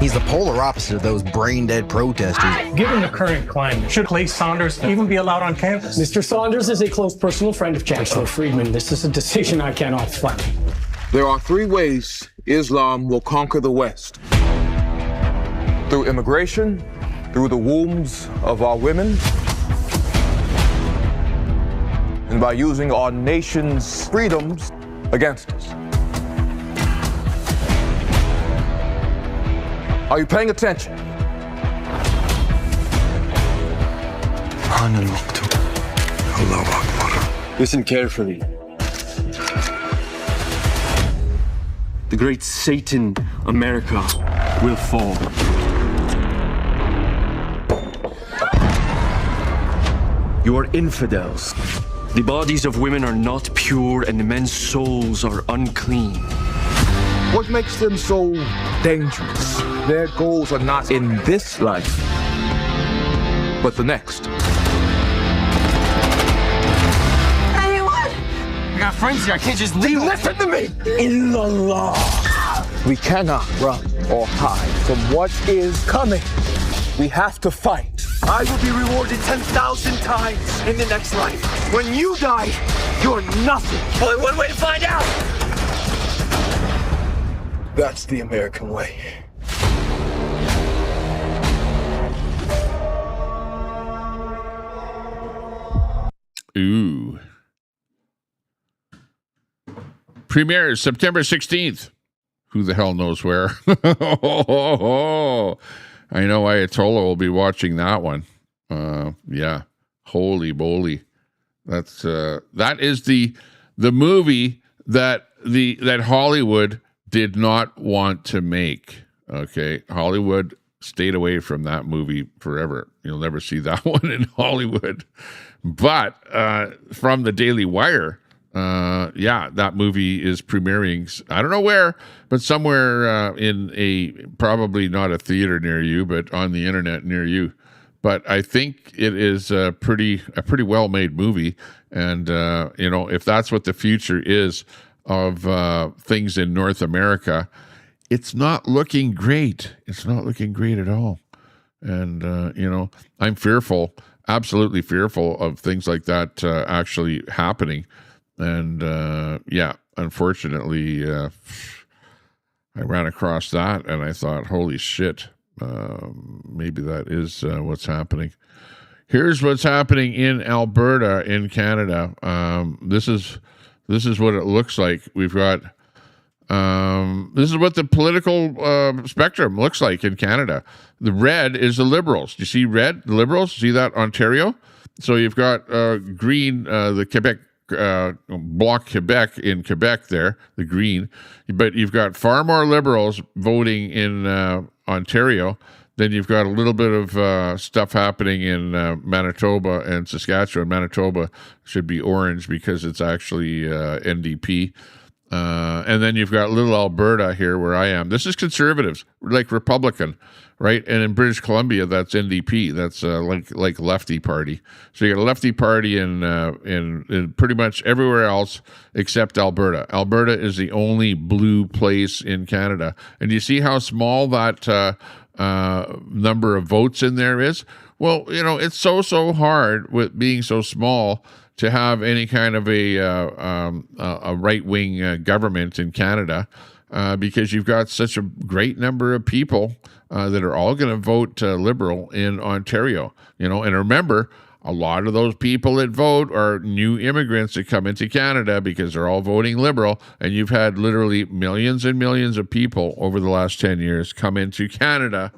He's the polar opposite of those brain-dead protesters. Given the current climate, should Clay Saunders even be allowed on campus? Mr. Saunders is a close personal friend of Chancellor Friedman. This is a decision I cannot fight. There are three ways Islam will conquer the West. Through immigration, through the wombs of our women, and by using our nation's freedoms against us. Are you paying attention? Listen carefully. The great Satan, America, will fall. You are infidels. The bodies of women are not pure and the men's souls are unclean. What makes them so dangerous? Their goals are not in this life, but the next. Anyone? I got friends here. I can't just leave. Listen to me! In the law. We cannot run or hide from what is coming. We have to fight. I will be rewarded 10,000 times in the next life. When you die, you're nothing. Only one way to find out. That's the American way. Ooh. Premieres September 16th. Who the hell knows where? I know Ayatollah will be watching that one. Yeah. Holy moly. That is the movie that Hollywood did not want to make. Okay. Hollywood stayed away from that movie forever. You'll never see that one in Hollywood. But from the Daily Wire, that movie is premiering. I don't know where, but somewhere in a, probably not a theater near you, but on the internet near you. But I think it is a pretty well-made movie. And, if that's what the future is, of things in North America, it's not looking great. It's not looking great at all. And, I'm fearful, absolutely fearful of things like that actually happening. And, unfortunately, I ran across that and I thought, holy shit, maybe that is what's happening. Here's what's happening in Alberta, in Canada. This is what it looks like. We've got this is what the political spectrum looks like in Canada. The red is the Liberals. You see red, the Liberals? See that, Ontario? So you've got green, the Quebec Bloc Quebec in Quebec there, the green. But you've got far more Liberals voting in Ontario. Then you've got a little bit of stuff happening in Manitoba and Saskatchewan. Manitoba should be orange because it's actually NDP. And then you've got little Alberta here where I am. This is Conservatives, like Republican, right? And in British Columbia, that's NDP. That's like lefty party. So you got a lefty party in pretty much everywhere else except Alberta. Alberta is the only blue place in Canada. And you see how small that number of votes in there is? Well, it's so hard with being so small to have any kind of a right-wing government in Canada because you've got such a great number of people that are all going to vote Liberal in Ontario. And remember, a lot of those people that vote are new immigrants that come into Canada because they're all voting Liberal, and you've had literally millions and millions of people over the last 10 years come into Canada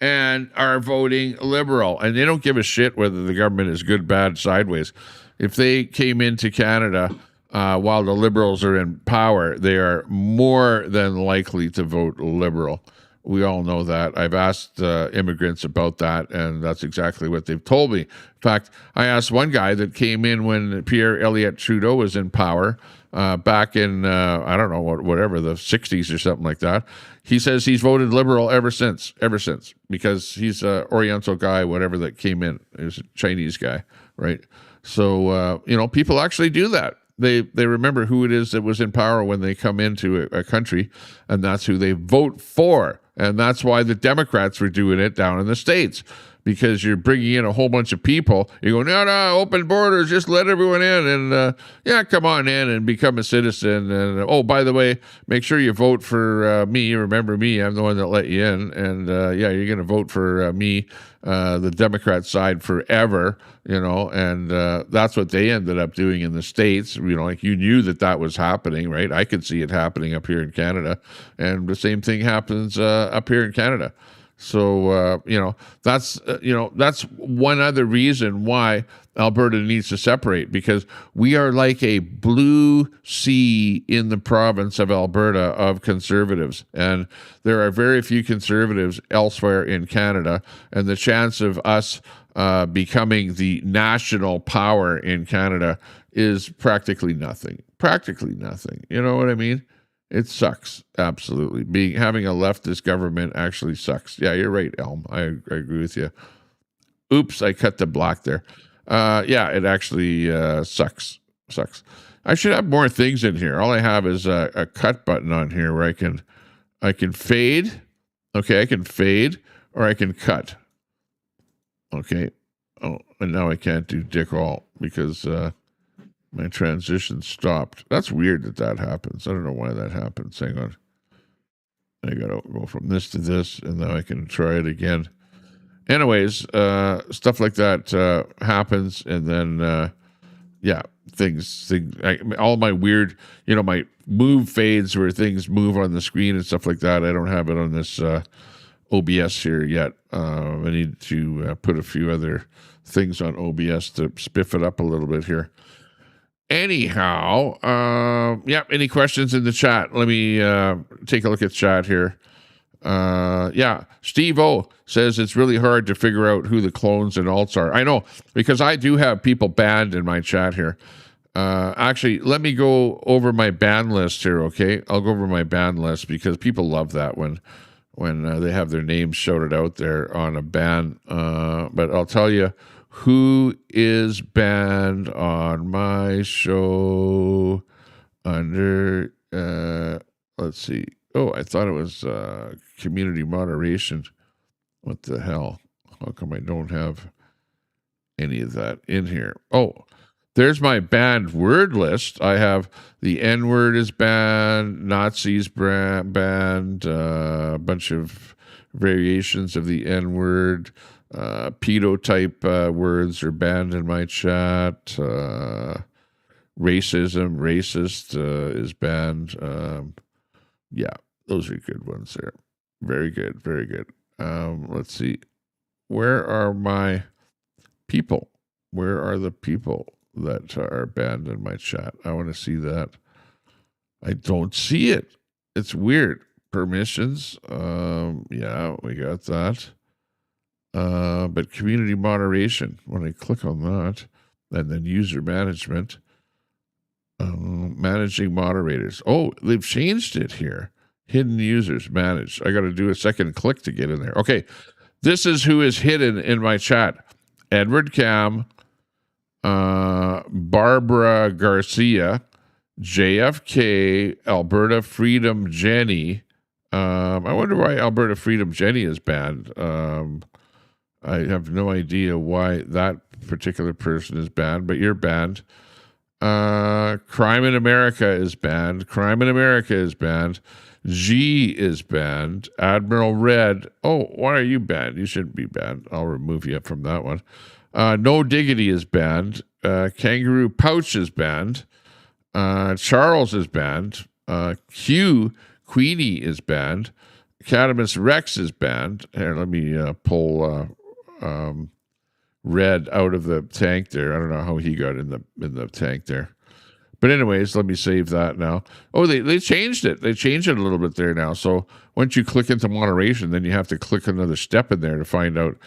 and are voting Liberal, and they don't give a shit whether the government is good, bad, sideways. If they came into Canada while the Liberals are in power, they are more than likely to vote Liberal. We all know that. I've asked immigrants about that, and that's exactly what they've told me. In fact, I asked one guy that came in when Pierre Elliott Trudeau was in power back in, I don't know, whatever, the 60s or something like that. He says he's voted Liberal ever since, because he's an Oriental guy, whatever, that came in. He was a Chinese guy, right? So, people actually do that. They remember who it is that was in power when they come into a country, and that's who they vote for. And that's why the Democrats were doing it down in the States, because you're bringing in a whole bunch of people. You go, no, open borders, just let everyone in, and come on in and become a citizen. And oh, by the way, make sure you vote for me. Remember me, I'm the one that let you in. And you're going to vote for me, the Democrat side, forever. And that's what they ended up doing in the States. Like you knew that was happening, right? I could see it happening up here in Canada, and the same thing happens up here in Canada. So, that's one other reason why Alberta needs to separate, because we are like a blue sea in the province of Alberta of Conservatives. And there are very few Conservatives elsewhere in Canada. And the chance of us becoming the national power in Canada is practically nothing. You know what I mean? It sucks, absolutely. Having a leftist government actually sucks. Yeah, you're right, Elm. I agree with you. Oops, I cut the block there. It actually sucks. I should have more things in here. All I have is a cut button on here where I can fade. Okay, I can fade, or I can cut. Okay. Oh, and now I can't do dick all because my transition stopped. That's weird that happens. I don't know why that happens. Hang on. I gotta go from this to this, and now I can try it again. Anyways, stuff like that happens, and then things. All my weird, my move fades where things move on the screen and stuff like that. I don't have it on this OBS here yet. I need to put a few other things on OBS to spiff it up a little bit here. Anyhow, any questions in the chat? Let me take a look at chat here. Steve O says it's really hard to figure out who the clones and alts are. I know, because I do have people banned in my chat here. Actually, let me go over my ban list here, okay? I'll go over my ban list because people love that when they have their names shouted out there on a ban. But I'll tell you who is banned on my show. under, let's see. Oh, I thought it was community moderation. What the hell? How come I don't have any of that in here? Oh, there's my banned word list. I have the N-word is banned, Nazis banned, a bunch of variations of the N-word, pedo-type words are banned in my chat. Racism, racist is banned. Yeah, those are good ones there. Very good, very good. Let's see. Where are my people? Where are the people that are banned in my chat? I want to see that. I don't see it. It's weird. Permissions. Yeah, we got that. But community moderation, when I click on that, and then user management, managing moderators. Oh, they've changed it here. Hidden users managed. I got to do a second click to get in there. Okay, this is who is hidden in my chat. Edward Cam, Barbara Garcia, JFK, Alberta Freedom Jenny. I wonder why Alberta Freedom Jenny is banned. I have no idea why that particular person is banned, but you're banned. Crime in America is banned. Crime in America is banned. G is banned. Admiral Red. Oh, why are you banned? You shouldn't be banned. I'll remove you from that one. No Diggity is banned. Kangaroo Pouch is banned. Charles is banned. Queenie is banned. Cadamus Rex is banned. Here, let me pull Red out of the tank there. I don't know how he got in the tank there. But anyways, let me save that now. Oh, they changed it. They changed it a little bit there now. So once you click into moderation, then you have to click another step in there to find out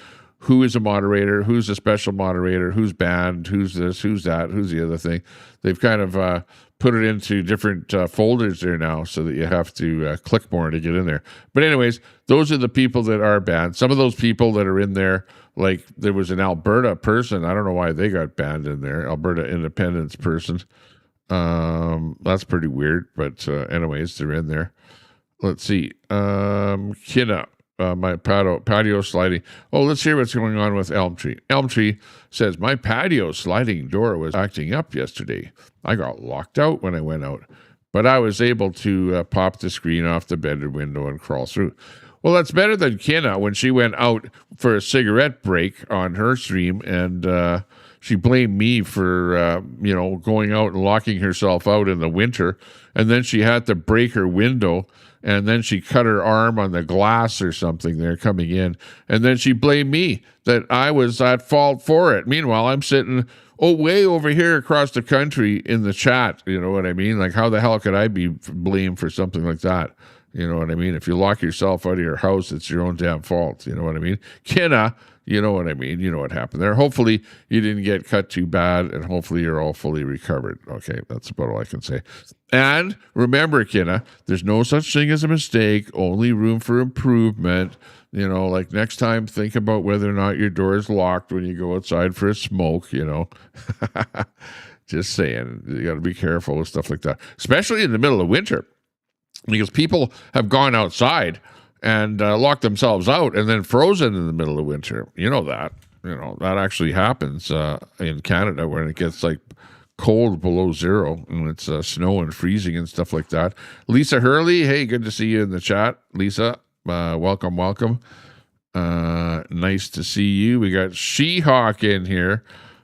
who is a moderator, who's a special moderator, who's banned, who's this, who's that, who's the other thing. They've kind of put it into different folders there now so that you have to click more to get in there. But anyways, those are the people that are banned. Some of those people that are in there, like there was an Alberta person. I don't know why they got banned in there. Alberta Independence person. That's pretty weird. But anyways, they're in there. Let's see. Kinna. My patio sliding. Oh, let's hear what's going on with Elm Tree. Elm Tree says, my patio sliding door was acting up yesterday. I got locked out when I went out, but I was able to pop the screen off the bedroom window and crawl through. Well, that's better than Kenna when she went out for a cigarette break on her stream, and she blamed me for, going out and locking herself out in the winter, and then she had to break her window, and then she cut her arm on the glass or something there coming in. And then she blamed me that I was at fault for it. Meanwhile, I'm sitting way over here across the country in the chat. You know what I mean? Like, how the hell could I be blamed for something like that? You know what I mean? If you lock yourself out of your house, it's your own damn fault. You know what I mean? Kenna, you know what I mean? You know what happened there. Hopefully you didn't get cut too bad, and hopefully you're all fully recovered. Okay, that's about all I can say. And remember, Kenna, there's no such thing as a mistake, only room for improvement. You know, like next time, think about whether or not your door is locked when you go outside for a smoke, you know. Just saying, you got to be careful with stuff like that, especially in the middle of winter, because people have gone outside and locked themselves out and then frozen in the middle of winter. You know that. You know, that actually happens in Canada when it gets like cold below zero and it's snow and freezing and stuff like that. Lisa Hurley, hey, good to see you in the chat. Lisa, welcome. Nice to see you. We got She-Hawk in here.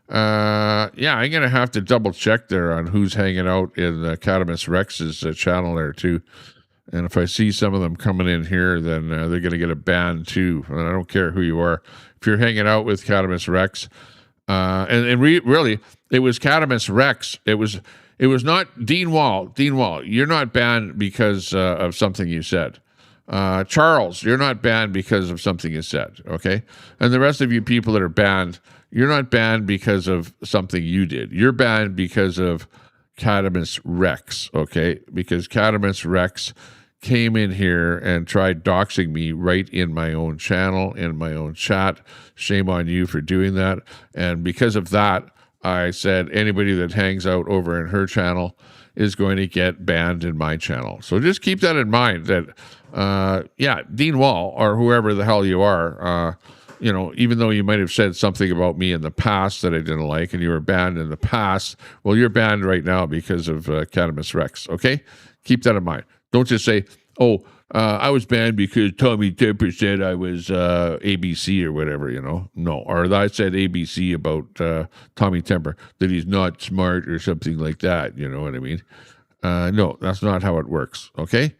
I'm going to have to double check there on who's hanging out in Cadamus Rex's channel there too. And if I see some of them coming in here, then they're going to get a ban too. And I don't care who you are. If you're hanging out with Cadamus Rex, really, it was Cadamus Rex. It was not Dean Wall. Dean Wall, you're not banned because of something you said. Charles, you're not banned because of something you said, okay? And the rest of you people that are banned, you're not banned because of something you did. You're banned because of Cadamus Rex, okay? Because Cadamus Rex came in here and tried doxing me right in my own channel, in my own chat. Shame on you for doing that. And because of that, I said anybody that hangs out over in her channel is going to get banned in my channel. So just keep that in mind that, Dean Wall or whoever the hell you are, even though you might have said something about me in the past that I didn't like and you were banned in the past, well, you're banned right now because of Cannabis Rex, okay? Keep that in mind. Don't just say, I was banned because Tommy Temper said I was ABC or whatever, No. Or I said ABC about Tommy Temper, that he's not smart or something like that, you know what I mean? No, that's not how it works, okay?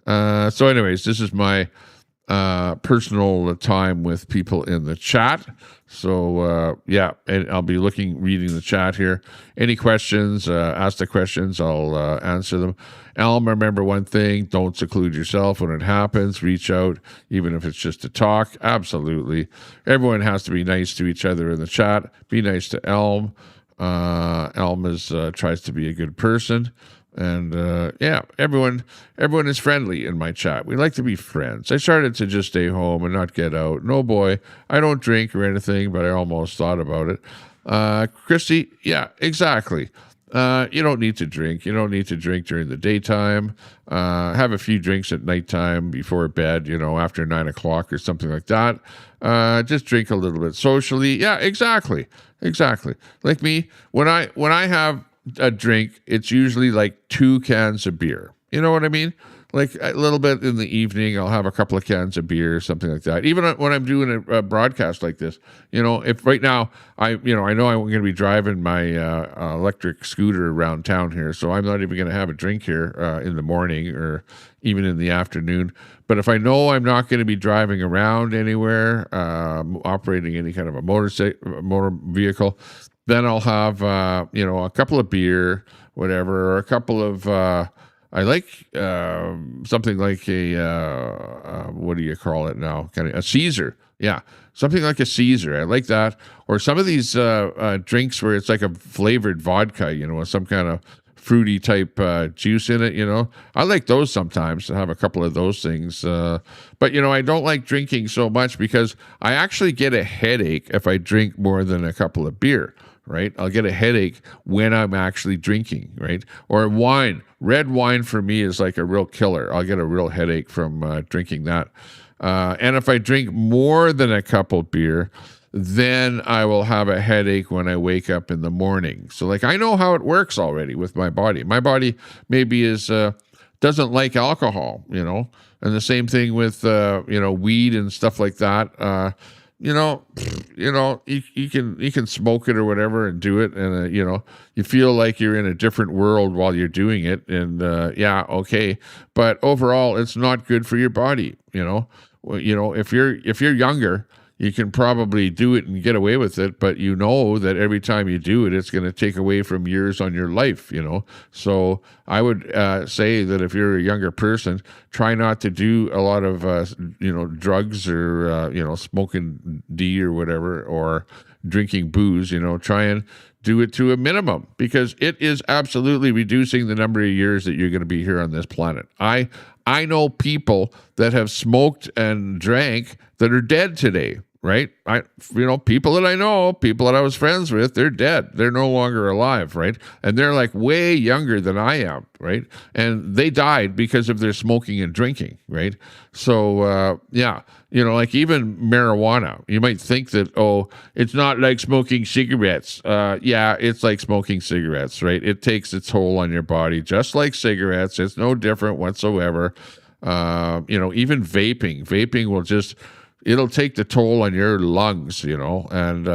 So anyways, this is my personal time with people in the chat. So, and I'll be reading the chat here. Any questions, ask the questions, I'll answer them. Elm, remember one thing, don't seclude yourself when it happens. Reach out, even if it's just to talk. Absolutely. Everyone has to be nice to each other in the chat. Be nice to Elm. Elm tries to be a good person. And everyone is friendly in my chat. We like to be friends. I started to just stay home and not get out. No boy, I don't drink or anything, but I almost thought about it. Christy, yeah, exactly. You don't need to drink. You don't need to drink during the daytime. Have a few drinks at nighttime before bed, after 9 o'clock or something like that. Just drink a little bit socially. Yeah, exactly. Like me, when I have a drink, it's usually like 2 cans of beer. You know what I mean? Like a little bit in the evening, I'll have a couple of cans of beer, something like that. Even when I'm doing a broadcast like this, if right now I know I'm going to be driving my electric scooter around town here, so I'm not even going to have a drink here in the morning or even in the afternoon. But if I know I'm not going to be driving around anywhere, operating any kind of a motor vehicle, then I'll have, a couple of beer, whatever, or a couple of, I like something like a, what do you call it now? Kind of a Caesar. Yeah, something like a Caesar. I like that. Or some of these drinks where it's like a flavored vodka, with some kind of fruity type juice in it, I like those sometimes, to have a couple of those things. But, I don't like drinking so much because I actually get a headache if I drink more than a couple of beer. Right? I'll get a headache when I'm actually drinking, right? Or wine. Red wine for me is like a real killer. I'll get a real headache from drinking that. And if I drink more than a couple beer, then I will have a headache when I wake up in the morning. So like I know how it works already with my body. My body maybe doesn't like alcohol, and the same thing with weed and stuff like that. You can smoke it or whatever and do it, and you feel like you're in a different world while you're doing it, and okay, but overall, it's not good for your body. If you're younger, you can probably do it and get away with it, but that every time you do it, it's going to take away from years on your life, So I would say that if you're a younger person, try not to do a lot of, drugs or, smoking D or whatever, or drinking booze, try and do it to a minimum, because it is absolutely reducing the number of years that you're going to be here on this planet. I know people that have smoked and drank that are dead today. Right? People that I know, people that I was friends with, they're dead. They're no longer alive, right? And they're like way younger than I am, right? And they died because of their smoking and drinking, right? So, like even marijuana, you might think that, it's not like smoking cigarettes. It's like smoking cigarettes, right? It takes its toll on your body, just like cigarettes. It's no different whatsoever. Even vaping will it'll take the toll on your lungs, and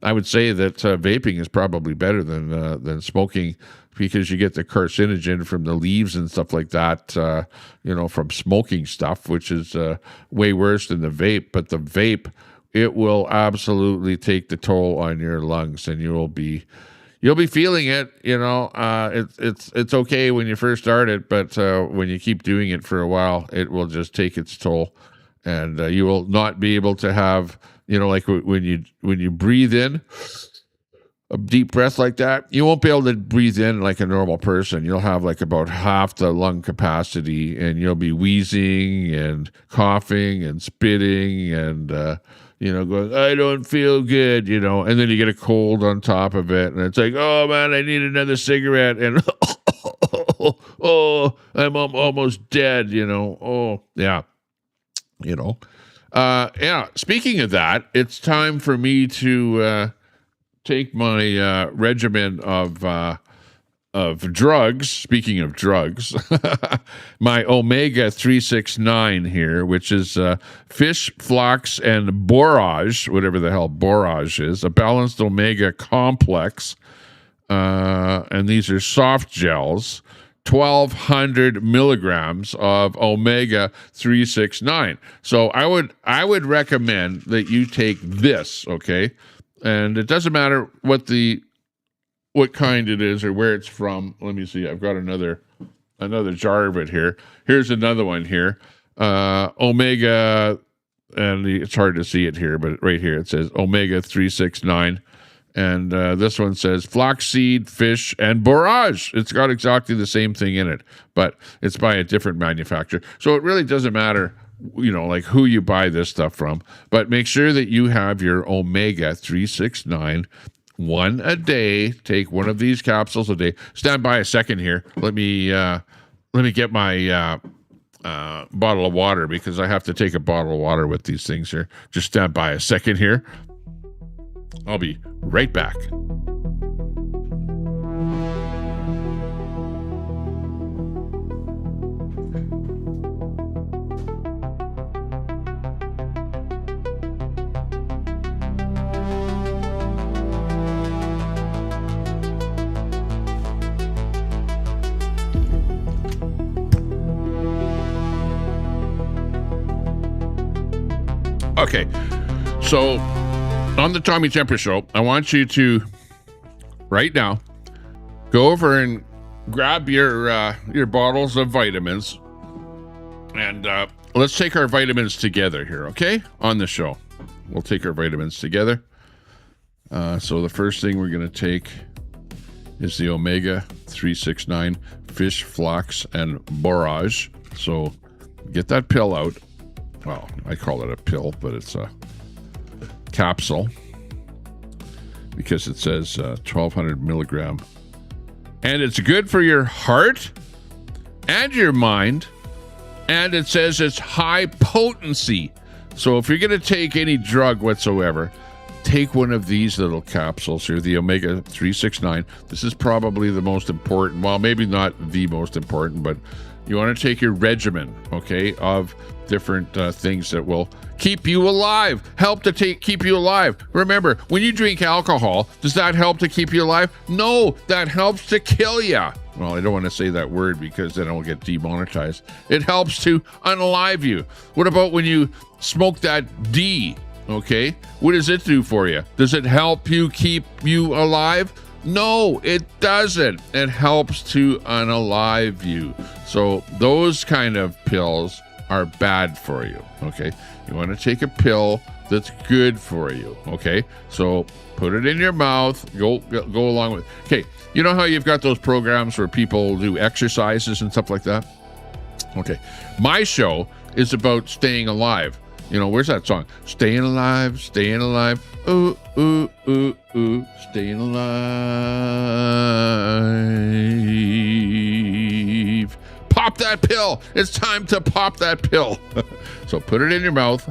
I would say that vaping is probably better than smoking, because you get the carcinogen from the leaves and stuff like that, from smoking stuff, which is way worse than the vape. But the vape, it will absolutely take the toll on your lungs, and you'll be feeling it. It's okay when you first start it, but when you keep doing it for a while, it will just take its toll. And you will not be able to have, like when you breathe in a deep breath like that, you won't be able to breathe in like a normal person. You'll have like about half the lung capacity, and you'll be wheezing and coughing and spitting and, going, I don't feel good, and then you get a cold on top of it, and it's like, oh man, I need another cigarette, and I'm almost dead, you know. Oh, yeah. You know. Yeah, speaking of that, it's time for me to take my regimen of drugs. Speaking of drugs, my omega 369 here, which is fish, flax, and borage, whatever the hell borage is, a balanced omega complex. And these are soft gels, 1,200 milligrams of omega 369. So I would recommend that you take this, okay? And it doesn't matter what kind it is or where it's from. Let me see. I've got another jar of it here. Here's another one here. Omega, and it's hard to see it here, but right here it says omega 369. And this one says flaxseed, fish, and borage. It's got exactly the same thing in it, but it's by a different manufacturer. So it really doesn't matter, you know, like who you buy this stuff from, but make sure that you have your omega 369, one a day. Take one of these capsules a day. Stand by a second here. Let me get my bottle of water, because I have to take a bottle of water with these things here. Just stand by a second here. I'll be right back. Okay, so on the Tommy Temper Show, I want you to, right now, go over and grab your bottles of vitamins, and let's take our vitamins together here, okay? On the show, we'll take our vitamins together. So the first thing we're going to take is the omega 369 fish, flax, and borage. So get that pill out. Well, I call it a pill, but it's a capsule, because it says 1,200 milligram, and it's good for your heart and your mind, and it says it's high potency. So if you're going to take any drug whatsoever, take one of these little capsules here, the omega 369. This is probably the most important, well, maybe not the most important, but you want to take your regimen, okay, of different things that will keep you alive, help to keep you alive. Remember, when you drink alcohol, does that help to keep you alive? No, that helps to kill you. Well, I don't want to say that word because then I'll get demonetized. It helps to unalive you. What about when you smoke that D, okay? What does it do for you? Does it help you keep you alive? No, it doesn't. It helps to unalive you. So those kind of pills are bad for you, okay? You want to take a pill that's good for you, okay? So put it in your mouth, go along with, okay, you know how you've got those programs where people do exercises and stuff like that? Okay, my show is about staying alive. You know, where's that song? Staying alive, ooh, ooh, ooh, ooh, staying alive. Pop that pill. It's time to pop that pill. So put it in your mouth.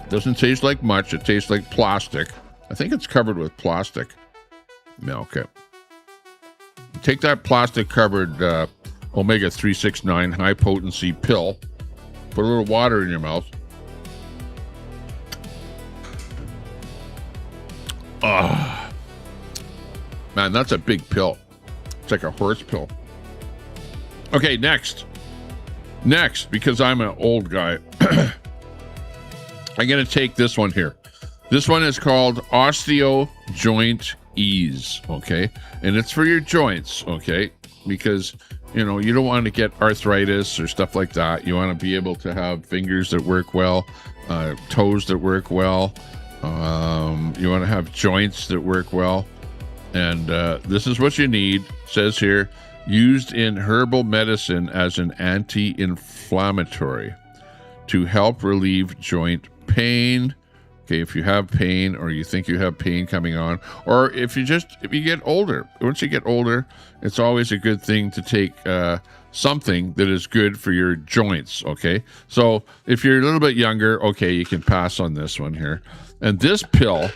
Doesn't taste like much. It tastes like plastic. I think it's covered with plastic. Yeah, okay. Take that plastic covered omega 369 high potency pill. Put a little water in your mouth. Ah, man, that's a big pill. It's like a horse pill. Okay, next, because I'm an old guy, I'm going to take this one here. This one is called Osteo Joint Ease, okay? And it's for your joints, okay? Because, you know, you don't want to get arthritis or stuff like that. You want to be able to have fingers that work well, toes that work well. You want to have joints that work well. And this is what you need. It says here, used in herbal medicine as an anti-inflammatory to help relieve joint pain, Okay, if you have pain or you think you have pain coming on, or if you get older. Once you get older, it's always a good thing to take something that is good for your joints, okay? So if you're a little bit younger, okay, you can pass on this one here. And this pill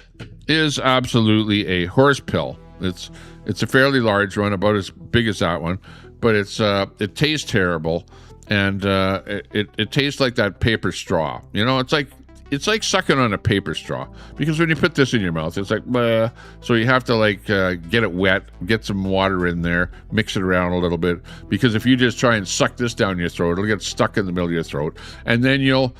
is absolutely a horse pill. It's a fairly large one, about as big as that one, but it tastes terrible, and it tastes like that paper straw. You know, it's like sucking on a paper straw, because when you put this in your mouth, it's like, bleh. So you have to like get it wet, get some water in there, mix it around a little bit, because if you just try and suck this down your throat, it'll get stuck in the middle of your throat, and then you'll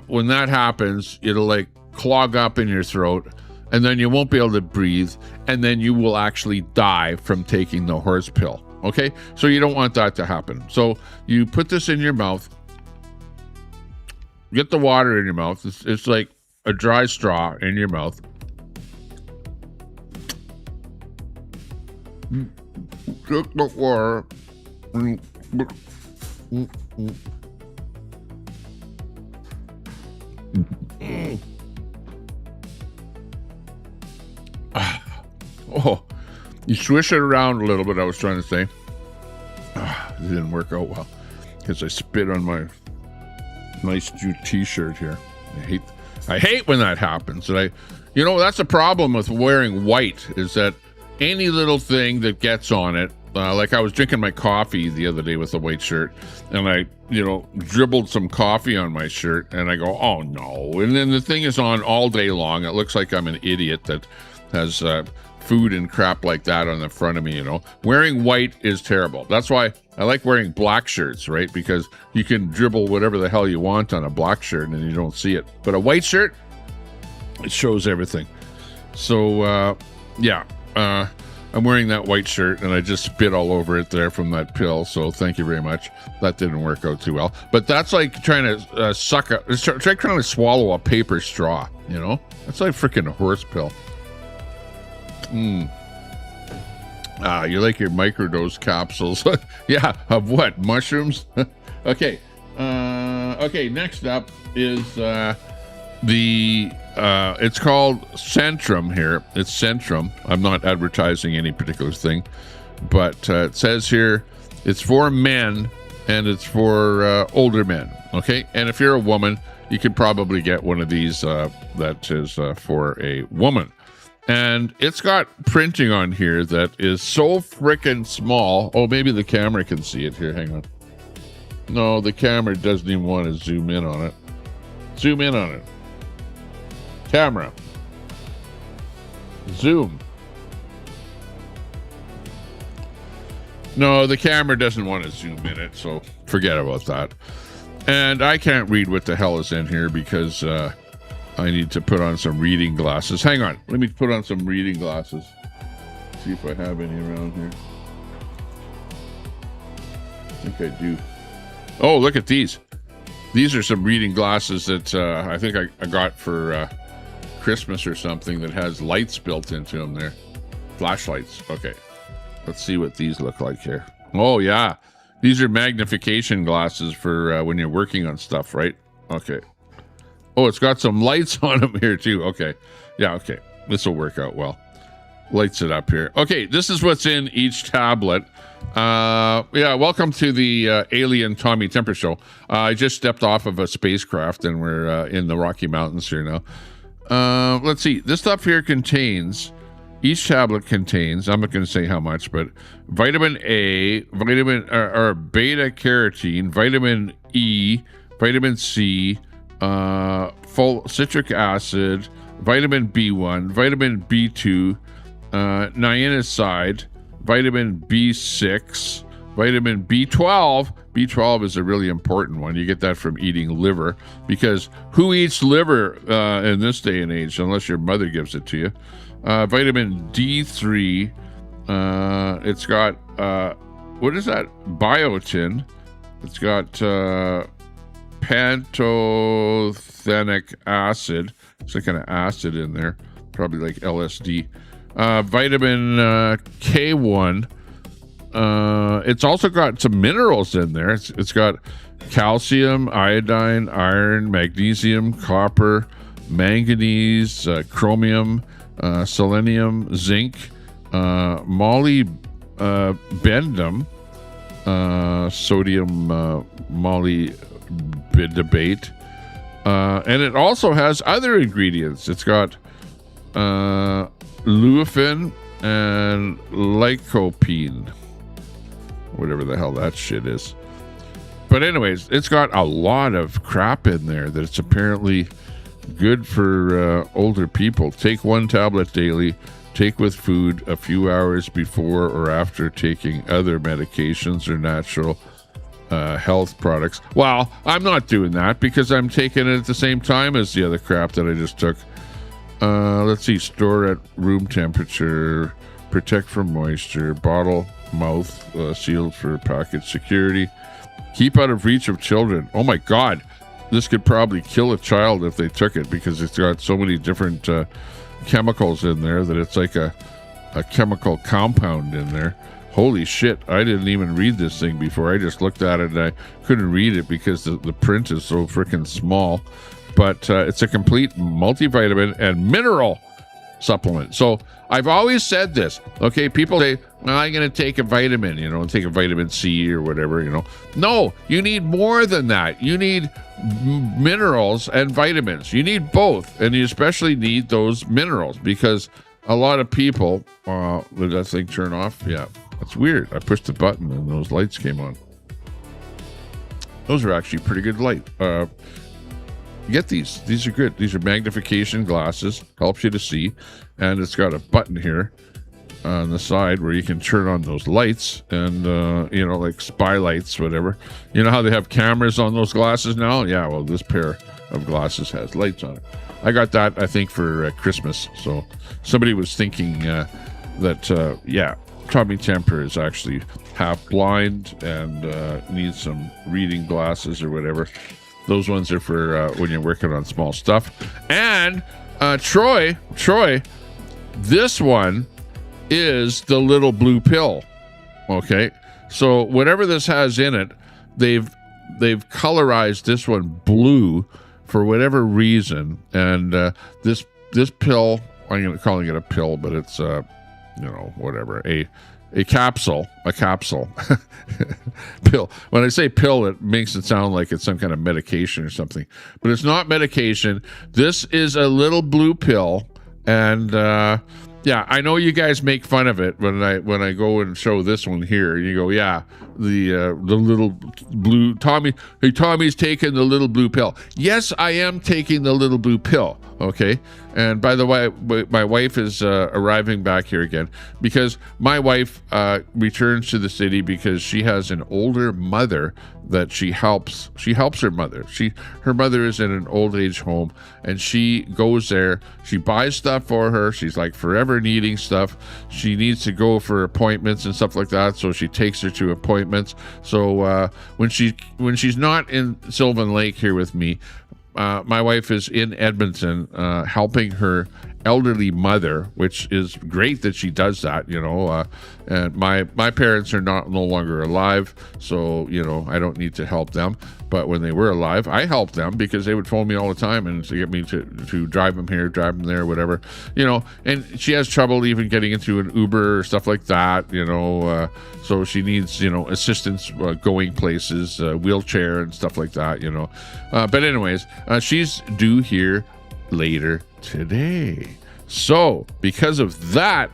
when that happens, it'll like clog up in your throat, and then you won't be able to breathe, and then you will actually die from taking the horse pill. Okay, so you don't want that to happen. So you put this in your mouth. Get the water in your mouth. It's like a dry straw in your mouth. Get the water. Oh, you swish it around a little bit, I was trying to say. It didn't work out well because I spit on my nice new t-shirt here. I hate when that happens. And that's the problem with wearing white, is that any little thing that gets on it, like I was drinking my coffee the other day with a white shirt, and I dribbled some coffee on my shirt, and I go, oh no, and then the thing is on all day long. It looks like I'm an idiot that has food and crap like that on the front of me. Wearing white is terrible. That's why I like wearing black shirts, right? Because you can dribble whatever the hell you want on a black shirt and you don't see it. But a white shirt, it shows everything. So I'm wearing that white shirt, and I just spit all over it there from that pill. So thank you very much. That didn't work out too well. But that's like trying to trying to swallow a paper straw. That's like freaking a horse pill. You like your microdose capsules? Yeah, of what? Mushrooms? Okay. Okay, next up is it's called Centrum here. It's Centrum. I'm not advertising any particular thing, but it says here it's for men and it's for older men. Okay, and if you're a woman, you could probably get one of these that is for a woman. And it's got printing on here that is so freaking small. Oh, maybe the camera can see it here. Hang on. No, the camera doesn't even want to zoom in on it. Zoom in on it. Camera. Zoom. No, the camera doesn't want to zoom in it, so forget about that. And I can't read what the hell is in here because I need to put on some reading glasses. Hang on. Let me put on some reading glasses. See if I have any around here. I think I do. Oh, look at these. These are some reading glasses that I think I got for Christmas or something, that has lights built into them there. Flashlights. Okay. Let's see what these look like here. Oh, yeah. These are magnification glasses for when you're working on stuff, right? Okay. Oh, it's got some lights on them here too. Okay. Yeah, okay. This will work out well. Lights it up here. Okay, this is what's in each tablet. Welcome to the Alien Tommy Temper Show. I just stepped off of a spacecraft and we're in the Rocky Mountains here now. Let's see. This stuff here contains, each tablet contains, I'm not going to say how much, but vitamin A, beta carotene, vitamin E, vitamin C, full citric acid, vitamin B1, vitamin B2, niacin, vitamin B6, vitamin B12. B12 is a really important one. You get that from eating liver, because who eats liver in this day and age unless your mother gives it to you? Vitamin D3. It's got, what is that? Biotin. It's got pantothenic acid. It's like an acid in there, probably like LSD. Vitamin K1. It's also got some minerals in there. It's got calcium, iodine, iron, magnesium, copper, manganese, chromium, selenium, zinc, molybdenum, sodium molybdenate, and it also has other ingredients. It's got lutein and lycopene, whatever the hell that shit is. But anyways, it's got a lot of crap in there that it's apparently good for older people. Take 1 tablet daily. Take with food a few hours before or after taking other medications or natural health products. Well, I'm not doing that because I'm taking it at the same time as the other crap that I just took. Let's see. Store at room temperature. Protect from moisture. Bottle mouth sealed for package security. Keep out of reach of children. Oh my God. This could probably kill a child if they took it because it's got so many different chemicals in there that it's like a chemical compound in there. Holy shit, I didn't even read this thing before. I just looked at it and I couldn't read it because the print is so freaking small. But it's a complete multivitamin and mineral supplement. So I've always said this. Okay, people say, well, I'm going to take a vitamin, take a vitamin C or whatever, No, you need more than that. You need minerals and vitamins. You need both. And you especially need those minerals because a lot of people, did that thing turn off? Yeah, that's weird. I pushed the button and those lights came on. Those are actually pretty good light. Get these. These are good. These are magnification glasses. Helps you to see. And it's got a button here on the side where you can turn on those lights and, like spy lights, whatever. You know how they have cameras on those glasses now? Yeah, well, this pair of glasses has lights on it. I got that, I think, for Christmas. So somebody was thinking that, Tommy Temper is actually half blind and needs some reading glasses or whatever. Those ones are for when you're working on small stuff. And Troy, this one is the little blue pill. Okay, so whatever this has in it, they've colorized this one blue for whatever reason. And this pill, I'm calling it a pill, but it's whatever, a capsule pill. When I say pill, it makes it sound like it's some kind of medication or something, but it's not medication. This is a little blue pill. And I know you guys make fun of it when I go and show this one here. You go, yeah, the little blue Tommy. Hey, Tommy's taking the little blue pill. Yes, I am taking the little blue pill. Okay. And by the way, my wife is arriving back here again because my wife returns to the city because she has an older mother that she helps. She helps her mother. Her mother is in an old age home and she goes there. She buys stuff for her. She's like forever needing stuff. She needs to go for appointments and stuff like that. So she takes her to appointments. So when she's not in Sylvan Lake here with me, my wife is in Edmonton helping her elderly mother, which is great that she does that, and my parents are no longer alive, so I don't need to help them. But when they were alive, I helped them because they would phone me all the time and to get me to drive them here, drive them there, whatever, and she has trouble even getting into an Uber or stuff like that, so she needs assistance going places, wheelchair and stuff like that, but anyways, she's due here later today. So because of that,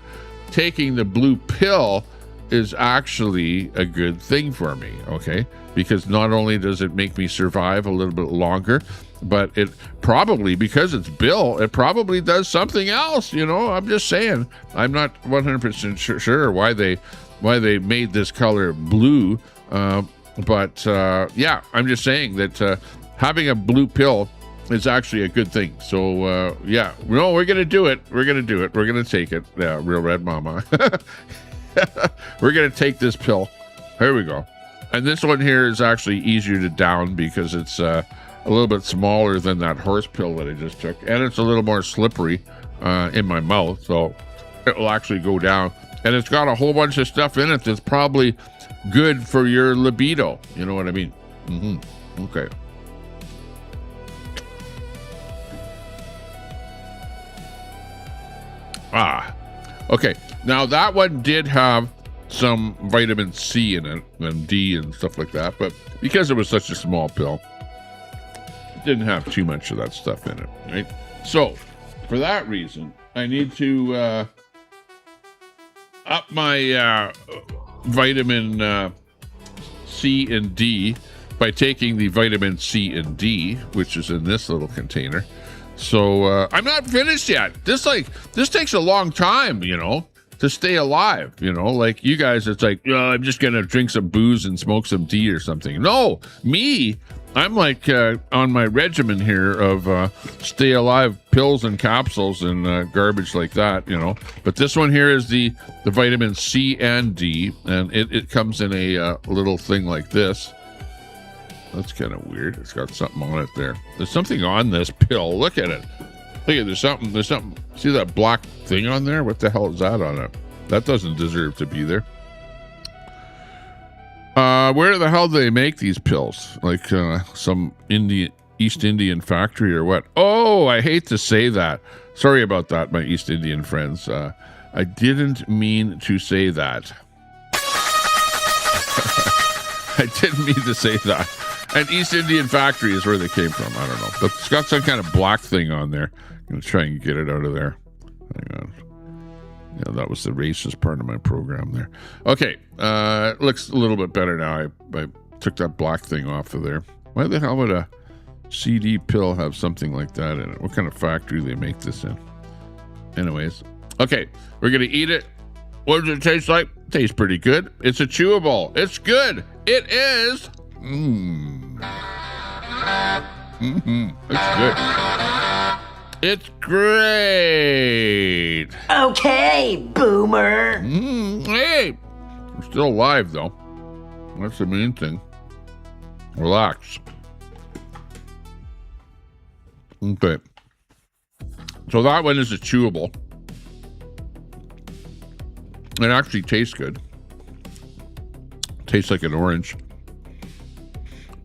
taking the blue pill is actually a good thing for me, okay? Because not only does it make me survive a little bit longer, but it probably, because it's Bill, it probably does something else, I'm just saying. I'm not 100% sure why they made this color blue, but I'm just saying that having a blue pill is actually a good thing. So, we're going to do it. We're going to do it. We're going to take it. Yeah, Real Red Mama. We're going to take this pill. Here we go. And this one here is actually easier to down because it's a little bit smaller than that horse pill that I just took. And it's a little more slippery in my mouth. So it will actually go down. And it's got a whole bunch of stuff in it that's probably good for your libido. You know what I mean? Mm-hmm. Okay. Okay. Now that one did have some vitamin C in it and D and stuff like that, but because it was such a small pill, it didn't have too much of that stuff in it, right? So, for that reason, I need to up my vitamin C and D by taking the vitamin C and D, which is in this little container. So I'm not finished yet. This takes a long time, you know, to stay alive. You know, like you guys, it's like, I'm just gonna drink some booze and smoke some tea or something. No, me, I'm like on my regimen here of stay alive pills and capsules and garbage like that, you know. But this one here is the vitamin C and D, and it comes in a little thing like this. That's kind of weird. It's got something on it there. There's something on this pill. Look at it. Look at there's something. See that black thing on there? What the hell is that on it? That doesn't deserve to be there. Where the hell do they make these pills? Like some East Indian factory or what? Oh, I hate to say that. Sorry about that, my East Indian friends. I didn't mean to say that. I didn't mean to say that. An East Indian factory is where they came from. I don't know. But it's got some kind of black thing on there. I'm going to try and get it out of there. Hang on. Yeah, that was the racist part of my program there. Okay. Looks a little bit better now. I took that black thing off of there. Why the hell would a CD pill have something like that in it? What kind of factory do they make this in? Anyways. Okay. We're going to eat it. What does it taste like? Tastes pretty good. It's a chewable. It's good. It is. It's good. It's great. Okay, boomer. Hey, we're still alive though. That's the main thing. Relax. Okay. So that one is a chewable. It actually tastes good. Tastes like an orange.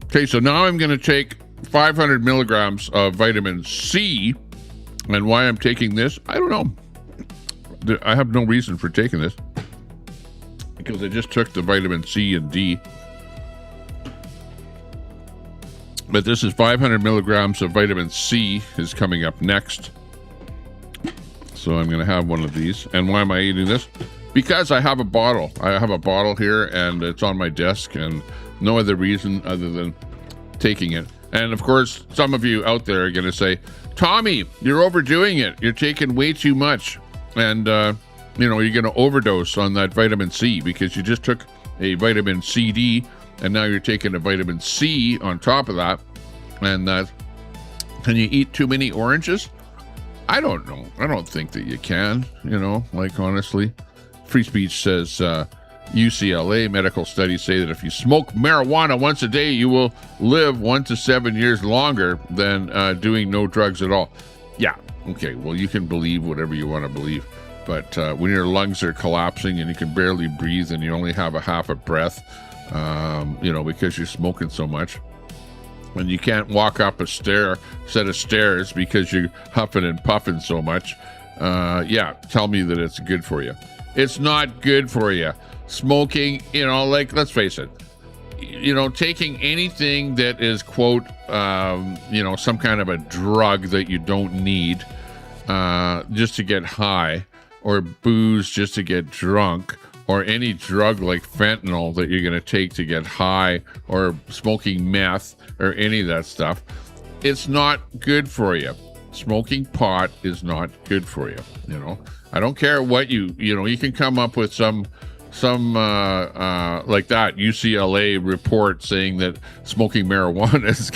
Okay, so now I'm going to take 500 milligrams of vitamin C. And why I'm taking this, I don't know. I have no reason for taking this. Because I just took the vitamin C and D. But this is 500 milligrams of vitamin C is coming up next. So I'm going to have one of these. And why am I eating this? Because I have a bottle. I have a bottle here and it's on my desk and no other reason other than taking it. And of course, some of you out there are going to say, Tommy, you're overdoing it. You're taking way too much. And, you're going to overdose on that vitamin C because you just took a vitamin CD and now you're taking a vitamin C on top of that. And can you eat too many oranges? I don't know. I don't think that you can, like honestly. Free speech says UCLA medical studies say that if you smoke marijuana once a day, you will live 1 to 7 years longer than doing no drugs at all. Yeah, okay, well, you can believe whatever you want to believe. But when your lungs are collapsing and you can barely breathe and you only have a half a breath, because you're smoking so much, and you can't walk up a set of stairs because you're huffing and puffing so much, tell me that it's good for you. It's not good for you. Smoking, let's face it, taking anything that is, quote, some kind of a drug that you don't need just to get high, or booze just to get drunk, or any drug like fentanyl that you're going to take to get high, or smoking meth, or any of that stuff, it's not good for you. Smoking pot is not good for you, I don't care what you can come up with some like that UCLA report saying that smoking marijuana is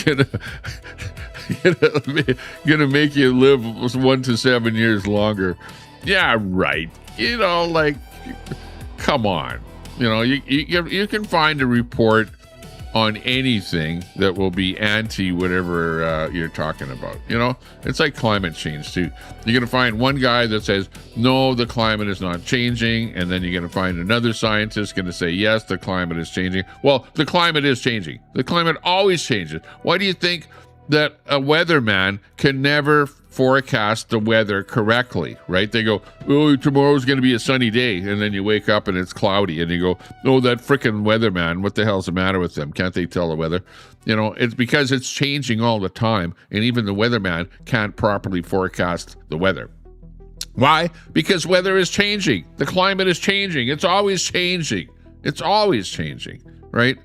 gonna make you live 1 to 7 years longer. Yeah, right. Come on. You can find a report on anything that will be anti whatever you're talking about. You know, it's like climate change too. You're going to find one guy that says, no, the climate is not changing. And then you're going to find another scientist going to say, yes, the climate is changing. Well, the climate is changing. The climate always changes. Why do you think that a weatherman can never forecast the weather correctly, right? They go, oh, tomorrow's going to be a sunny day. And then you wake up and it's cloudy. And you go, oh, that frickin' weatherman, what the hell's the matter with them? Can't they tell the weather? You know, it's because it's changing all the time. And even the weatherman can't properly forecast the weather. Why? Because weather is changing. The climate is changing. It's always changing. It's always changing, right?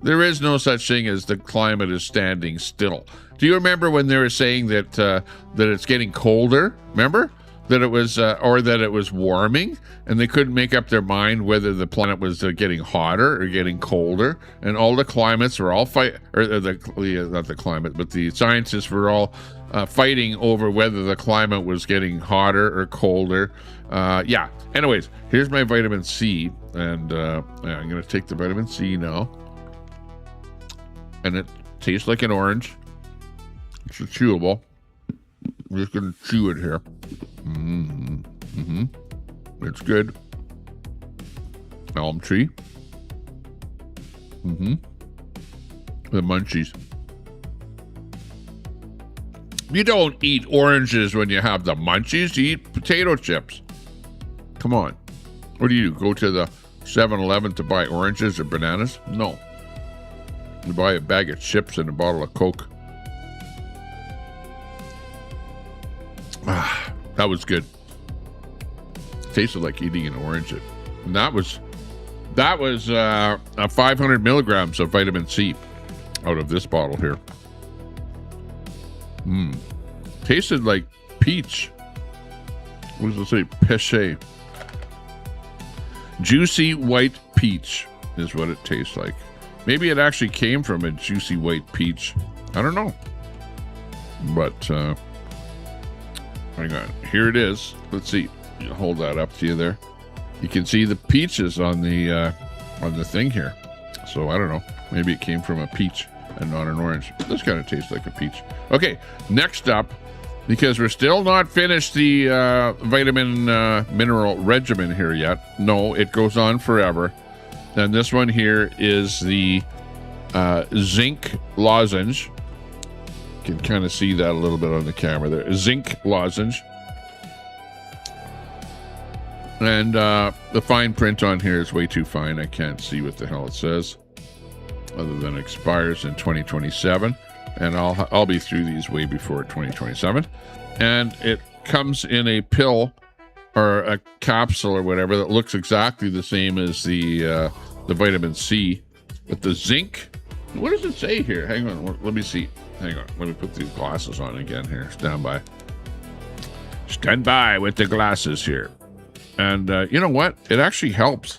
There is no such thing as the climate is standing still. Do you remember when they were saying that that it's getting colder? Remember that it was, or that it was warming, and they couldn't make up their mind whether the planet was getting hotter or getting colder, and all the climates were all not the climate, but the scientists were all fighting over whether the climate was getting hotter or colder. Yeah. Anyways, here's my vitamin C, and I'm going to take the vitamin C now. And it tastes like an orange. It's a chewable. I'm just going to chew it here. It's good. Elm tree. The munchies. You don't eat oranges when you have the munchies. You eat potato chips. Come on. What do? Go to the 7-Eleven to buy oranges or bananas? No. You buy a bag of chips and a bottle of Coke. That was good. Tasted like eating an orange. And that was 500 milligrams of vitamin C out of this bottle here. Tasted like peach. What does it say? Peche. Juicy white peach is what it tastes like. Maybe it actually came from a juicy white peach. I don't know. But, hang on. Here it is. Let's see. I'll hold that up to you there. You can see the peaches on the thing here. So, I don't know. Maybe it came from a peach and not an orange. This kind of tastes like a peach. Okay, next up, because we're still not finished the vitamin mineral regimen here yet. No, it goes on forever. And this one here is the zinc lozenge. You can kind of see that a little bit on the camera there. Zinc lozenge. And the fine print on here is way too fine. I can't see what the hell it says, other than expires in 2027. And I'll be through these way before 2027. And it comes in a pill or a capsule or whatever that looks exactly the same as the vitamin C. But the zinc, what does it say here? Hang on, let me see. Hang on, let me put these glasses on again here. Stand by. Stand by with the glasses here. And you know what? It actually helps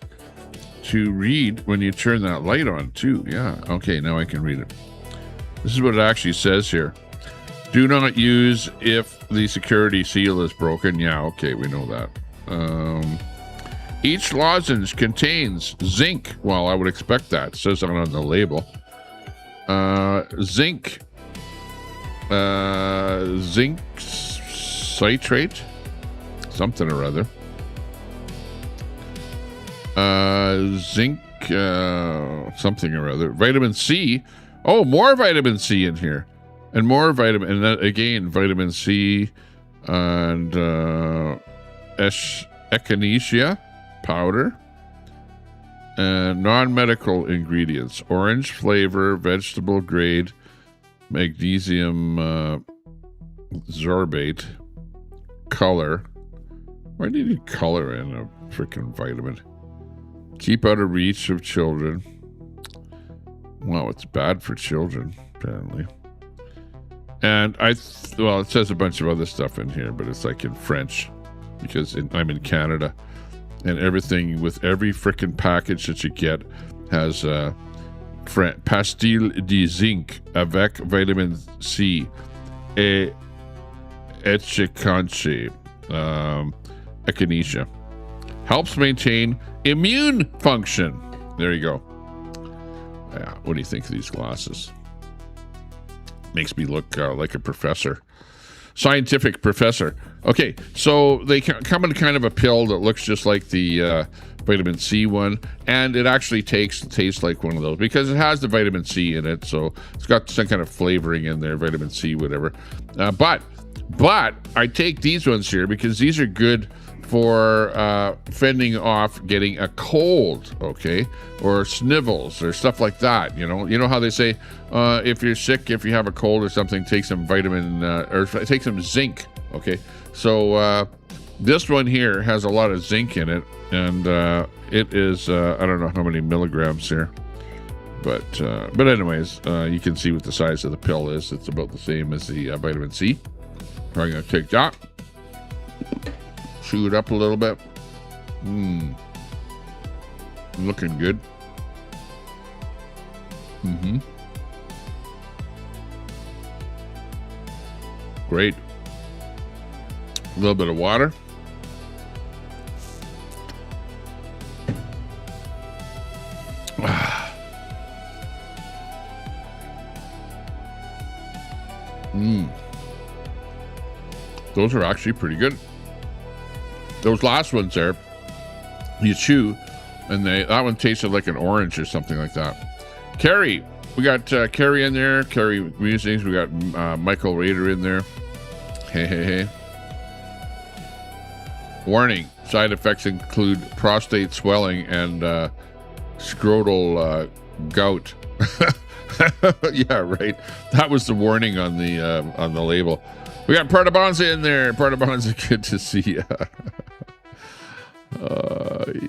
to read when you turn that light on too. Yeah, okay, now I can read it. This is what it actually says here. Do not use if the security seal is broken. Yeah, okay, we know that. Each lozenge contains zinc. Well, I would expect that. It says that on the label. Zinc. Zinc citrate. Something or other. Zinc something or other. Vitamin C. Oh, more vitamin C in here. And more vitamin, and that, again, vitamin C and echinacea powder and non-medical ingredients. Orange flavor, vegetable grade, magnesium sorbate, color. Why do you need color in a freaking vitamin? Keep out of reach of children. Well, it's bad for children, apparently. And well, it says a bunch of other stuff in here, but it's like in French because I'm in Canada, and everything with every frickin' package that you get has pastille de zinc avec vitamin C et echinacea, echinacea. Helps maintain immune function. There you go. Yeah, what do you think of these glasses? Makes me look like a professor. Scientific professor. Okay, so they come in kind of a pill that looks just like the vitamin C one, and it actually tastes like one of those because it has the vitamin C in it, so it's got some kind of flavoring in there, vitamin C, whatever. But I take these ones here because these are good for fending off getting a cold, okay, or snivels or stuff like that. You know how they say if you're sick, if you have a cold or something, take some vitamin or take some zinc. Okay, so this one here has a lot of zinc in it, and it is I don't know how many milligrams here, but anyways, you can see what the size of the pill is. It's about the same as the vitamin C. I'm gonna take that. Chew it up a little bit. Looking good. Great. A little bit of water. Those are actually pretty good. Those last ones there, you chew, and that one tasted like an orange or something like that. Carrie, we got Carrie in there. Carrie Musings. We got Michael Rader in there. Hey. Warning: side effects include prostate swelling and scrotal gout. Yeah, right. That was the warning on the label. We got Partabonza in there. Partabonza, good to see you.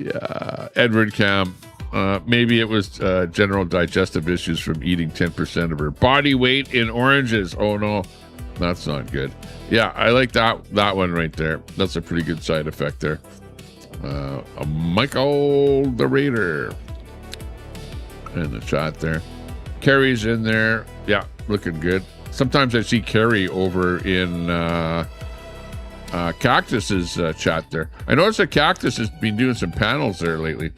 Yeah. Edward Cam. Maybe it was general digestive issues from eating 10% of her body weight in oranges. Oh, no. That's not good. Yeah, I like that one right there. That's a pretty good side effect there. Michael the Raider in the chat there. Carrie's in there. Yeah, looking good. Sometimes I see Carrie over in Cactus's chat there. I noticed that Cactus has been doing some panels there lately,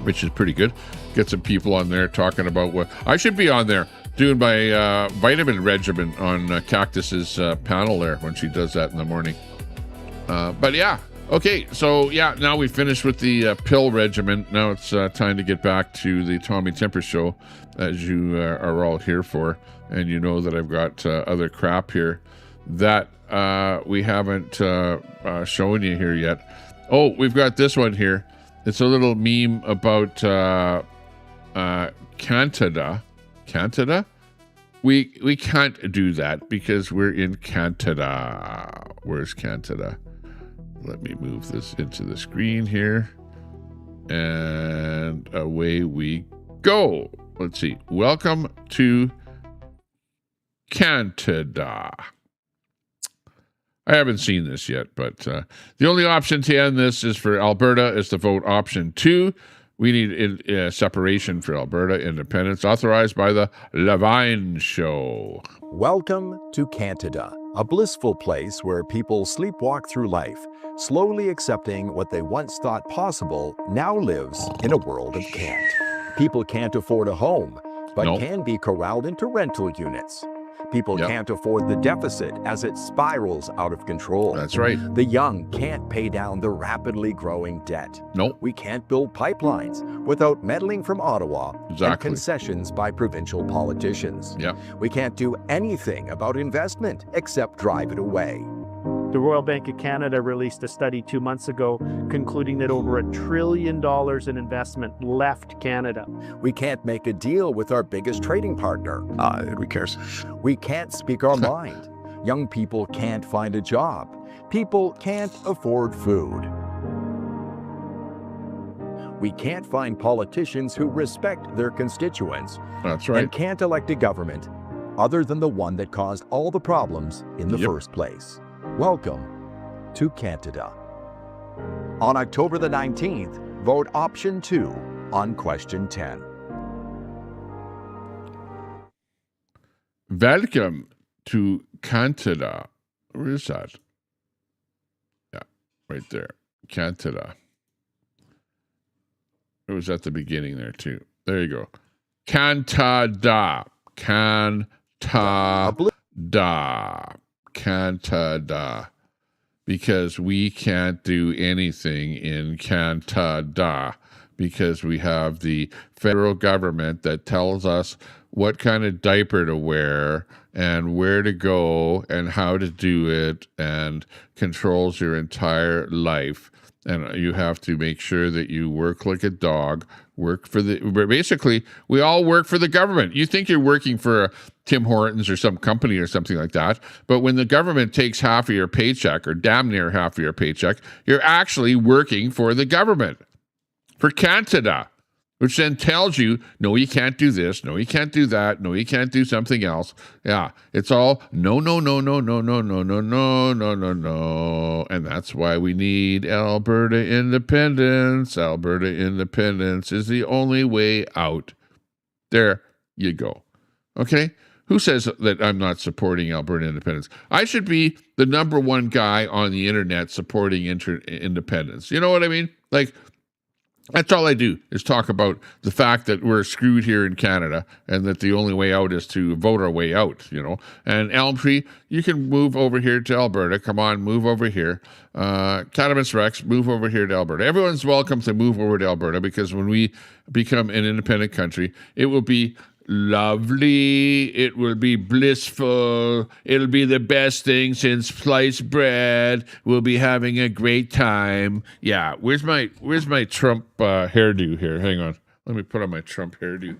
which is pretty good. Get some people on there talking about what I should be on there doing my vitamin regimen on Cactus's panel there when she does that in the morning. But yeah, okay. So yeah, now we finished with the pill regimen. Now it's time to get back to the Tommy Temper show, as you are all here for. And you know that I've got other crap here that we haven't shown you here yet. Oh, we've got this one here. It's a little meme about Canada. Canada? We can't do that because we're in Canada. Where's Canada? Let me move this into the screen here. And away we go. Let's see. Welcome to Canada. I haven't seen this yet, but the only option to end this is for Alberta is to vote option 2. We need separation for Alberta independence, authorized by the Levine Show. Welcome to Canada, a blissful place where people sleepwalk through life, slowly accepting what they once thought possible now lives in a world of can't. People can't afford a home, but can be corralled into rental units. People can't afford the deficit as it spirals out of control. That's right. The young can't pay down the rapidly growing debt. We can't build pipelines without meddling from Ottawa and concessions by provincial politicians. We can't do anything about investment except drive it away. The Royal Bank of Canada released a study 2 months ago concluding that over $1 trillion in investment left Canada. We can't make a deal with our biggest trading partner. Who cares? We can't speak our mind. Young people can't find a job. People can't afford food. We can't find politicians who respect their constituents. That's right. And can't elect a government other than the one that caused all the problems in the first place. Welcome to Canada. On October the 19th, vote option 2 on question 10. Welcome to Canada. Where is that? Yeah, right there. Canada. It was at the beginning there too. There you go. Canada. Because we can't do anything in Canada because we have the federal government that tells us what kind of diaper to wear and where to go and how to do it and controls your entire life. And you have to make sure that you work like a dog, basically, we all work for the government. You think you're working for Tim Hortons or some company or something like that, but when the government takes half of your paycheck or damn near half of your paycheck, you're actually working for the government, for Canada, which then tells you, no, you can't do this, no, you can't do that, no, you can't do something else. Yeah, it's all no. And that's why we need Alberta independence. Alberta independence is the only way out. There you go. Okay? Who says that I'm not supporting Alberta independence? I should be the number one guy on the internet supporting independence. You know what I mean? Like, that's all I do is talk about the fact that we're screwed here in Canada and that the only way out is to vote our way out, you know. And Elm Tree, you can move over here to Alberta. Come on, move over here. Cannabis Rex, move over here to Alberta. Everyone's welcome to move over to Alberta because when we become an independent country, it will be lovely, it will be blissful, it'll be the best thing since sliced bread. We'll be having a great time. Yeah, where's my Trump hairdo here? Hang on, let me put on my Trump hairdo.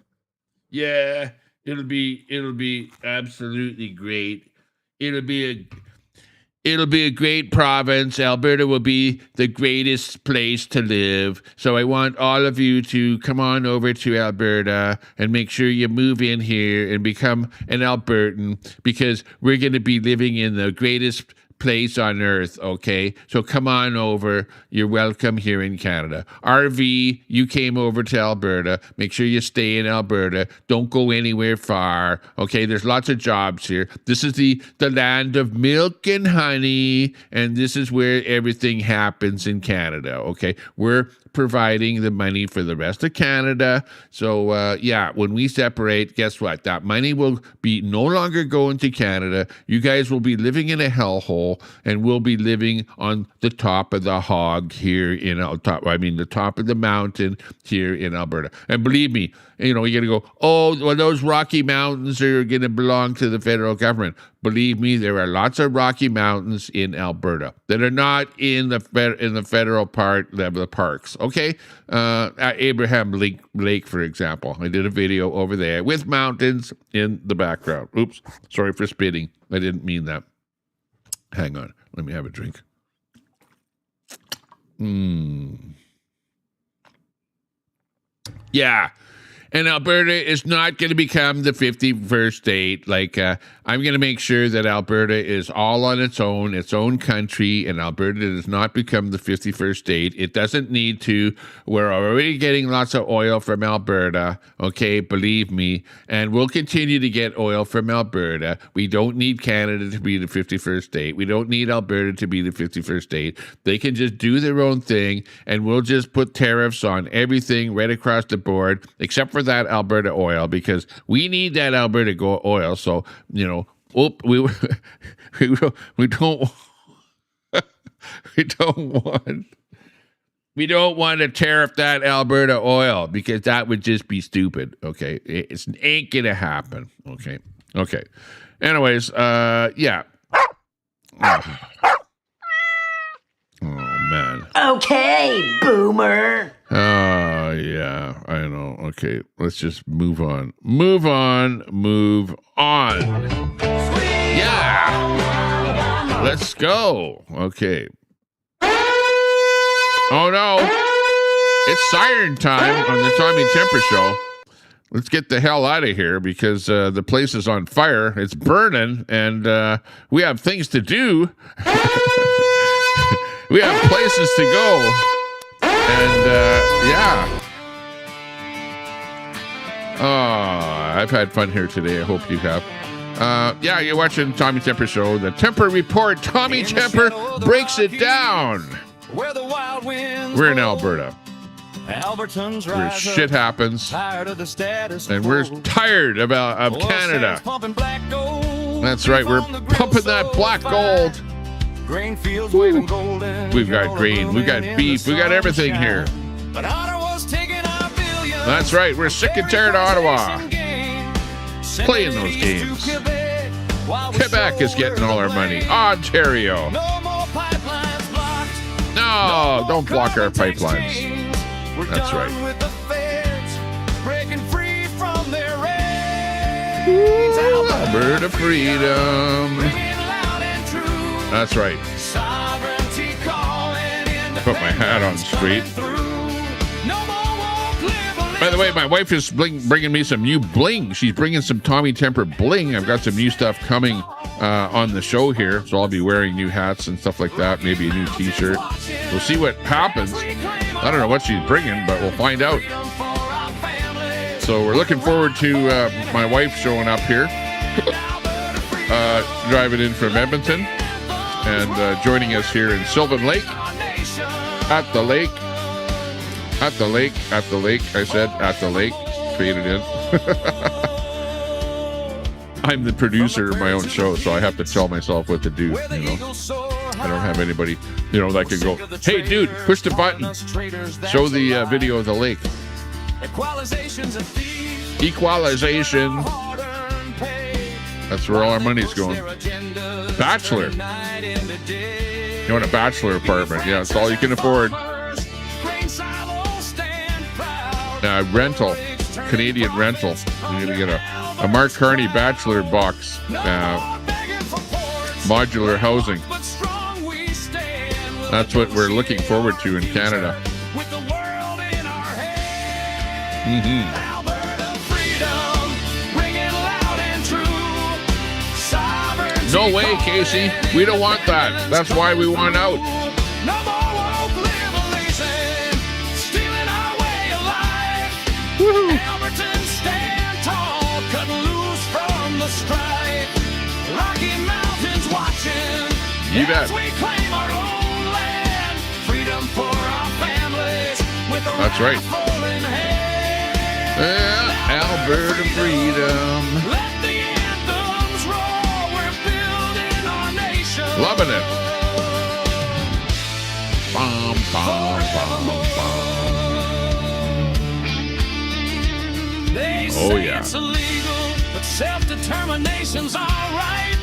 Yeah, it'll be absolutely great. It'll be a great province. Alberta will be the greatest place to live. So I want all of you to come on over to Alberta and make sure you move in here and become an Albertan because we're going to be living in the greatest place on earth, okay? So come on over. You're welcome here in Canada. RV, you came over to Alberta. Make sure you stay in Alberta. Don't go anywhere far, okay? There's lots of jobs here. This is the land of milk and honey, and this is where everything happens in Canada, okay? We're providing the money for the rest of Canada. So, yeah, when we separate, guess what? That money will be no longer going to Canada. You guys will be living in a hellhole, and we'll be living on the top of the hog here in the top of the mountain here in Alberta. And believe me, you know, you're going to go, oh, well, those Rocky Mountains are going to belong to the federal government. Believe me, there are lots of Rocky Mountains in Alberta that are not in the federal part of the parks. Okay, Abraham Lake, for example. I did a video over there with mountains in the background. Oops, sorry for spitting. I didn't mean that. Hang on, let me have a drink. Yeah. And Alberta is not going to become the 51st state. Like, I'm going to make sure that Alberta is all on its own country, and Alberta does not become the 51st state. It doesn't need to. We're already getting lots of oil from Alberta, okay? Believe me. And we'll continue to get oil from Alberta. We don't need Canada to be the 51st state. We don't need Alberta to be the 51st state. They can just do their own thing, and we'll just put tariffs on everything right across the board, except for that Alberta oil, because we need that Alberta oil. So, you know, we don't want to tariff that Alberta oil because that would just be stupid. Okay, it ain't gonna happen. Okay. Anyways, yeah. Oh man. Okay, boomer. Oh, yeah, I know. Okay, let's just move on. Yeah. Let's go. Okay. Oh, no. It's siren time on the Tommy Temper Show. Let's get the hell out of here because the place is on fire. It's burning, and we have things to do. We have places to go. And, yeah. Oh, I've had fun here today. I hope you have. Yeah, you're watching Tommy Temper Show. The Temper Report. Tommy Temper breaks it down. We're in Alberta. Albertans where rise shit up, happens, tired of the status and we're quo. tired of Canada. Pumping black gold. That's right, we're pumping that black gold. Grain fields waving golden. We've got grain, we've got beef, we got everything here. But Ottawa's taking our billions. That's right, we're sick and tired of Ottawa playing those games. Quebec is getting all our money. Ontario. No, don't block our pipelines. That's right. Alberta freedom. That's right. Put my hat on straight. By the way, my wife is bringing me some new bling. She's bringing some Tommy Temper bling. I've got some new stuff coming on the show here, so I'll be wearing new hats and stuff like that, maybe a new t-shirt. We'll see what happens. I don't know what she's bringing, but we'll find out. So we're looking forward to my wife showing up here, driving in from Edmonton, and joining us here in Sylvan Lake, at the lake. At the lake, I said, at the lake, faded in. I'm the producer of my own show, so I have to tell myself what to do, you know. I don't have anybody, you know, that can go, hey, dude, push the button. Show the video of the lake. Equalization. That's where all our money's going. Bachelor. You want a bachelor apartment? Yeah, it's all you can afford. Rental, Canadian rental. You're gonna get a Mark Carney bachelor box, modular housing. That's what we're looking forward to in Canada. No way, Casey. We don't want that. That's why we want out. Albertans stand tall, cut loose from the strife. Rocky Mountains watching. You bet. As we claim our own land, freedom for our families. With That's right. Alberta freedom. Let the anthems roll. We're building our nation. Loving it. Bum, bum, bum, bum. Oh, yeah. It's illegal, but self-determination's all right.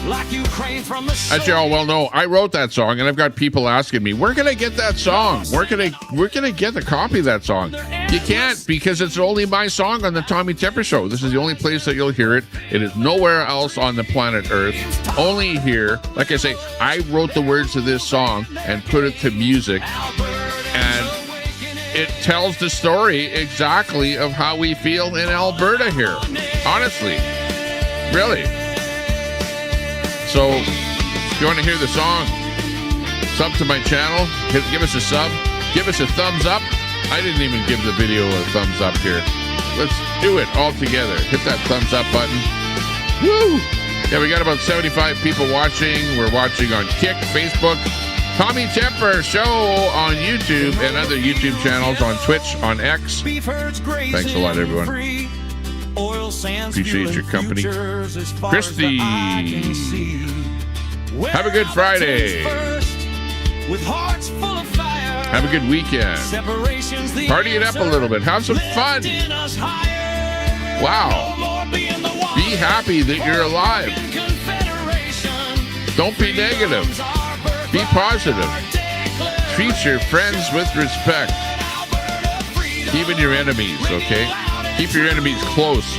Like Ukraine from the As you all well know, I wrote that song, and I've got people asking me, where can I get that song? Where can I get the copy of that song? You can't, because it's only my song on the Tommy Temper Show. This is the only place that you'll hear it. It is nowhere else on the planet Earth. Only here. Like I say, I wrote the words to this song and put it to music, and it tells the story exactly of how we feel in Alberta here. Honestly. Really. So, if you want to hear the song, sub to my channel, give us a sub, give us a thumbs up. I didn't even give the video a thumbs up here. Let's do it all together. Hit that thumbs up button. Woo! Yeah, we got about 75 people watching. We're watching on Kick, Facebook, Tommy Temper Show on YouTube, and other YouTube channels on Twitch, on X. Thanks a lot, everyone. Appreciate your company. Christy, have a good Friday. Have a good weekend. Party it up a little bit. Have some fun. Wow. Be happy that you're alive. Don't be negative. Be positive. Treat your friends with respect. Even your enemies, okay? Keep your enemies close.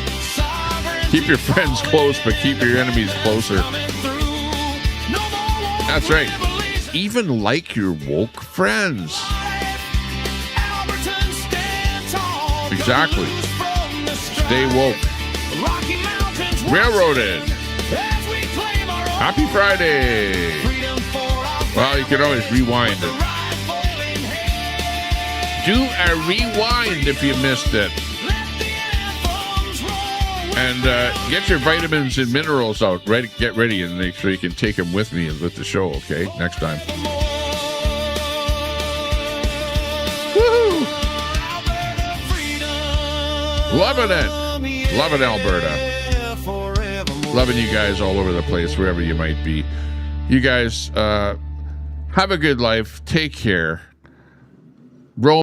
Keep your friends close, but keep your enemies closer. That's right. Even like your woke friends. Exactly. Stay woke. Railroaded. Happy Friday. Well, you can always rewind it. Do a rewind if you missed it. And get your vitamins and minerals out. Get ready and make sure you can take them with me and with the show, okay? Next time. Woohoo! Loving it. Loving Alberta. Loving you guys all over the place, wherever you might be. You guys have a good life. Take care. Roll.